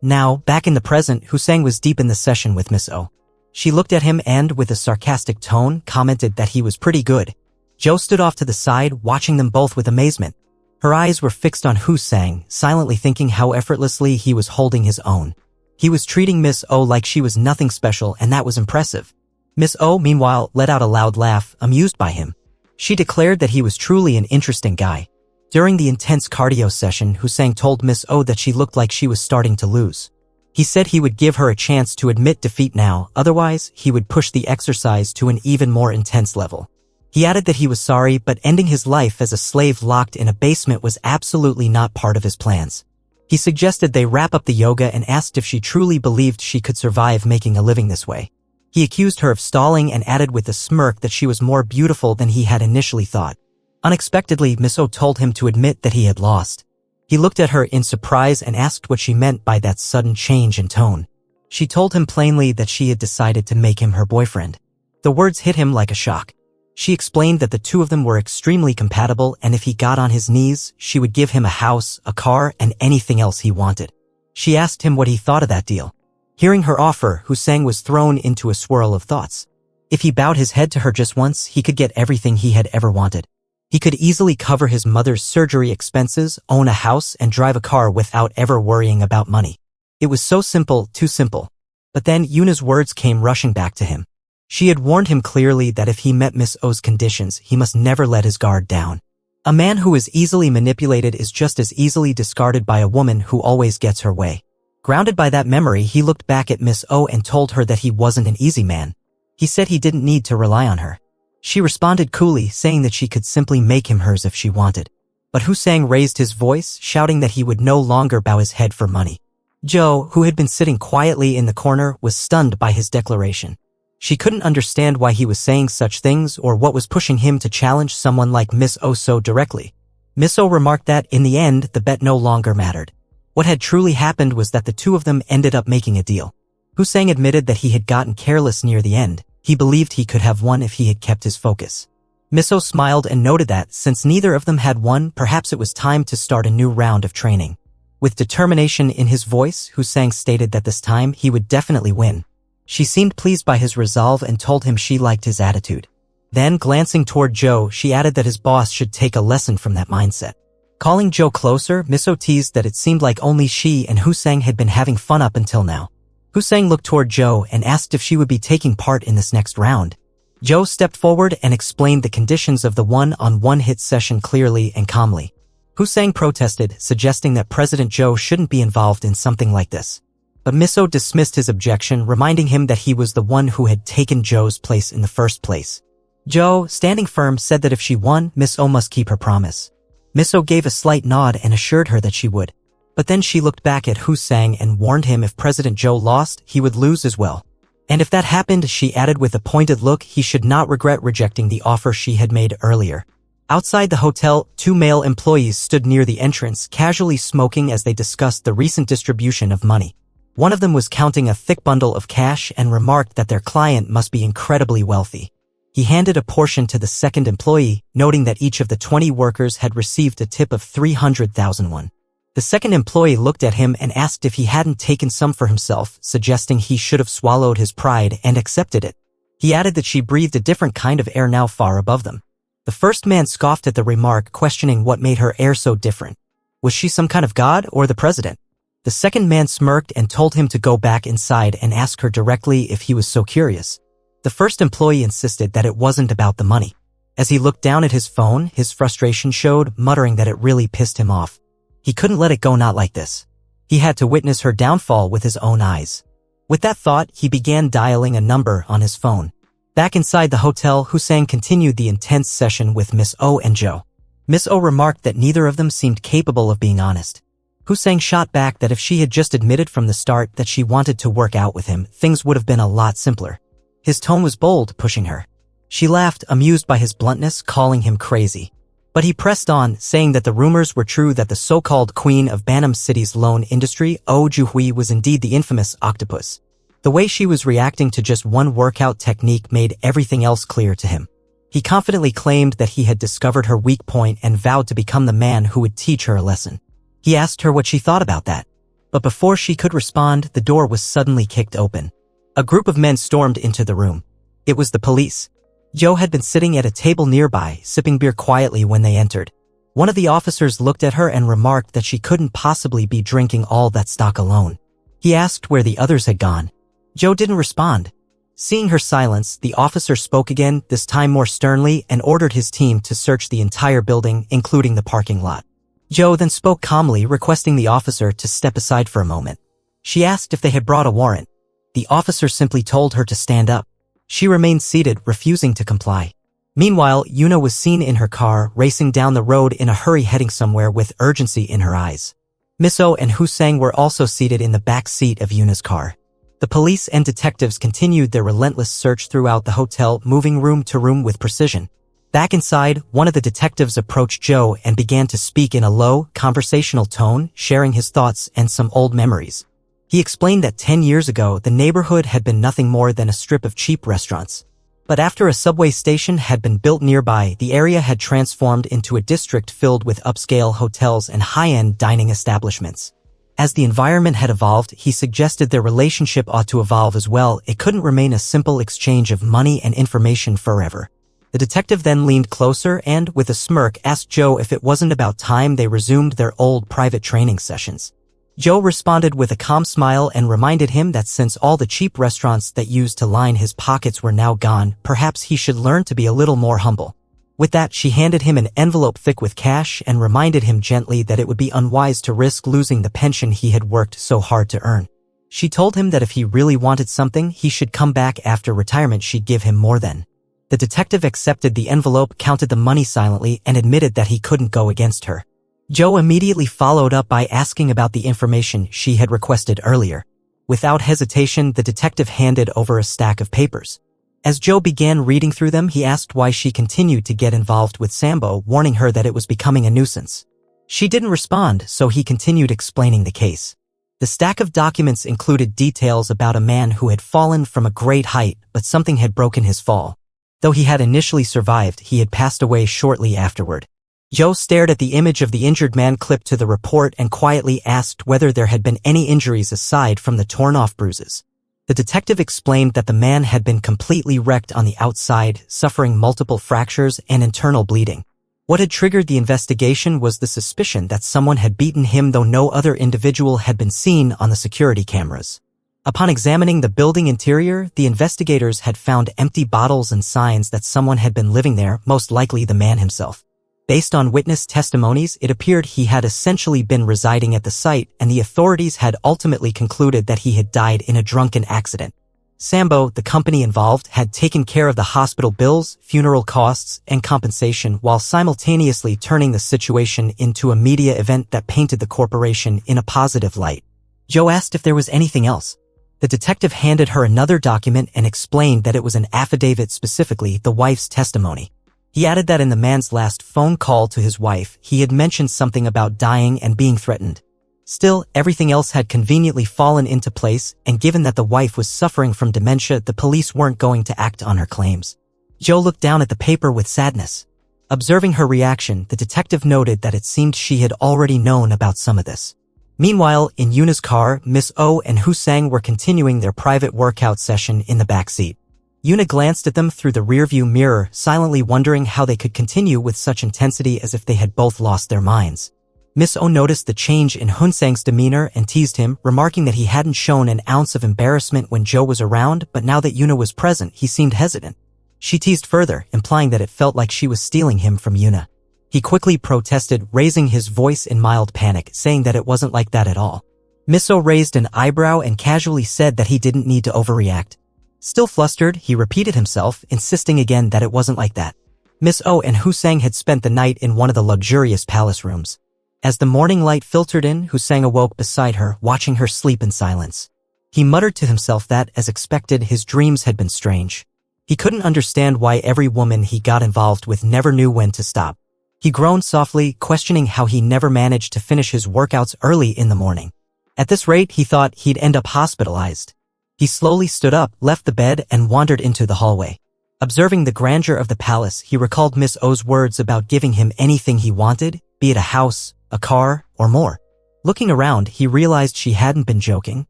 Now, back in the present, Hussein was deep in the session with Miss O. She looked at him and, with a sarcastic tone, commented that he was pretty good. Joe stood off to the side, watching them both with amazement. Her eyes were fixed on Hussein, silently thinking how effortlessly he was holding his own. He was treating Miss O like she was nothing special, and that was impressive. Miss O, meanwhile, let out a loud laugh, amused by him. She declared that he was truly an interesting guy. During the intense cardio session, Hussein told Miss O that she looked like she was starting to lose. He said he would give her a chance to admit defeat now, otherwise he would push the exercise to an even more intense level. He added that he was sorry, but ending his life as a slave locked in a basement was absolutely not part of his plans. He suggested they wrap up the yoga and asked if she truly believed she could survive making a living this way. He accused her of stalling and added with a smirk that she was more beautiful than he had initially thought. Unexpectedly, Miss O told him to admit that he had lost. He looked at her in surprise and asked what she meant by that sudden change in tone. She told him plainly that she had decided to make him her boyfriend. The words hit him like a shock. She explained that the two of them were extremely compatible, and if he got on his knees, she would give him a house, a car, and anything else he wanted. She asked him what he thought of that deal. Hearing her offer, Hussein was thrown into a swirl of thoughts. If he bowed his head to her just once, he could get everything he had ever wanted. He could easily cover his mother's surgery expenses, own a house, and drive a car without ever worrying about money. It was so simple, too simple. But then Yuna's words came rushing back to him. She had warned him clearly that if he met Miss O's conditions, he must never let his guard down. A man who is easily manipulated is just as easily discarded by a woman who always gets her way. Grounded by that memory, he looked back at Miss O and told her that he wasn't an easy man. He said he didn't need to rely on her. She responded coolly, saying that she could simply make him hers if she wanted. But Hussein raised his voice, shouting that he would no longer bow his head for money. Joe, who had been sitting quietly in the corner, was stunned by his declaration. She couldn't understand why he was saying such things or what was pushing him to challenge someone like Miss O so directly. Miss O remarked that, in the end, the bet no longer mattered. What had truly happened was that the two of them ended up making a deal. Hussein admitted that he had gotten careless near the end. He believed he could have won if he had kept his focus. Miss O smiled and noted that, since neither of them had won, perhaps it was time to start a new round of training. With determination in his voice, Hussein stated that this time he would definitely win. She seemed pleased by his resolve and told him she liked his attitude. Then, glancing toward Joe, she added that his boss should take a lesson from that mindset. Calling Joe closer, Miss O teased that it seemed like only she and Hussein had been having fun up until now. Hussein looked toward Joe and asked if she would be taking part in this next round. Joe stepped forward and explained the conditions of the one-on-one hit session clearly and calmly. Hussein protested, suggesting that President Joe shouldn't be involved in something like this. But Miss O dismissed his objection, reminding him that he was the one who had taken Joe's place in the first place. Joe, standing firm, said that if she won, Miss O must keep her promise. Miss O gave a slight nod and assured her that she would. But then she looked back at Hussein and warned him if President Joe lost, he would lose as well. And if that happened, she added with a pointed look, he should not regret rejecting the offer she had made earlier. Outside the hotel, two male employees stood near the entrance, casually smoking as they discussed the recent distribution of money. One of them was counting a thick bundle of cash and remarked that their client must be incredibly wealthy. He handed a portion to the second employee, noting that each of the 20 workers had received a tip of 300,000 won. The second employee looked at him and asked if he hadn't taken some for himself, suggesting he should have swallowed his pride and accepted it. He added that she breathed a different kind of air now far above them. The first man scoffed at the remark, questioning what made her air so different. Was she some kind of god or the president? The second man smirked and told him to go back inside and ask her directly if he was so curious. The first employee insisted that it wasn't about the money. As he looked down at his phone, his frustration showed, muttering that it really pissed him off. He couldn't let it go not like this. He had to witness her downfall with his own eyes. With that thought, he began dialing a number on his phone. Back inside the hotel, Hussein continued the intense session with Miss O and Joe. Miss O remarked that neither of them seemed capable of being honest. Hussein shot back that if she had just admitted from the start that she wanted to work out with him, things would have been a lot simpler. His tone was bold, pushing her. She laughed, amused by his bluntness, calling him crazy. But he pressed on, saying that the rumors were true that the so-called queen of Banam City's loan industry, Oh Juhui, was indeed the infamous octopus. The way she was reacting to just one workout technique made everything else clear to him. He confidently claimed that he had discovered her weak point and vowed to become the man who would teach her a lesson. He asked her what she thought about that. But before she could respond, the door was suddenly kicked open. A group of men stormed into the room. It was the police. Joe had been sitting at a table nearby, sipping beer quietly when they entered. One of the officers looked at her and remarked that she couldn't possibly be drinking all that stock alone. He asked where the others had gone. Joe didn't respond. Seeing her silence, the officer spoke again, this time more sternly, and ordered his team to search the entire building, including the parking lot. Joe then spoke calmly, requesting the officer to step aside for a moment. She asked if they had brought a warrant. The officer simply told her to stand up. She remained seated, refusing to comply. Meanwhile, Yuna was seen in her car, racing down the road in a hurry, heading somewhere with urgency in her eyes. Miss Oh and Husang were also seated in the back seat of Yuna's car. The police and detectives continued their relentless search throughout the hotel, moving room to room with precision. Back inside, one of the detectives approached Joe and began to speak in a low, conversational tone, sharing his thoughts and some old memories. He explained that 10 years ago, the neighborhood had been nothing more than a strip of cheap restaurants. But after a subway station had been built nearby, the area had transformed into a district filled with upscale hotels and high-end dining establishments. As the environment had evolved, he suggested their relationship ought to evolve as well. It couldn't remain a simple exchange of money and information forever. The detective then leaned closer and, with a smirk, asked Joe if it wasn't about time they resumed their old private training sessions. Joe responded with a calm smile and reminded him that since all the cheap restaurants that used to line his pockets were now gone, perhaps he should learn to be a little more humble. With that, she handed him an envelope thick with cash and reminded him gently that it would be unwise to risk losing the pension he had worked so hard to earn. She told him that if he really wanted something, he should come back after retirement. She'd give him more then. The detective accepted the envelope, counted the money silently, and admitted that he couldn't go against her. Joe immediately followed up by asking about the information she had requested earlier. Without hesitation, the detective handed over a stack of papers. As Joe began reading through them, he asked why she continued to get involved with Sambo, warning her that it was becoming a nuisance. She didn't respond, so he continued explaining the case. The stack of documents included details about a man who had fallen from a great height, but something had broken his fall. Though he had initially survived, he had passed away shortly afterward. Joe stared at the image of the injured man clipped to the report and quietly asked whether there had been any injuries aside from the torn-off bruises. The detective explained that the man had been completely wrecked on the outside, suffering multiple fractures and internal bleeding. What had triggered the investigation was the suspicion that someone had beaten him, though no other individual had been seen on the security cameras. Upon examining the building interior, the investigators had found empty bottles and signs that someone had been living there, most likely the man himself. Based on witness testimonies, it appeared he had essentially been residing at the site, and the authorities had ultimately concluded that he had died in a drunken accident. Sambo, the company involved, had taken care of the hospital bills, funeral costs, and compensation while simultaneously turning the situation into a media event that painted the corporation in a positive light. Joe asked if there was anything else. The detective handed her another document and explained that it was an affidavit, specifically the wife's testimony. He added that in the man's last phone call to his wife, he had mentioned something about dying and being threatened. Still, everything else had conveniently fallen into place, and given that the wife was suffering from dementia, the police weren't going to act on her claims. Joe looked down at the paper with sadness. Observing her reaction, the detective noted that it seemed she had already known about some of this. Meanwhile, in Yuna's car, Miss Oh and Husang were continuing their private workout session in the back seat. Yuna glanced at them through the rearview mirror, silently wondering how they could continue with such intensity as if they had both lost their minds. Miss Oh noticed the change in Husang's demeanor and teased him, remarking that he hadn't shown an ounce of embarrassment when Joe was around, but now that Yuna was present, he seemed hesitant. She teased further, implying that it felt like she was stealing him from Yuna. He quickly protested, raising his voice in mild panic, saying that it wasn't like that at all. Miss Oh raised an eyebrow and casually said that he didn't need to overreact. Still flustered, he repeated himself, insisting again that it wasn't like that. Miss Oh and Husang had spent the night in one of the luxurious palace rooms. As the morning light filtered in, Husang awoke beside her, watching her sleep in silence. He muttered to himself that, as expected, his dreams had been strange. He couldn't understand why every woman he got involved with never knew when to stop. He groaned softly, questioning how he never managed to finish his workouts early in the morning. At this rate, he thought he'd end up hospitalized. He slowly stood up, left the bed, and wandered into the hallway. Observing the grandeur of the palace, he recalled Miss Oh's words about giving him anything he wanted, be it a house, a car, or more. Looking around, he realized she hadn't been joking.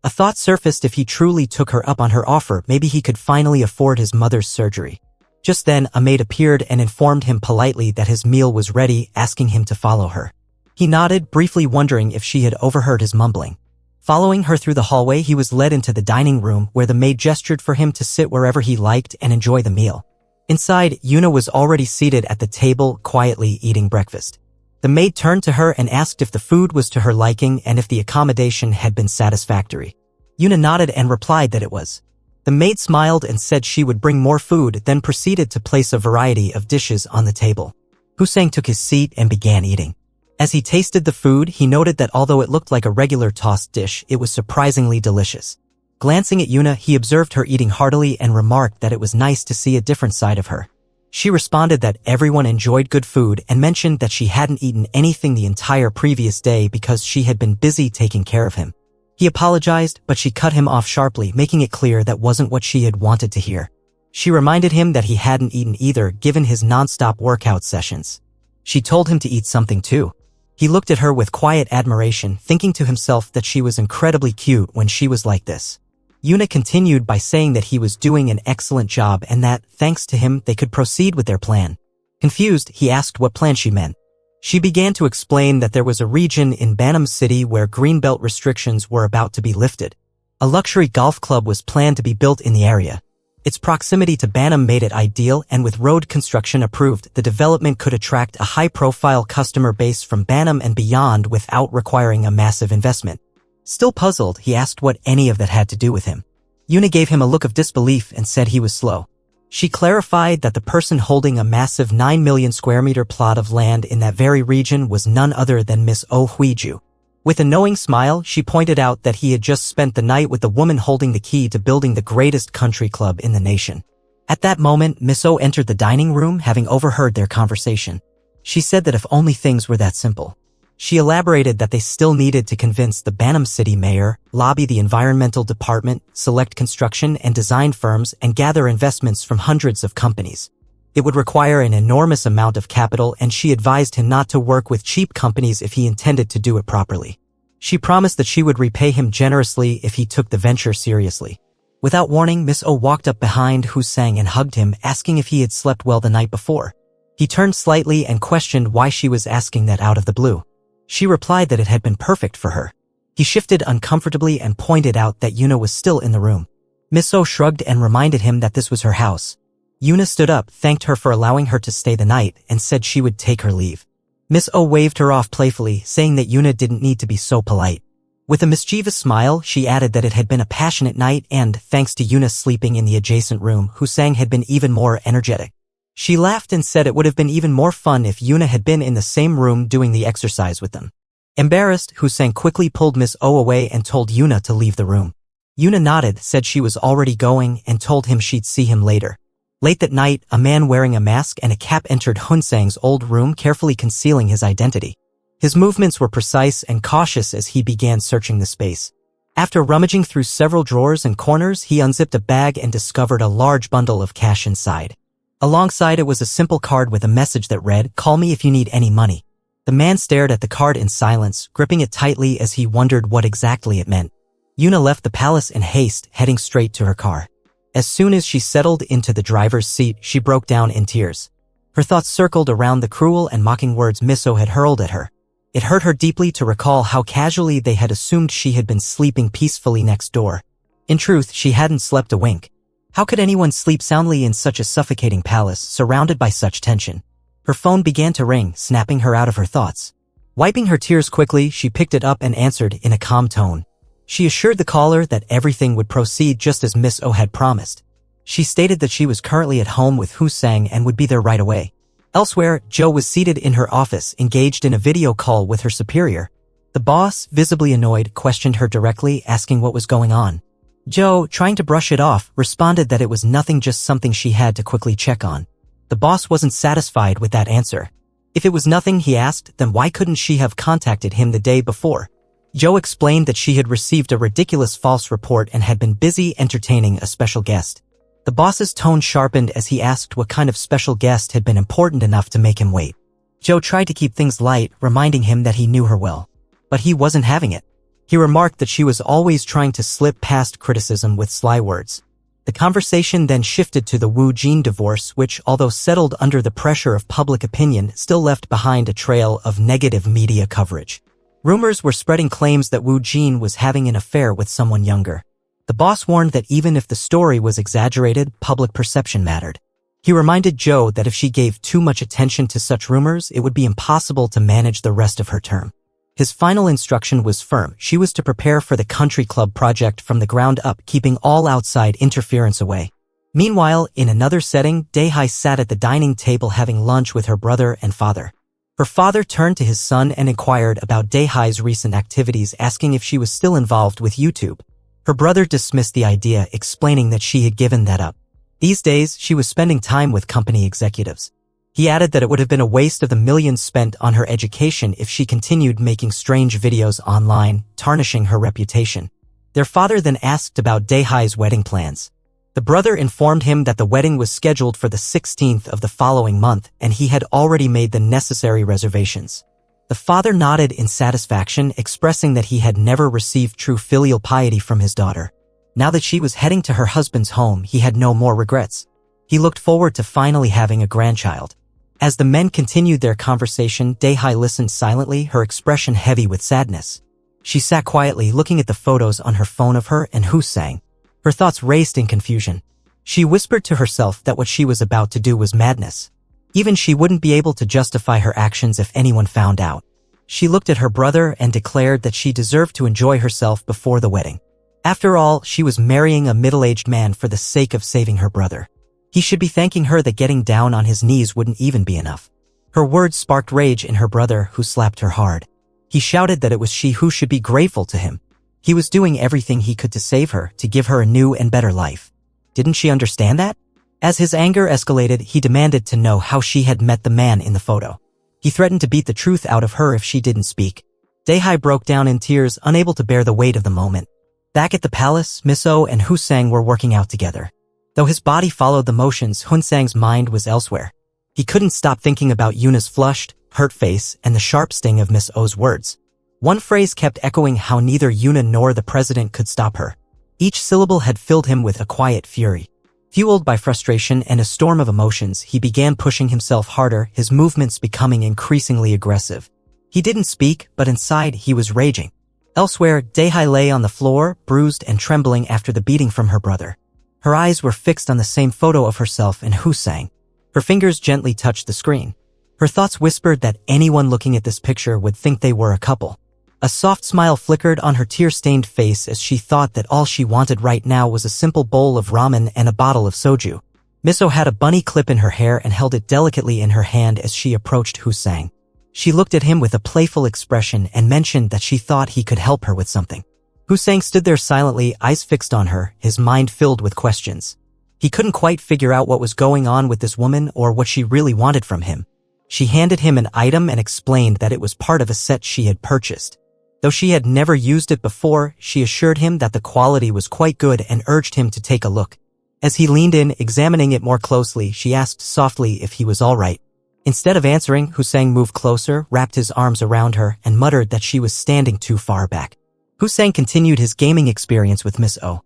A thought surfaced: if he truly took her up on her offer, maybe he could finally afford his mother's surgery. Just then, a maid appeared and informed him politely that his meal was ready, asking him to follow her. He nodded, briefly wondering if she had overheard his mumbling. Following her through the hallway, he was led into the dining room, where the maid gestured for him to sit wherever he liked and enjoy the meal. Inside, Yuna was already seated at the table, quietly eating breakfast. The maid turned to her and asked if the food was to her liking and if the accommodation had been satisfactory. Yuna nodded and replied that it was. The maid smiled and said she would bring more food, then proceeded to place a variety of dishes on the table. Hussein took his seat and began eating. As he tasted the food, he noted that although it looked like a regular tossed dish, it was surprisingly delicious. Glancing at Yuna, he observed her eating heartily and remarked that it was nice to see a different side of her. She responded that everyone enjoyed good food and mentioned that she hadn't eaten anything the entire previous day because she had been busy taking care of him. He apologized, but she cut him off sharply, making it clear that wasn't what she had wanted to hear. She reminded him that he hadn't eaten either, given his non-stop workout sessions. She told him to eat something too. He looked at her with quiet admiration, thinking to himself that she was incredibly cute when she was like this. Yuna continued by saying that he was doing an excellent job and that, thanks to him, they could proceed with their plan. Confused, he asked what plan she meant. She began to explain that there was a region in Banam City where greenbelt restrictions were about to be lifted. A luxury golf club was planned to be built in the area. Its proximity to Banam made it ideal, and with road construction approved, the development could attract a high-profile customer base from Banam and beyond without requiring a massive investment. Still puzzled, he asked what any of that had to do with him. Yuna gave him a look of disbelief and said he was slow. She clarified that the person holding a massive 9 million square meter plot of land in that very region was none other than Miss Oh Huiju. With a knowing smile, she pointed out that he had just spent the night with the woman holding the key to building the greatest country club in the nation. At that moment, Miss Oh entered the dining room, having overheard their conversation. She said that if only things were that simple. She elaborated that they still needed to convince the Banam City mayor, lobby the environmental department, select construction and design firms, and gather investments from hundreds of companies. It would require an enormous amount of capital, and she advised him not to work with cheap companies if he intended to do it properly. She promised that she would repay him generously if he took the venture seriously. Without warning, Miss Oh walked up behind Hussein and hugged him, asking if he had slept well the night before. He turned slightly and questioned why she was asking that out of the blue. She replied that it had been perfect for her. He shifted uncomfortably and pointed out that Yuna was still in the room. Miss Oh shrugged and reminded him that this was her house. Yuna stood up, thanked her for allowing her to stay the night, and said she would take her leave. Miss Oh waved her off playfully, saying that Yuna didn't need to be so polite. With a mischievous smile, she added that it had been a passionate night and, thanks to Yuna sleeping in the adjacent room, Hussein had been even more energetic. She laughed and said it would have been even more fun if Yuna had been in the same room doing the exercise with them. Embarrassed, Hussein quickly pulled Miss Oh away and told Yuna to leave the room. Yuna nodded, said she was already going, and told him she'd see him later. Late that night, a man wearing a mask and a cap entered Hunsang's old room, carefully concealing his identity. His movements were precise and cautious as he began searching the space. After rummaging through several drawers and corners, he unzipped a bag and discovered a large bundle of cash inside. Alongside it was a simple card with a message that read, "Call me if you need any money." The man stared at the card in silence, gripping it tightly as he wondered what exactly it meant. Yuna left the palace in haste, heading straight to her car. As soon as she settled into the driver's seat, she broke down in tears. Her thoughts circled around the cruel and mocking words Miss Oh had hurled at her. It hurt her deeply to recall how casually they had assumed she had been sleeping peacefully next door. In truth, she hadn't slept a wink. How could anyone sleep soundly in such a suffocating palace, surrounded by such tension? Her phone began to ring, snapping her out of her thoughts. Wiping her tears quickly, she picked it up and answered in a calm tone. She assured the caller that everything would proceed just as Miss Oh had promised. She stated that she was currently at home with Hussein and would be there right away. Elsewhere, Jo was seated in her office, engaged in a video call with her superior. The boss, visibly annoyed, questioned her directly, asking what was going on. Jo, trying to brush it off, responded that it was nothing, just something she had to quickly check on. The boss wasn't satisfied with that answer. If it was nothing, he asked, then why couldn't she have contacted him the day before? Jo explained that she had received a ridiculous false report and had been busy entertaining a special guest. The boss's tone sharpened as he asked what kind of special guest had been important enough to make him wait. Jo tried to keep things light, reminding him that he knew her well. But he wasn't having it. He remarked that she was always trying to slip past criticism with sly words. The conversation then shifted to the Wu Jin divorce, which, although settled under the pressure of public opinion, still left behind a trail of negative media coverage. Rumors were spreading claims that Wu Jin was having an affair with someone younger. The boss warned that even if the story was exaggerated, public perception mattered. He reminded Joe that if she gave too much attention to such rumors, it would be impossible to manage the rest of her term. His final instruction was firm. She was to prepare for the country club project from the ground up, keeping all outside interference away. Meanwhile, in another setting, Dae-hai sat at the dining table having lunch with her brother and father. Her father turned to his son and inquired about Dae-hai's recent activities, asking if she was still involved with YouTube. Her brother dismissed the idea, explaining that she had given that up. These days, she was spending time with company executives. He added that it would have been a waste of the millions spent on her education if she continued making strange videos online, tarnishing her reputation. Their father then asked about Dae-hai's wedding plans. The brother informed him that the wedding was scheduled for the 16th of the following month, and he had already made the necessary reservations. The father nodded in satisfaction, expressing that he had never received true filial piety from his daughter. Now that she was heading to her husband's home, he had no more regrets. He looked forward to finally having a grandchild. As the men continued their conversation, Dae-hai listened silently, her expression heavy with sadness. She sat quietly, looking at the photos on her phone of her and Hoo-sang. Her thoughts raced in confusion. She whispered to herself that what she was about to do was madness. Even she wouldn't be able to justify her actions if anyone found out. She looked at her brother and declared that she deserved to enjoy herself before the wedding. After all, she was marrying a middle-aged man for the sake of saving her brother. He should be thanking her that getting down on his knees wouldn't even be enough. Her words sparked rage in her brother, who slapped her hard. He shouted that it was she who should be grateful to him. He was doing everything he could to save her, to give her a new and better life. Didn't she understand that? As his anger escalated, he demanded to know how she had met the man in the photo. He threatened to beat the truth out of her if she didn't speak. Dae-hai broke down in tears, unable to bear the weight of the moment. Back at the palace, Miss-oh and Hoo-sang were working out together. Though his body followed the motions, Hoon-sang's mind was elsewhere. He couldn't stop thinking about Yuna's flushed, hurt face and the sharp sting of Miss-oh's words. One phrase kept echoing how neither Yuna nor the president could stop her. Each syllable had filled him with a quiet fury. Fueled by frustration and a storm of emotions, he began pushing himself harder, his movements becoming increasingly aggressive. He didn't speak, but inside he was raging. Elsewhere, Dae-hai lay on the floor, bruised and trembling after the beating from her brother. Her eyes were fixed on the same photo of herself and Hoo-sang. Her fingers gently touched the screen. Her thoughts whispered that anyone looking at this picture would think they were a couple. A soft smile flickered on her tear-stained face as she thought that all she wanted right now was a simple bowl of ramen and a bottle of soju. Miss-oh had a bunny clip in her hair and held it delicately in her hand as she approached Hoo-sang. She looked at him with a playful expression and mentioned that she thought he could help her with something. Hoo-sang stood there silently, eyes fixed on her, his mind filled with questions. He couldn't quite figure out what was going on with this woman or what she really wanted from him. She handed him an item and explained that it was part of a set she had purchased. Though she had never used it before, she assured him that the quality was quite good and urged him to take a look. As he leaned in, examining it more closely, she asked softly if he was all right. Instead of answering, Hoo-sang moved closer, wrapped his arms around her, and muttered that she was standing too far back. Hoo-sang continued his gaming experience with Miss-oh.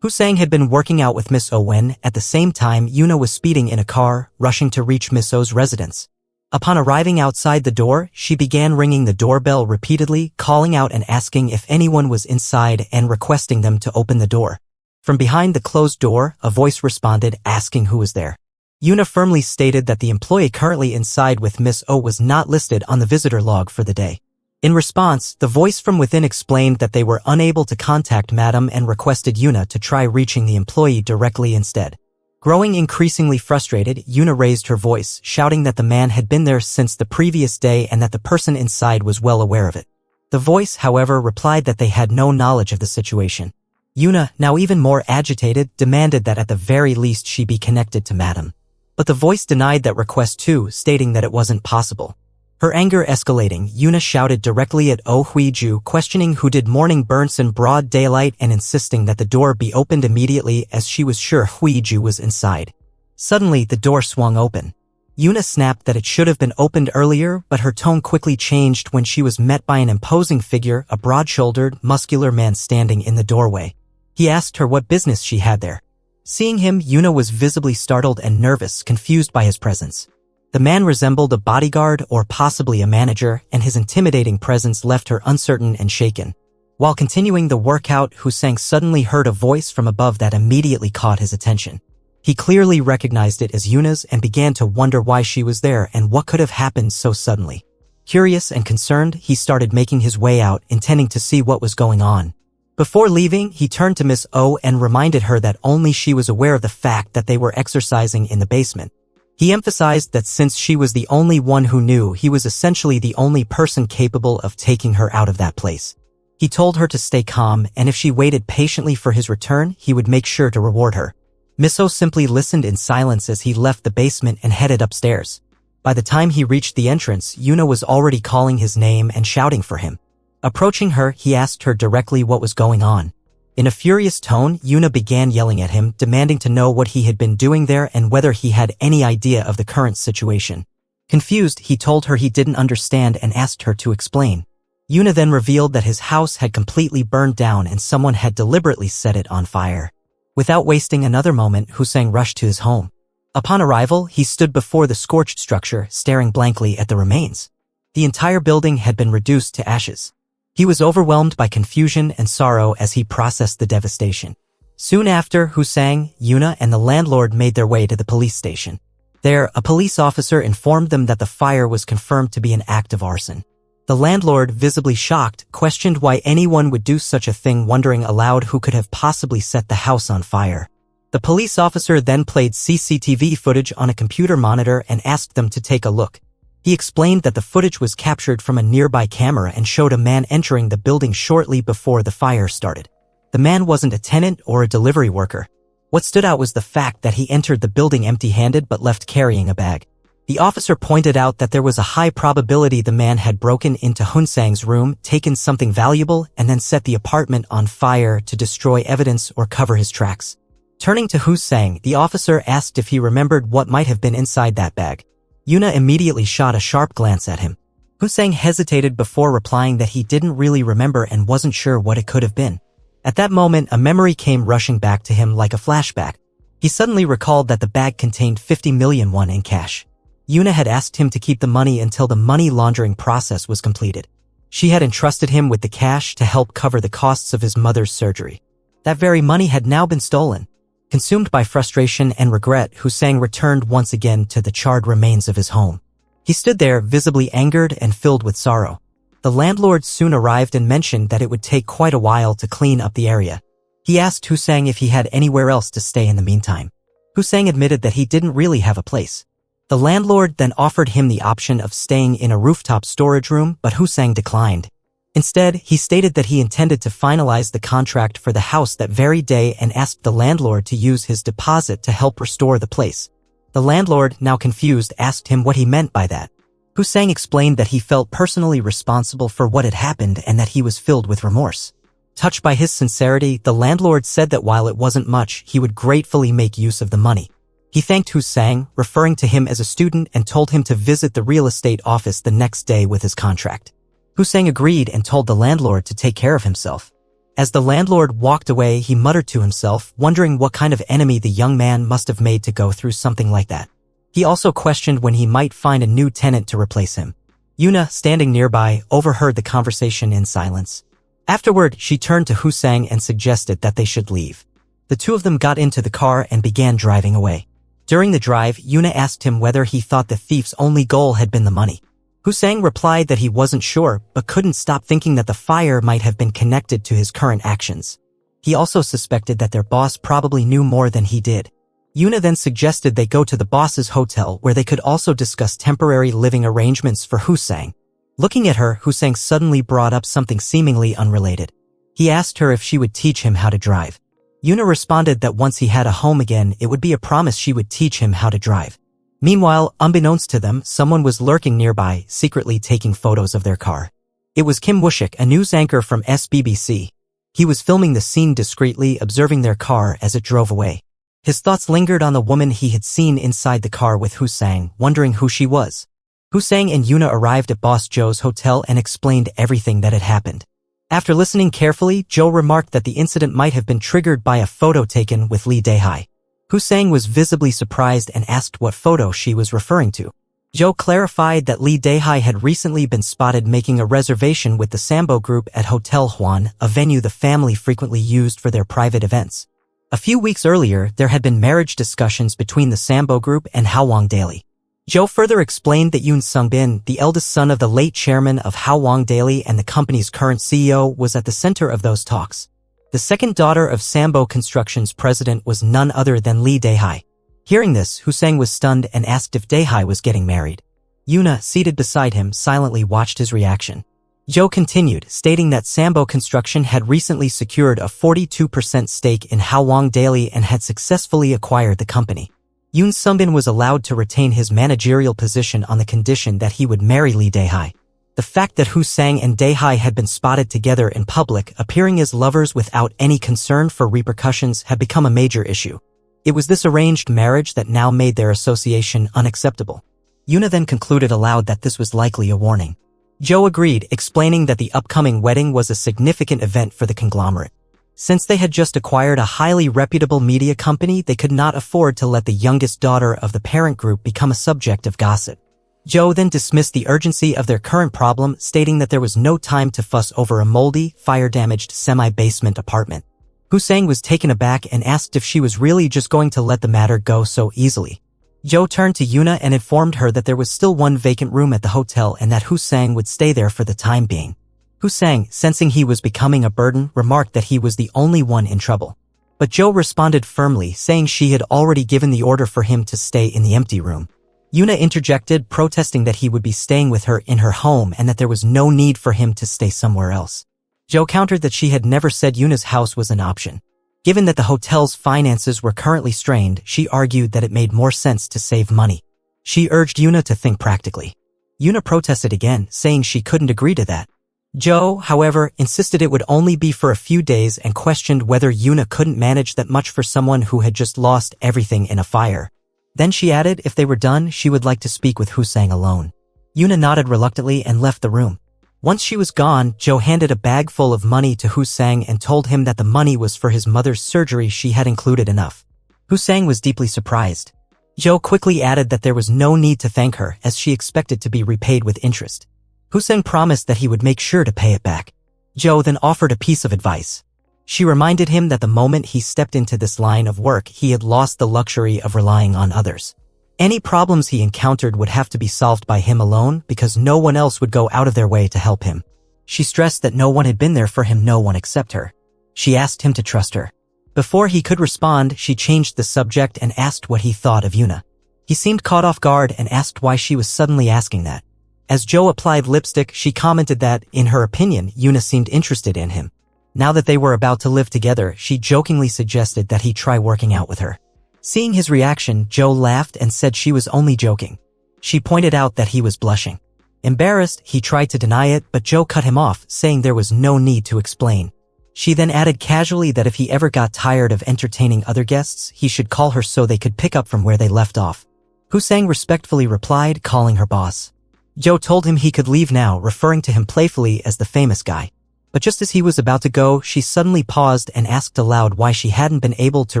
Hoo-sang had been working out with Miss-oh when, at the same time, Yuna was speeding in a car, rushing to reach Miss-oh's residence. Upon arriving outside the door, she began ringing the doorbell repeatedly, calling out and asking if anyone was inside and requesting them to open the door. From behind the closed door, a voice responded, asking who was there. Yuna firmly stated that the employee currently inside with Miss-oh was not listed on the visitor log for the day. In response, the voice from within explained that they were unable to contact Madam and requested Yuna to try reaching the employee directly instead. Growing increasingly frustrated, Yuna raised her voice, shouting that the man had been there since the previous day and that the person inside was well aware of it. The voice, however, replied that they had no knowledge of the situation. Yuna, now even more agitated, demanded that at the very least she be connected to Madam. But the voice denied that request too, stating that it wasn't possible. Her anger escalating, Yuna shouted directly at Oh Hui-ju, questioning who did morning burns in broad daylight and insisting that the door be opened immediately as she was sure Hui-ju was inside. Suddenly, the door swung open. Yuna snapped that it should have been opened earlier, but her tone quickly changed when she was met by an imposing figure, a broad-shouldered, muscular man standing in the doorway. He asked her what business she had there. Seeing him, Yuna was visibly startled and nervous, confused by his presence. The man resembled a bodyguard or possibly a manager, and his intimidating presence left her uncertain and shaken. While continuing the workout, Hussein suddenly heard a voice from above that immediately caught his attention. He clearly recognized it as Yuna's and began to wonder why she was there and what could have happened so suddenly. Curious and concerned, he started making his way out, intending to see what was going on. Before leaving, he turned to Miss O and reminded her that only she was aware of the fact that they were exercising in the basement. He emphasized that since she was the only one who knew, he was essentially the only person capable of taking her out of that place. He told her to stay calm, and if she waited patiently for his return, he would make sure to reward her. Miss O simply listened in silence as he left the basement and headed upstairs. By the time he reached the entrance, Yuna was already calling his name and shouting for him. Approaching her, he asked her directly what was going on. In a furious tone, Yuna began yelling at him, demanding to know what he had been doing there and whether he had any idea of the current situation. Confused, he told her he didn't understand and asked her to explain. Yuna then revealed that his house had completely burned down and someone had deliberately set it on fire. Without wasting another moment, Hussein rushed to his home. Upon arrival, he stood before the scorched structure, staring blankly at the remains. The entire building had been reduced to ashes. He was overwhelmed by confusion and sorrow as he processed the devastation. Soon after, Hussein, Yuna, and the landlord made their way to the police station. There, a police officer informed them that the fire was confirmed to be an act of arson. The landlord, visibly shocked, questioned why anyone would do such a thing, wondering aloud who could have possibly set the house on fire. The police officer then played CCTV footage on a computer monitor and asked them to take a look. He explained that the footage was captured from a nearby camera and showed a man entering the building shortly before the fire started. The man wasn't a tenant or a delivery worker. What stood out was the fact that he entered the building empty-handed but left carrying a bag. The officer pointed out that there was a high probability the man had broken into Hunsang's room, taken something valuable, and then set the apartment on fire to destroy evidence or cover his tracks. Turning to Hussein, the officer asked if he remembered what might have been inside that bag. Yuna immediately shot a sharp glance at him. Hussein hesitated before replying that he didn't really remember and wasn't sure what it could have been. At that moment, a memory came rushing back to him like a flashback. He suddenly recalled that the bag contained 50 million won in cash. Yuna had asked him to keep the money until the money laundering process was completed. She had entrusted him with the cash to help cover the costs of his mother's surgery. That very money had now been stolen. Consumed by frustration and regret, Hussein returned once again to the charred remains of his home. He stood there, visibly angered and filled with sorrow. The landlord soon arrived and mentioned that it would take quite a while to clean up the area. He asked Hussein if he had anywhere else to stay in the meantime. Hussein admitted that he didn't really have a place. The landlord then offered him the option of staying in a rooftop storage room, but Hussein declined. Instead, he stated that he intended to finalize the contract for the house that very day and asked the landlord to use his deposit to help restore the place. The landlord, now confused, asked him what he meant by that. Hussein explained that he felt personally responsible for what had happened and that he was filled with remorse. Touched by his sincerity, the landlord said that while it wasn't much, he would gratefully make use of the money. He thanked Hussein, referring to him as a student, and told him to visit the real estate office the next day with his contract. Hussein agreed and told the landlord to take care of himself. As the landlord walked away, he muttered to himself, wondering what kind of enemy the young man must have made to go through something like that. He also questioned when he might find a new tenant to replace him. Yuna, standing nearby, overheard the conversation in silence. Afterward, she turned to Hussein and suggested that they should leave. The two of them got into the car and began driving away. During the drive, Yuna asked him whether he thought the thief's only goal had been the money. Hussein replied that he wasn't sure, but couldn't stop thinking that the fire might have been connected to his current actions. He also suspected that their boss probably knew more than he did. Yuna then suggested they go to the boss's hotel where they could also discuss temporary living arrangements for Hussein. Looking at her, Hussein suddenly brought up something seemingly unrelated. He asked her if she would teach him how to drive. Yuna responded that once he had a home again, it would be a promise she would teach him how to drive. Meanwhile, unbeknownst to them, someone was lurking nearby, secretly taking photos of their car. It was Kim Woo-shik, a news anchor from SBBC. He was filming the scene discreetly, observing their car as it drove away. His thoughts lingered on the woman he had seen inside the car with Husang, wondering who she was. Husang and Yuna arrived at Boss Joe's hotel and explained everything that had happened. After listening carefully, Joe remarked that the incident might have been triggered by a photo taken with Lee Dae-hai. Husang was visibly surprised and asked what photo she was referring to. Joe clarified that Lee Dae-hai had recently been spotted making a reservation with the Sambo group at Hotel Hwan, a venue the family frequently used for their private events. A few weeks earlier, there had been marriage discussions between the Sambo group and Hwang Daily. Joe further explained that Yoon Sung-bin, the eldest son of the late chairman of Hwang Daily and the company's current CEO, was at the center of those talks. The second daughter of Sambo Construction's president was none other than Lee Dae-hai. Hearing this, Husang was stunned and asked if Dae-hai was getting married. Yuna, seated beside him, silently watched his reaction. Joe continued, stating that Sambo Construction had recently secured a 42% stake in Hwang Daily and had successfully acquired the company. Yoon Sung-bin was allowed to retain his managerial position on the condition that he would marry Lee Dae-hai. The fact that Husang and Dae-hai had been spotted together in public, appearing as lovers without any concern for repercussions, had become a major issue. It was this arranged marriage that now made their association unacceptable. Yuna then concluded aloud that this was likely a warning. Joe agreed, explaining that the upcoming wedding was a significant event for the conglomerate. Since they had just acquired a highly reputable media company, they could not afford to let the youngest daughter of the parent group become a subject of gossip. Joe then dismissed the urgency of their current problem, stating that there was no time to fuss over a moldy, fire-damaged semi-basement apartment. Husang was taken aback and asked if she was really just going to let the matter go so easily. Joe turned to Yuna and informed her that there was still one vacant room at the hotel and that Husang would stay there for the time being. Husang, sensing he was becoming a burden, remarked that he was the only one in trouble. But Joe responded firmly, saying she had already given the order for him to stay in the empty room. Yuna interjected, protesting that he would be staying with her in her home and that there was no need for him to stay somewhere else. Joe countered that she had never said Yuna's house was an option. Given that the hotel's finances were currently strained, she argued that it made more sense to save money. She urged Yuna to think practically. Yuna protested again, saying she couldn't agree to that. Joe, however, insisted it would only be for a few days and questioned whether Yuna couldn't manage that much for someone who had just lost everything in a fire. Then she added if they were done, she would like to speak with Husang alone. Yuna nodded reluctantly and left the room. Once she was gone, Joe handed a bag full of money to Husang and told him that the money was for his mother's surgery. She had included enough. Husang was deeply surprised. Joe quickly added that there was no need to thank her, as she expected to be repaid with interest. Husang promised that he would make sure to pay it back. Joe then offered a piece of advice. She reminded him that the moment he stepped into this line of work, he had lost the luxury of relying on others. Any problems he encountered would have to be solved by him alone because no one else would go out of their way to help him. She stressed that no one had been there for him, no one except her. She asked him to trust her. Before he could respond, she changed the subject and asked what he thought of Yuna. He seemed caught off guard and asked why she was suddenly asking that. As Joe applied lipstick, she commented that, in her opinion, Yuna seemed interested in him. Now that they were about to live together, she jokingly suggested that he try working out with her. Seeing his reaction, Joe laughed and said she was only joking. She pointed out that he was blushing. Embarrassed, he tried to deny it, but Joe cut him off, saying there was no need to explain. She then added casually that if he ever got tired of entertaining other guests, he should call her so they could pick up from where they left off. Husang respectfully replied, calling her boss. Joe told him he could leave now, referring to him playfully as the famous guy. But just as he was about to go, she suddenly paused and asked aloud why she hadn't been able to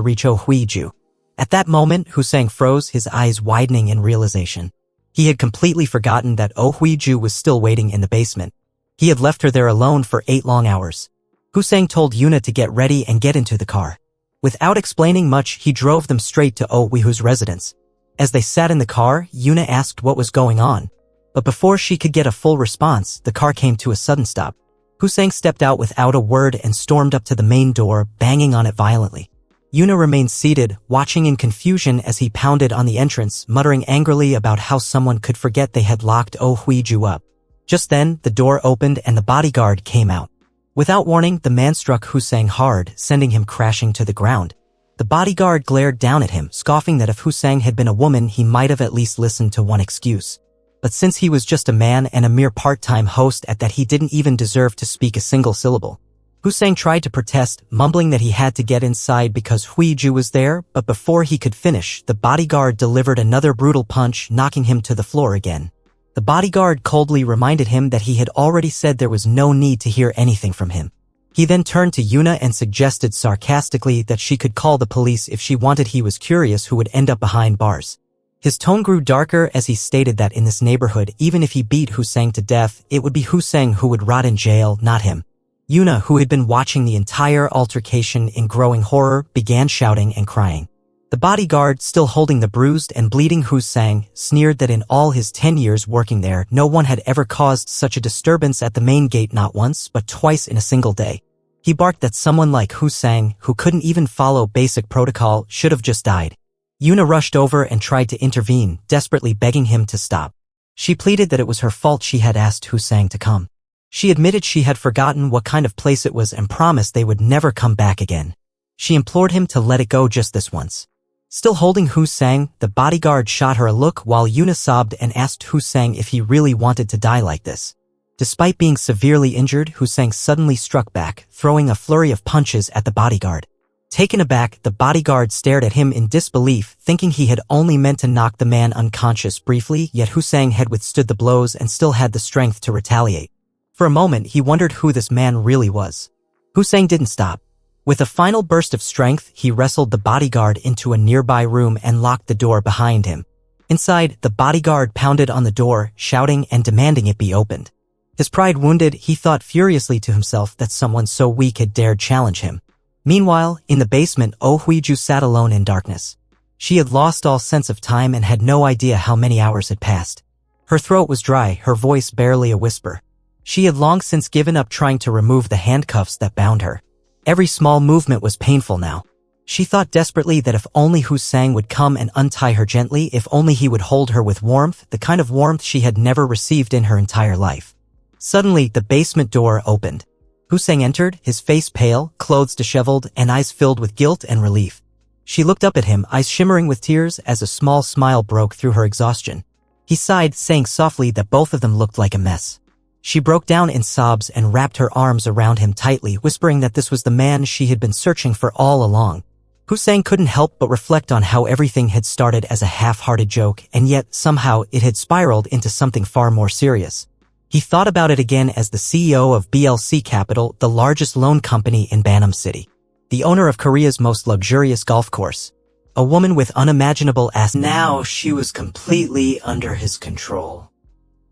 reach Oh Hui-ju. At that moment, Husang froze, his eyes widening in realization. He had completely forgotten that Oh Hui-ju was still waiting in the basement. He had left her there alone for 8 long hours. Husang told Yuna to get ready and get into the car. Without explaining much, he drove them straight to Oh Hui-ju's residence. As they sat in the car, Yuna asked what was going on. But before she could get a full response, the car came to a sudden stop. Husang stepped out without a word and stormed up to the main door, banging on it violently. Yuna remained seated, watching in confusion as he pounded on the entrance, muttering angrily about how someone could forget they had locked Oh Hui-ju up. Just then, the door opened and the bodyguard came out. Without warning, the man struck Husang hard, sending him crashing to the ground. The bodyguard glared down at him, scoffing that if Husang had been a woman, he might have at least listened to one excuse. But since he was just a man and a mere part-time host at that, he didn't even deserve to speak a single syllable. Hussein tried to protest, mumbling that he had to get inside because Huiju was there, but before he could finish, the bodyguard delivered another brutal punch, knocking him to the floor again. The bodyguard coldly reminded him that he had already said there was no need to hear anything from him. He then turned to Yuna and suggested sarcastically that she could call the police if she wanted. He was curious who would end up behind bars. His tone grew darker as he stated that in this neighborhood, even if he beat Hussein to death, it would be Hussein who would rot in jail, not him. Yuna, who had been watching the entire altercation in growing horror, began shouting and crying. The bodyguard, still holding the bruised and bleeding Hussein, sneered that in all his 10 years working there, no one had ever caused such a disturbance at the main gate, not once, but twice in a single day. He barked that someone like Hussein, who couldn't even follow basic protocol, should have just died. Yuna rushed over and tried to intervene, desperately begging him to stop. She pleaded that it was her fault she had asked Hussein to come. She admitted she had forgotten what kind of place it was and promised they would never come back again. She implored him to let it go just this once. Still holding Hussein, the bodyguard shot her a look while Yuna sobbed and asked Hussein if he really wanted to die like this. Despite being severely injured, Hussein suddenly struck back, throwing a flurry of punches at the bodyguard. Taken aback, the bodyguard stared at him in disbelief, thinking he had only meant to knock the man unconscious briefly, yet Hussein had withstood the blows and still had the strength to retaliate. For a moment, he wondered who this man really was. Hussein didn't stop. With a final burst of strength, he wrestled the bodyguard into a nearby room and locked the door behind him. Inside, the bodyguard pounded on the door, shouting and demanding it be opened. His pride wounded, he thought furiously to himself that someone so weak had dared challenge him. Meanwhile, in the basement, Oh Huiju sat alone in darkness. She had lost all sense of time and had no idea how many hours had passed. Her throat was dry, her voice barely a whisper. She had long since given up trying to remove the handcuffs that bound her. Every small movement was painful now. She thought desperately that if only Hussein would come and untie her gently, if only he would hold her with warmth, the kind of warmth she had never received in her entire life. Suddenly, the basement door opened. Hussein entered, his face pale, clothes disheveled, and eyes filled with guilt and relief. She looked up at him, eyes shimmering with tears, as a small smile broke through her exhaustion. He sighed, saying softly that both of them looked like a mess. She broke down in sobs and wrapped her arms around him tightly, whispering that this was the man she had been searching for all along. Hussein couldn't help but reflect on how everything had started as a half-hearted joke, and yet, somehow, it had spiraled into something far more serious. He thought about it again as the CEO of BLC Capital, the largest loan company in Banam City. The owner of Korea's most luxurious golf course. A woman with unimaginable assets. Now she was completely under his control.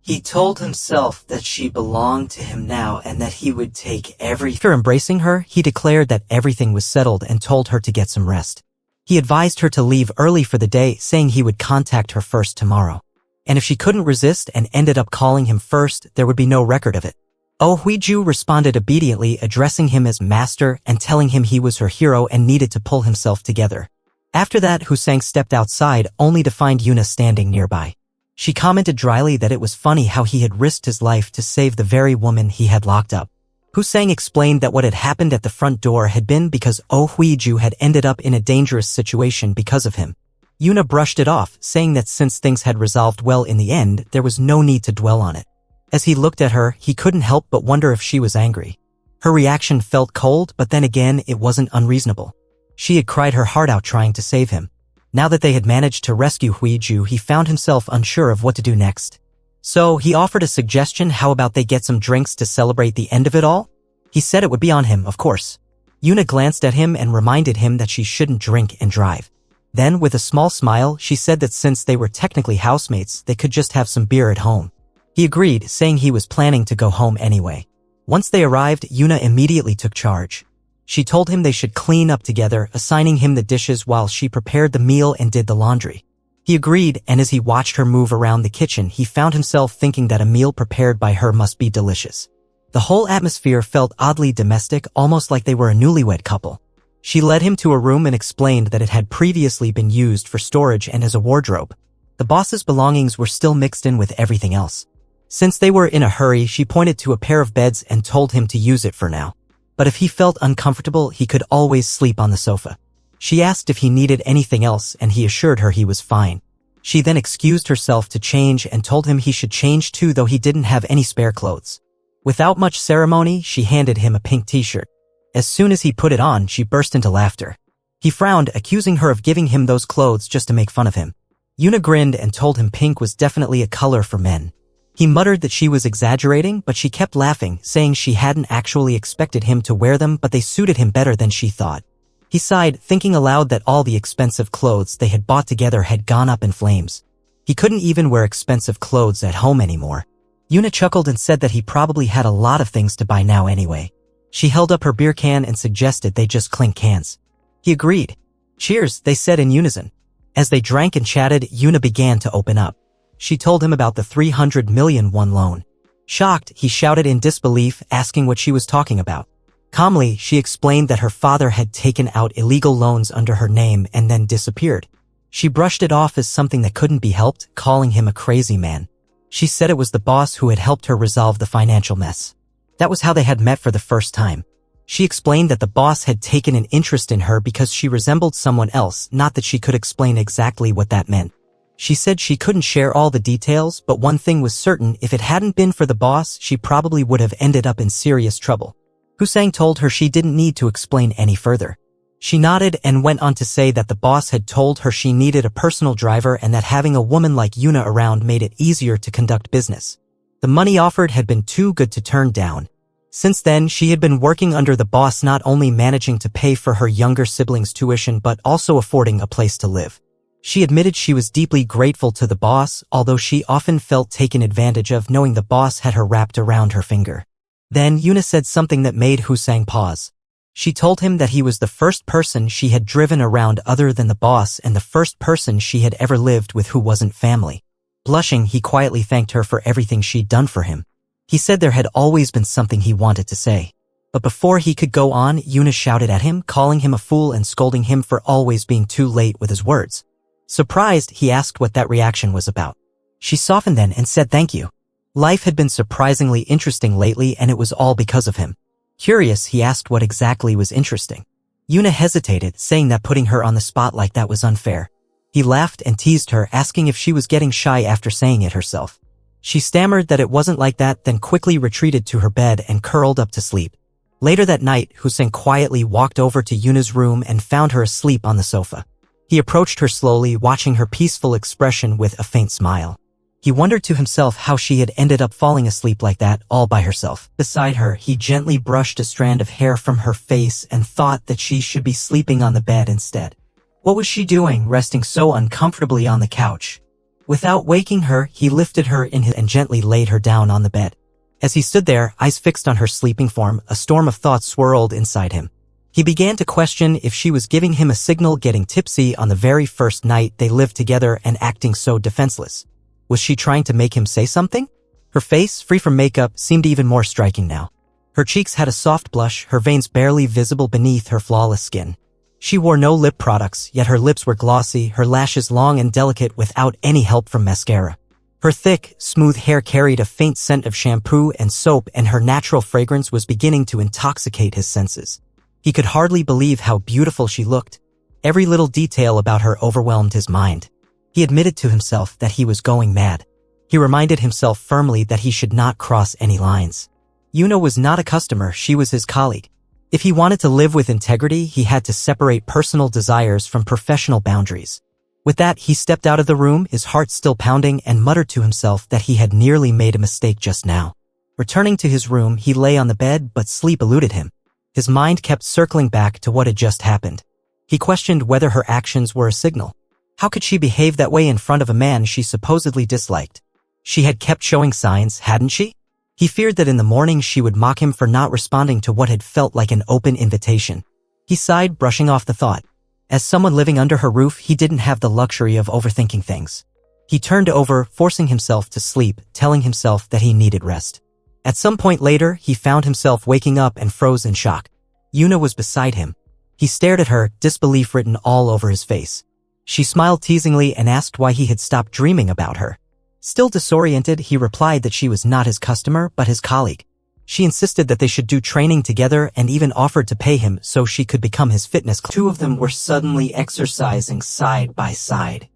He told himself that she belonged to him now and that he would take everything. After embracing her, he declared that everything was settled and told her to get some rest. He advised her to leave early for the day, saying he would contact her first tomorrow. And if she couldn't resist and ended up calling him first, there would be no record of it. Oh Huiju responded obediently, addressing him as master and telling him he was her hero and needed to pull himself together. After that, Hussein stepped outside, only to find Yuna standing nearby. She commented dryly that it was funny how he had risked his life to save the very woman he had locked up. Hussein explained that what had happened at the front door had been because Oh Huiju had ended up in a dangerous situation because of him. Yuna brushed it off, saying that since things had resolved well in the end, there was no need to dwell on it. As he looked at her, he couldn't help but wonder if she was angry. Her reaction felt cold, but then again, it wasn't unreasonable. She had cried her heart out trying to save him. Now that they had managed to rescue Huiju, he found himself unsure of what to do next. So, he offered a suggestion: how about they get some drinks to celebrate the end of it all? He said it would be on him, of course. Yuna glanced at him and reminded him that she shouldn't drink and drive. Then, with a small smile, she said that since they were technically housemates, they could just have some beer at home. He agreed, saying he was planning to go home anyway. Once they arrived, Yuna immediately took charge. She told him they should clean up together, assigning him the dishes while she prepared the meal and did the laundry. He agreed, and as he watched her move around the kitchen, he found himself thinking that a meal prepared by her must be delicious. The whole atmosphere felt oddly domestic, almost like they were a newlywed couple. She led him to a room and explained that it had previously been used for storage and as a wardrobe. The boss's belongings were still mixed in with everything else. Since they were in a hurry, she pointed to a pair of beds and told him to use it for now. But if he felt uncomfortable, he could always sleep on the sofa. She asked if he needed anything else, and he assured her he was fine. She then excused herself to change and told him he should change too, though he didn't have any spare clothes. Without much ceremony, she handed him a pink t-shirt. As soon as he put it on, she burst into laughter. He frowned, accusing her of giving him those clothes just to make fun of him. Yuna grinned and told him pink was definitely a color for men. He muttered that she was exaggerating, but she kept laughing, saying she hadn't actually expected him to wear them, but they suited him better than she thought. He sighed, thinking aloud that all the expensive clothes they had bought together had gone up in flames. He couldn't even wear expensive clothes at home anymore. Yuna chuckled and said that he probably had a lot of things to buy now anyway. She held up her beer can and suggested they just clink cans. He agreed. Cheers, they said in unison. As they drank and chatted, Yuna began to open up. She told him about the 300 million won loan. Shocked, he shouted in disbelief, asking what she was talking about. Calmly, she explained that her father had taken out illegal loans under her name and then disappeared. She brushed it off as something that couldn't be helped, calling him a crazy man. She said it was the boss who had helped her resolve the financial mess. That was how they had met for the first time. She explained that the boss had taken an interest in her because she resembled someone else, not that she could explain exactly what that meant. She said she couldn't share all the details, but one thing was certain: if it hadn't been for the boss, she probably would have ended up in serious trouble. Husang told her she didn't need to explain any further. She nodded and went on to say that the boss had told her she needed a personal driver and that having a woman like Yuna around made it easier to conduct business. The money offered had been too good to turn down. Since then, she had been working under the boss, not only managing to pay for her younger siblings' tuition but also affording a place to live. She admitted she was deeply grateful to the boss, although she often felt taken advantage of, knowing the boss had her wrapped around her finger. Then Yuna said something that made Husang pause. She told him that he was the first person she had driven around other than the boss and the first person she had ever lived with who wasn't family. Blushing, he quietly thanked her for everything she'd done for him. He said there had always been something he wanted to say. But before he could go on, Yuna shouted at him, calling him a fool and scolding him for always being too late with his words. Surprised, he asked what that reaction was about. She softened then and said thank you. Life had been surprisingly interesting lately, and it was all because of him. Curious, he asked what exactly was interesting. Yuna hesitated, saying that putting her on the spot like that was unfair. He laughed and teased her, asking if she was getting shy after saying it herself. She stammered that it wasn't like that, then quickly retreated to her bed and curled up to sleep. Later that night, Hussein quietly walked over to Yuna's room and found her asleep on the sofa. He approached her slowly, watching her peaceful expression with a faint smile. He wondered to himself how she had ended up falling asleep like that, all by herself. Beside her, he gently brushed a strand of hair from her face and thought that she should be sleeping on the bed instead. What was she doing, resting so uncomfortably on the couch? Without waking her, he lifted her in his and gently laid her down on the bed. As he stood there, eyes fixed on her sleeping form, a storm of thoughts swirled inside him. He began to question if she was giving him a signal, getting tipsy on the very first night they lived together and acting so defenseless. Was she trying to make him say something? Her face, free from makeup, seemed even more striking now. Her cheeks had a soft blush, her veins barely visible beneath her flawless skin. She wore no lip products, yet her lips were glossy, her lashes long and delicate without any help from mascara. Her thick, smooth hair carried a faint scent of shampoo and soap, and her natural fragrance was beginning to intoxicate his senses. He could hardly believe how beautiful she looked. Every little detail about her overwhelmed his mind. He admitted to himself that he was going mad. He reminded himself firmly that he should not cross any lines. Yuna was not a customer, she was his colleague. If he wanted to live with integrity, he had to separate personal desires from professional boundaries. With that, he stepped out of the room, his heart still pounding, and muttered to himself that he had nearly made a mistake just now. Returning to his room, he lay on the bed, but sleep eluded him. His mind kept circling back to what had just happened. He questioned whether her actions were a signal. How could she behave that way in front of a man she supposedly disliked? She had kept showing signs, hadn't she? He feared that in the morning she would mock him for not responding to what had felt like an open invitation. He sighed, brushing off the thought. As someone living under her roof, he didn't have the luxury of overthinking things. He turned over, forcing himself to sleep, telling himself that he needed rest. At some point later, he found himself waking up and froze in shock. Yuna was beside him. He stared at her, disbelief written all over his face. She smiled teasingly and asked why he had stopped dreaming about her. Still disoriented, he replied that she was not his customer, but his colleague. She insisted that they should do training together and even offered to pay him so she could become his fitness club. Two of them were suddenly exercising side by side.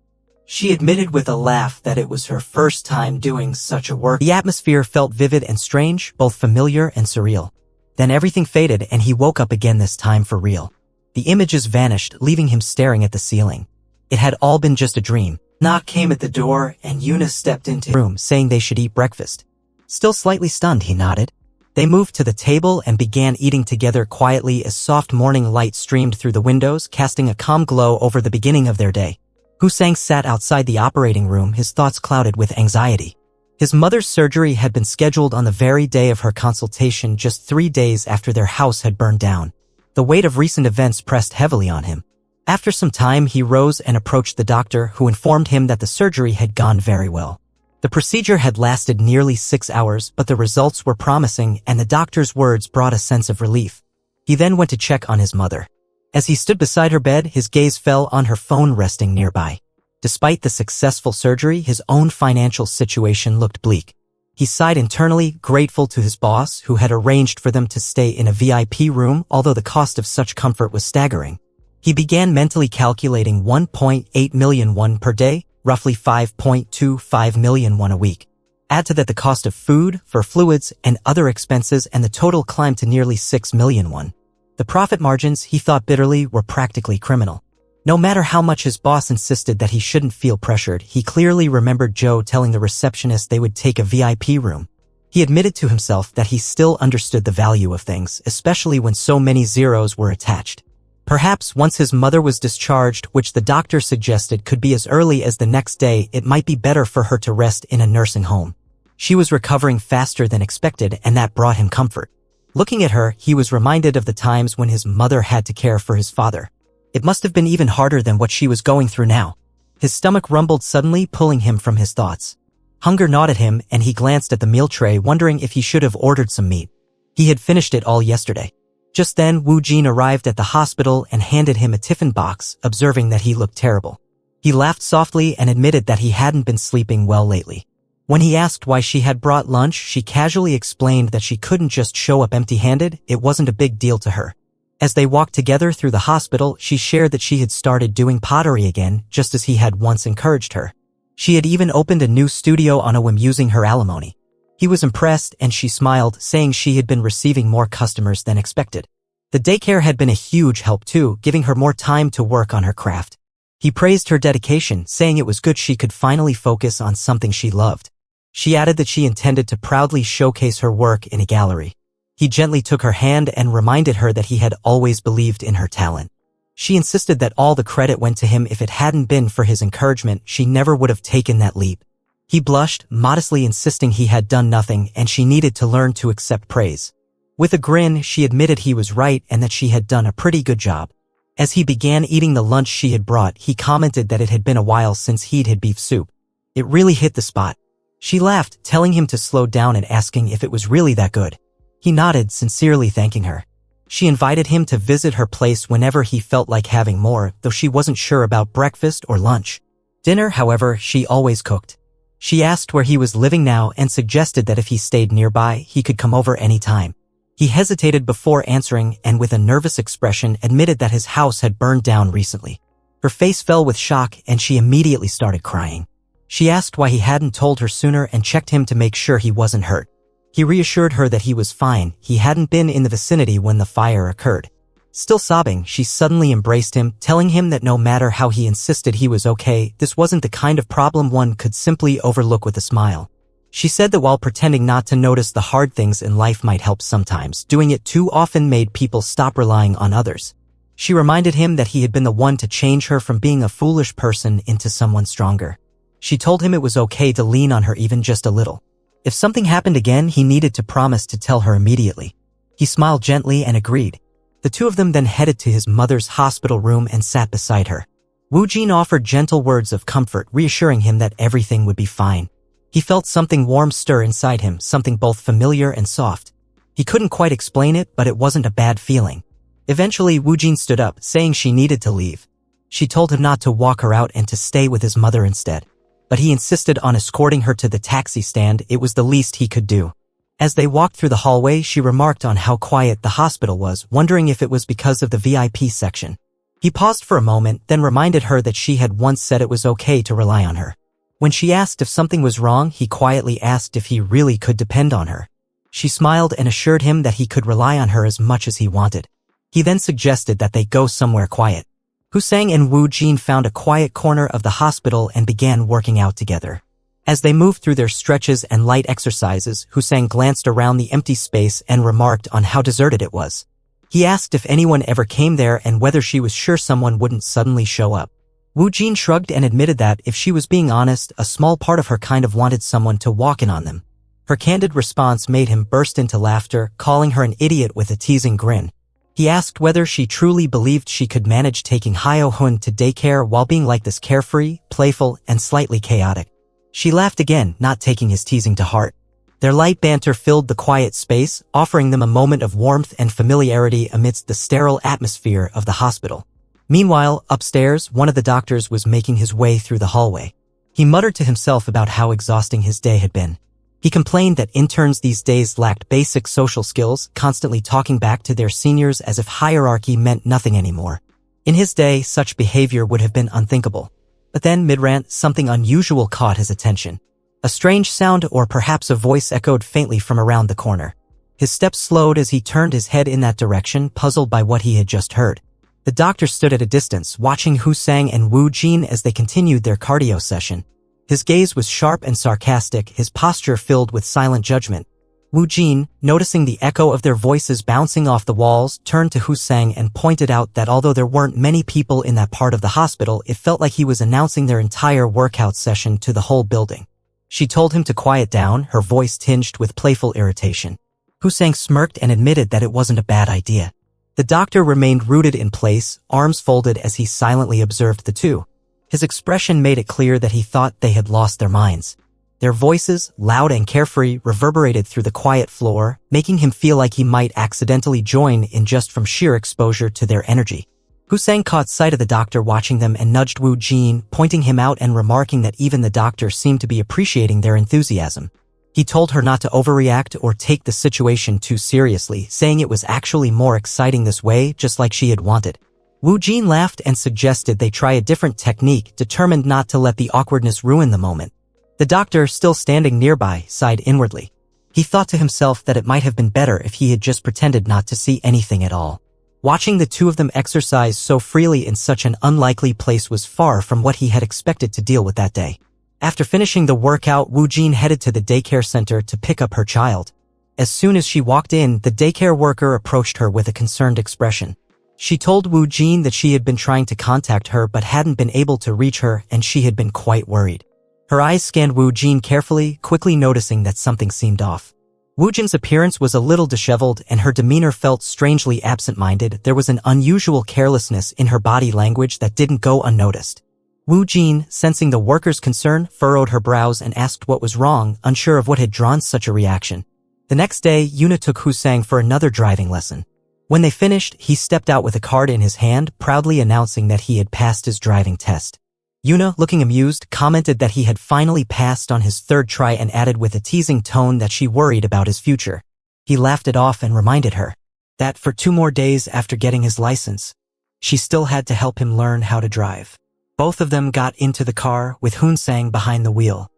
She admitted with a laugh that it was her first time doing such a work. The atmosphere felt vivid and strange, both familiar and surreal. Then everything faded and he woke up again, this time for real. The images vanished, leaving him staring at the ceiling. It had all been just a dream. Knock came at the door and Eunice stepped into the room saying they should eat breakfast. Still slightly stunned, he nodded. They moved to the table and began eating together quietly as soft morning light streamed through the windows, casting a calm glow over the beginning of their day. Husang sat outside the operating room, his thoughts clouded with anxiety. His mother's surgery had been scheduled on the very day of her consultation, just 3 days after their house had burned down. The weight of recent events pressed heavily on him. After some time, he rose and approached the doctor, who informed him that the surgery had gone very well. The procedure had lasted nearly 6 hours, but the results were promising, and the doctor's words brought a sense of relief. He then went to check on his mother. As he stood beside her bed, his gaze fell on her phone resting nearby. Despite the successful surgery, his own financial situation looked bleak. He sighed internally, grateful to his boss, who had arranged for them to stay in a VIP room, although the cost of such comfort was staggering. He began mentally calculating 1.8 million won per day, roughly 5.25 million won a week. Add to that the cost of food, for fluids, and other expenses, and the total climbed to nearly 6 million won. The profit margins, he thought bitterly, were practically criminal. No matter how much his boss insisted that he shouldn't feel pressured, he clearly remembered Joe telling the receptionist they would take a VIP room. He admitted to himself that he still understood the value of things, especially when so many zeros were attached. Perhaps once his mother was discharged, which the doctor suggested could be as early as the next day, it might be better for her to rest in a nursing home. She was recovering faster than expected, and that brought him comfort. Looking at her, he was reminded of the times when his mother had to care for his father. It must have been even harder than what she was going through now. His stomach rumbled suddenly, pulling him from his thoughts. Hunger gnawed at him, and he glanced at the meal tray, wondering if he should have ordered some meat. He had finished it all yesterday. Just then, Wu Jin arrived at the hospital and handed him a tiffin box, observing that he looked terrible. He laughed softly and admitted that he hadn't been sleeping well lately. When he asked why she had brought lunch, she casually explained that she couldn't just show up empty-handed. It wasn't a big deal to her. As they walked together through the hospital, she shared that she had started doing pottery again, just as he had once encouraged her. She had even opened a new studio on a whim using her alimony. He was impressed, and she smiled, saying she had been receiving more customers than expected. The daycare had been a huge help too, giving her more time to work on her craft. He praised her dedication, saying it was good she could finally focus on something she loved. She added that she intended to proudly showcase her work in a gallery. He gently took her hand and reminded her that he had always believed in her talent. She insisted that all the credit went to him. If it hadn't been for his encouragement, she never would have taken that leap. He blushed, modestly insisting he had done nothing and she needed to learn to accept praise. With a grin, she admitted he was right and that she had done a pretty good job. As he began eating the lunch she had brought, he commented that it had been a while since he'd had beef soup. It really hit the spot. She laughed, telling him to slow down and asking if it was really that good. He nodded, sincerely thanking her. She invited him to visit her place whenever he felt like having more, though she wasn't sure about breakfast or lunch. Dinner, however, she always cooked. She asked where he was living now and suggested that if he stayed nearby, he could come over any time. He hesitated before answering and with a nervous expression admitted that his house had burned down recently. Her face fell with shock and she immediately started crying. She asked why he hadn't told her sooner and checked him to make sure he wasn't hurt. He reassured her that he was fine. He hadn't been in the vicinity when the fire occurred. Still sobbing, she suddenly embraced him, telling him that no matter how he insisted he was okay, this wasn't the kind of problem one could simply overlook with a smile. She said that while pretending not to notice the hard things in life might help sometimes, doing it too often made people stop relying on others. She reminded him that he had been the one to change her from being a foolish person into someone stronger. She told him it was okay to lean on her even just a little. If something happened again, he needed to promise to tell her immediately. He smiled gently and agreed. The two of them then headed to his mother's hospital room and sat beside her. Wu Jin offered gentle words of comfort, reassuring him that everything would be fine. He felt something warm stir inside him, something both familiar and soft. He couldn't quite explain it, but it wasn't a bad feeling. Eventually, Wu Jin stood up, saying she needed to leave. She told him not to walk her out and to stay with his mother instead. But he insisted on escorting her to the taxi stand. It was the least he could do. As they walked through the hallway, she remarked on how quiet the hospital was, wondering if it was because of the VIP section. He paused for a moment, then reminded her that she had once said it was okay to rely on her. When she asked if something was wrong, he quietly asked if he really could depend on her. She smiled and assured him that he could rely on her as much as he wanted. He then suggested that they go somewhere quiet. Husang and Wu Jin found a quiet corner of the hospital and began working out together. As they moved through their stretches and light exercises, Husang glanced around the empty space and remarked on how deserted it was. He asked if anyone ever came there and whether she was sure someone wouldn't suddenly show up. Wu Jin shrugged and admitted that, if she was being honest, a small part of her kind of wanted someone to walk in on them. Her candid response made him burst into laughter, calling her an idiot with a teasing grin. He asked whether she truly believed she could manage taking Hyo Hun to daycare while being like this, carefree, playful, and slightly chaotic. She laughed again, not taking his teasing to heart. Their light banter filled the quiet space, offering them a moment of warmth and familiarity amidst the sterile atmosphere of the hospital. Meanwhile, upstairs, one of the doctors was making his way through the hallway. He muttered to himself about how exhausting his day had been. He complained that interns these days lacked basic social skills, constantly talking back to their seniors as if hierarchy meant nothing anymore. In his day, such behavior would have been unthinkable. But then, mid-rant, something unusual caught his attention. A strange sound, or perhaps a voice, echoed faintly from around the corner. His steps slowed as he turned his head in that direction, puzzled by what he had just heard. The doctor stood at a distance, watching Husang and Wu Jin as they continued their cardio session. His gaze was sharp and sarcastic, his posture filled with silent judgment. Wu Jin, noticing the echo of their voices bouncing off the walls, turned to Husang and pointed out that although there weren't many people in that part of the hospital, it felt like he was announcing their entire workout session to the whole building. She told him to quiet down, her voice tinged with playful irritation. Husang smirked and admitted that it wasn't a bad idea. The doctor remained rooted in place, arms folded as he silently observed the two. His expression made it clear that he thought they had lost their minds. Their voices, loud and carefree, reverberated through the quiet floor, making him feel like he might accidentally join in just from sheer exposure to their energy. Husang caught sight of the doctor watching them and nudged Wu Jin, pointing him out and remarking that even the doctor seemed to be appreciating their enthusiasm. He told her not to overreact or take the situation too seriously, saying it was actually more exciting this way, just like she had wanted. Wu Jin laughed and suggested they try a different technique, determined not to let the awkwardness ruin the moment. The doctor, still standing nearby, sighed inwardly. He thought to himself that it might have been better if he had just pretended not to see anything at all. Watching the two of them exercise so freely in such an unlikely place was far from what he had expected to deal with that day. After finishing the workout, Wu Jin headed to the daycare center to pick up her child. As soon as she walked in, the daycare worker approached her with a concerned expression. She told Wu Jin that she had been trying to contact her but hadn't been able to reach her, and she had been quite worried. Her eyes scanned Wu Jin carefully, quickly noticing that something seemed off. Wu Jin's appearance was a little disheveled and her demeanor felt strangely absent-minded. There was an unusual carelessness in her body language that didn't go unnoticed. Wu Jin, sensing the worker's concern, furrowed her brows and asked what was wrong, unsure of what had drawn such a reaction. The next day, Yuna took Husang for another driving lesson. When they finished, he stepped out with a card in his hand, proudly announcing that he had passed his driving test. Yuna, looking amused, commented that he had finally passed on his third try and added with a teasing tone that she worried about his future. He laughed it off and reminded her that for 2 more days after getting his license, she still had to help him learn how to drive. Both of them got into the car, with Husang behind the wheel.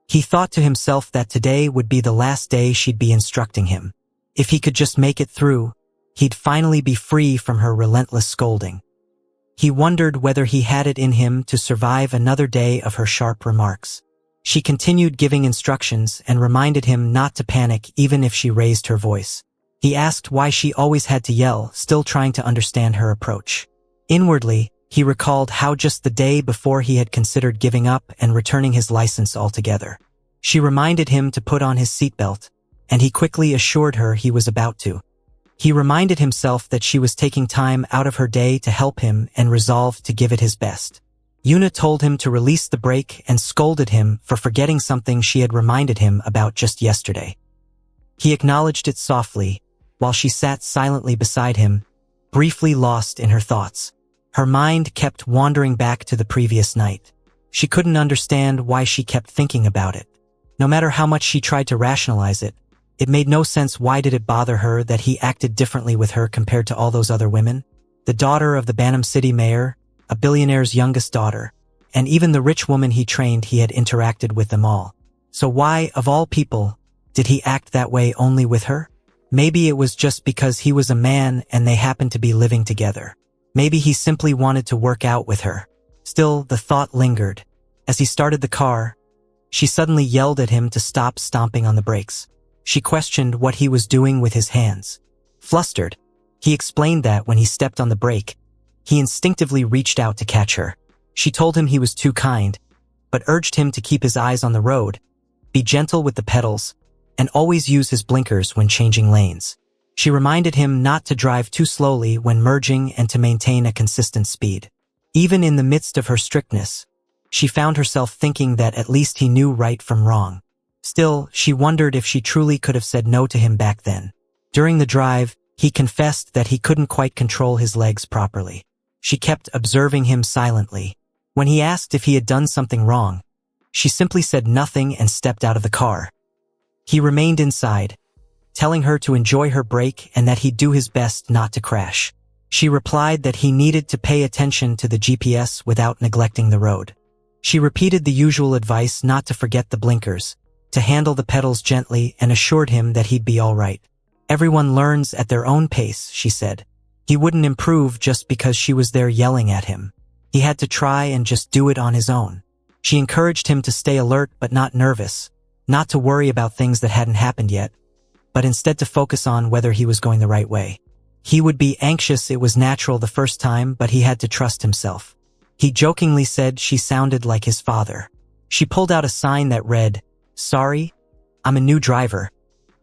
He thought to himself that today would be the last day she'd be instructing him. If he could just make it through, he'd finally be free from her relentless scolding. He wondered whether he had it in him to survive another day of her sharp remarks. She continued giving instructions and reminded him not to panic even if she raised her voice. He asked why she always had to yell, still trying to understand her approach. Inwardly, he recalled how just the day before he had considered giving up and returning his license altogether. She reminded him to put on his seatbelt, and he quickly assured her he was about to. He reminded himself that she was taking time out of her day to help him and resolved to give it his best. Yuna told him to release the brake and scolded him for forgetting something she had reminded him about just yesterday. He acknowledged it softly, while she sat silently beside him, briefly lost in her thoughts. Her mind kept wandering back to the previous night. She couldn't understand why she kept thinking about it. No matter how much she tried to rationalize it, it made no sense. Why did it bother her that he acted differently with her compared to all those other women? The daughter of the Banam City mayor, a billionaire's youngest daughter, and even the rich woman he trained, he had interacted with them all. So why, of all people, Did he act that way only with her? Maybe it was just because he was a man and they happened to be living together. Maybe he simply wanted to work out with her. Still, the thought lingered. As he started the car, she suddenly yelled at him to stop stomping on the brakes. She questioned what he was doing with his hands. Flustered, he explained that when he stepped on the brake, he instinctively reached out to catch her. She told him he was too kind, but urged him to keep his eyes on the road, be gentle with the pedals, and always use his blinkers when changing lanes. She reminded him not to drive too slowly when merging and to maintain a consistent speed. Even in the midst of her strictness, she found herself thinking that at least he knew right from wrong. Still, she wondered if she truly could have said no to him back then. During the drive, he confessed that he couldn't quite control his legs properly. She kept observing him silently. When he asked if he had done something wrong, she simply said nothing and stepped out of the car. He remained inside, telling her to enjoy her break and that he'd do his best not to crash. She replied that he needed to pay attention to the GPS without neglecting the road. She repeated the usual advice not to forget the blinkers, to handle the pedals gently, and assured him that he'd be all right. Everyone learns at their own pace, she said. He wouldn't improve just because she was there yelling at him. He had to try and just do it on his own. She encouraged him to stay alert but not nervous, not to worry about things that hadn't happened yet, but instead to focus on whether he was going the right way. He would be anxious, it was natural the first time, but he had to trust himself. He jokingly said she sounded like his father. She pulled out a sign that read, "Sorry, I'm a new driver,"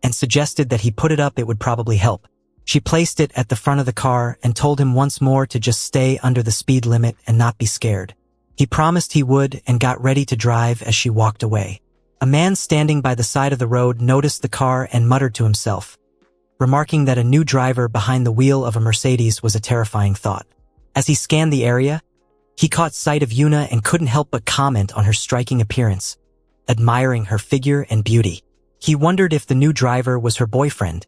and suggested that he put it up, it would probably help. She placed it at the front of the car and told him once more to just stay under the speed limit and not be scared. He promised he would and got ready to drive as she walked away. A man standing by the side of the road noticed the car and muttered to himself, remarking that a new driver behind the wheel of a Mercedes was a terrifying thought. As he scanned the area, he caught sight of Yuna and couldn't help but comment on her striking appearance, admiring her figure and beauty. He wondered if the new driver was her boyfriend,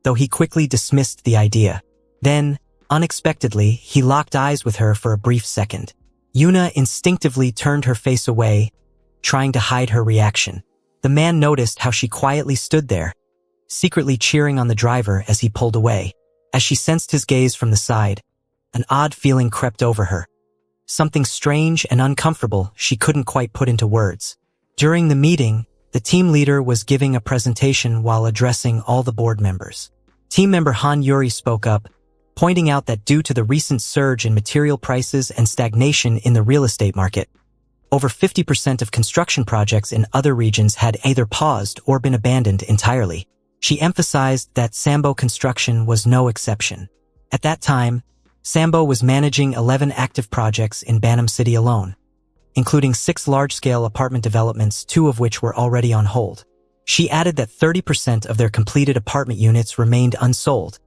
though he quickly dismissed the idea. Then, unexpectedly, he locked eyes with her for a brief second. Yuna instinctively turned her face away, trying to hide her reaction. The man noticed how she quietly stood there, secretly cheering on the driver as he pulled away. As she sensed his gaze from the side, an odd feeling crept over her. Something strange and uncomfortable she couldn't quite put into words. During the meeting, the team leader was giving a presentation while addressing all the board members. Team member Han Yuri spoke up, pointing out that due to the recent surge in material prices and stagnation in the real estate market, over 50% of construction projects in other regions had either paused or been abandoned entirely. She emphasized that Sambo Construction was no exception. At that time, Sambo was managing 11 active projects in Bantam City alone, including 6 large-scale apartment developments, 2 of which were already on hold. She added that 30% of their completed apartment units remained unsold,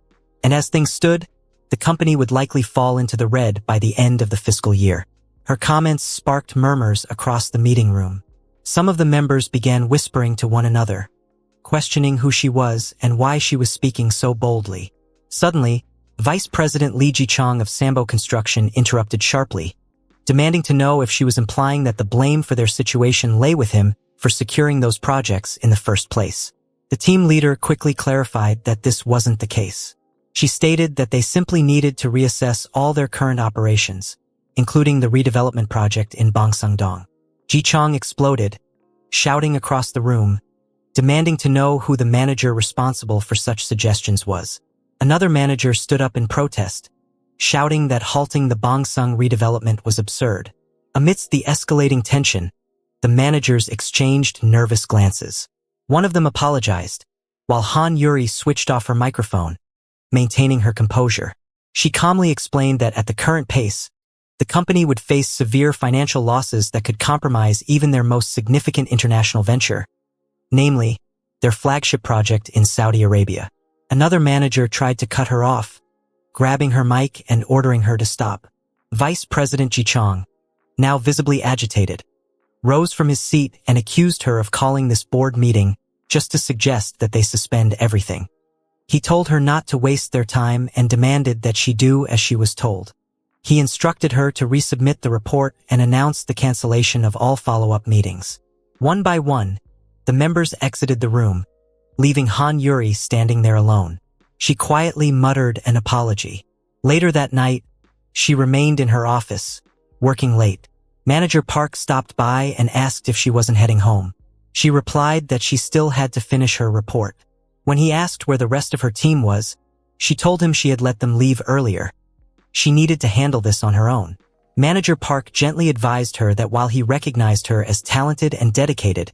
and as things stood, the company would likely fall into the red by the end of the fiscal year. Her comments sparked murmurs across the meeting room. Some of the members began whispering to one another, questioning who she was and why she was speaking so boldly. Suddenly, Vice President Lee Ji-chong of Sambo Construction interrupted sharply, demanding to know if she was implying that the blame for their situation lay with him for securing those projects in the first place. The team leader quickly clarified that this wasn't the case. She stated that they simply needed to reassess all their current operations, including the redevelopment project in Bangsan-dong. Ji-chong exploded, shouting across the room, demanding to know who the manager responsible for such suggestions was. Another manager stood up in protest, shouting that halting the Bangsang redevelopment was absurd. Amidst the escalating tension, the managers exchanged nervous glances. One of them apologized, while Han Yuri switched off her microphone, maintaining her composure. She calmly explained that at the current pace, the company would face severe financial losses that could compromise even their most significant international venture, namely, their flagship project in Saudi Arabia. Another manager tried to cut her off, grabbing her mic and ordering her to stop. Vice President Ji-chong, now visibly agitated, rose from his seat and accused her of calling this board meeting just to suggest that they suspend everything. He told her not to waste their time and demanded that she do as she was told. He instructed her to resubmit the report and announced the cancellation of all follow-up meetings. One by one, the members exited the room, leaving Han Yuri standing there alone. She quietly muttered an apology. Later that night, she remained in her office, working late. Manager Park stopped by and asked if she wasn't heading home. She replied that she still had to finish her report. When he asked where the rest of her team was, she told him she had let them leave earlier. She needed to handle this on her own. Manager Park gently advised her that while he recognized her as talented and dedicated,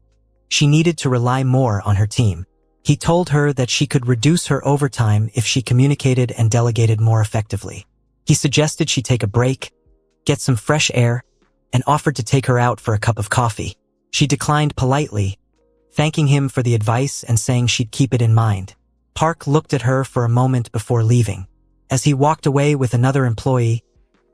she needed to rely more on her team. He told her that she could reduce her overtime if she communicated and delegated more effectively. He suggested she take a break, get some fresh air, and offered to take her out for a cup of coffee. She declined politely, thanking him for the advice and saying she'd keep it in mind. Park looked at her for a moment before leaving. As he walked away with another employee,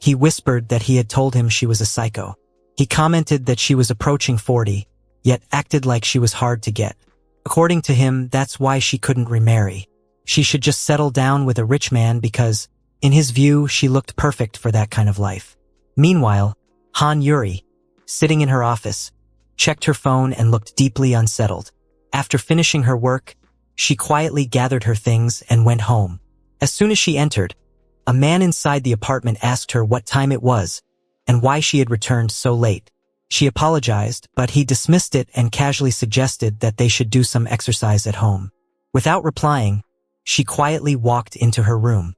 he whispered that he had told him she was a psycho. He commented that she was approaching 40, yet acted like she was hard to get. According to him, that's why she couldn't remarry. She should just settle down with a rich man because, in his view, she looked perfect for that kind of life. Meanwhile, Han Yuri, sitting in her office, checked her phone and looked deeply unsettled. After finishing her work, she quietly gathered her things and went home. As soon as she entered, a man inside the apartment asked her what time it was and why she had returned so late. She apologized, but he dismissed it and casually suggested that they should do some exercise at home. Without replying, she quietly walked into her room.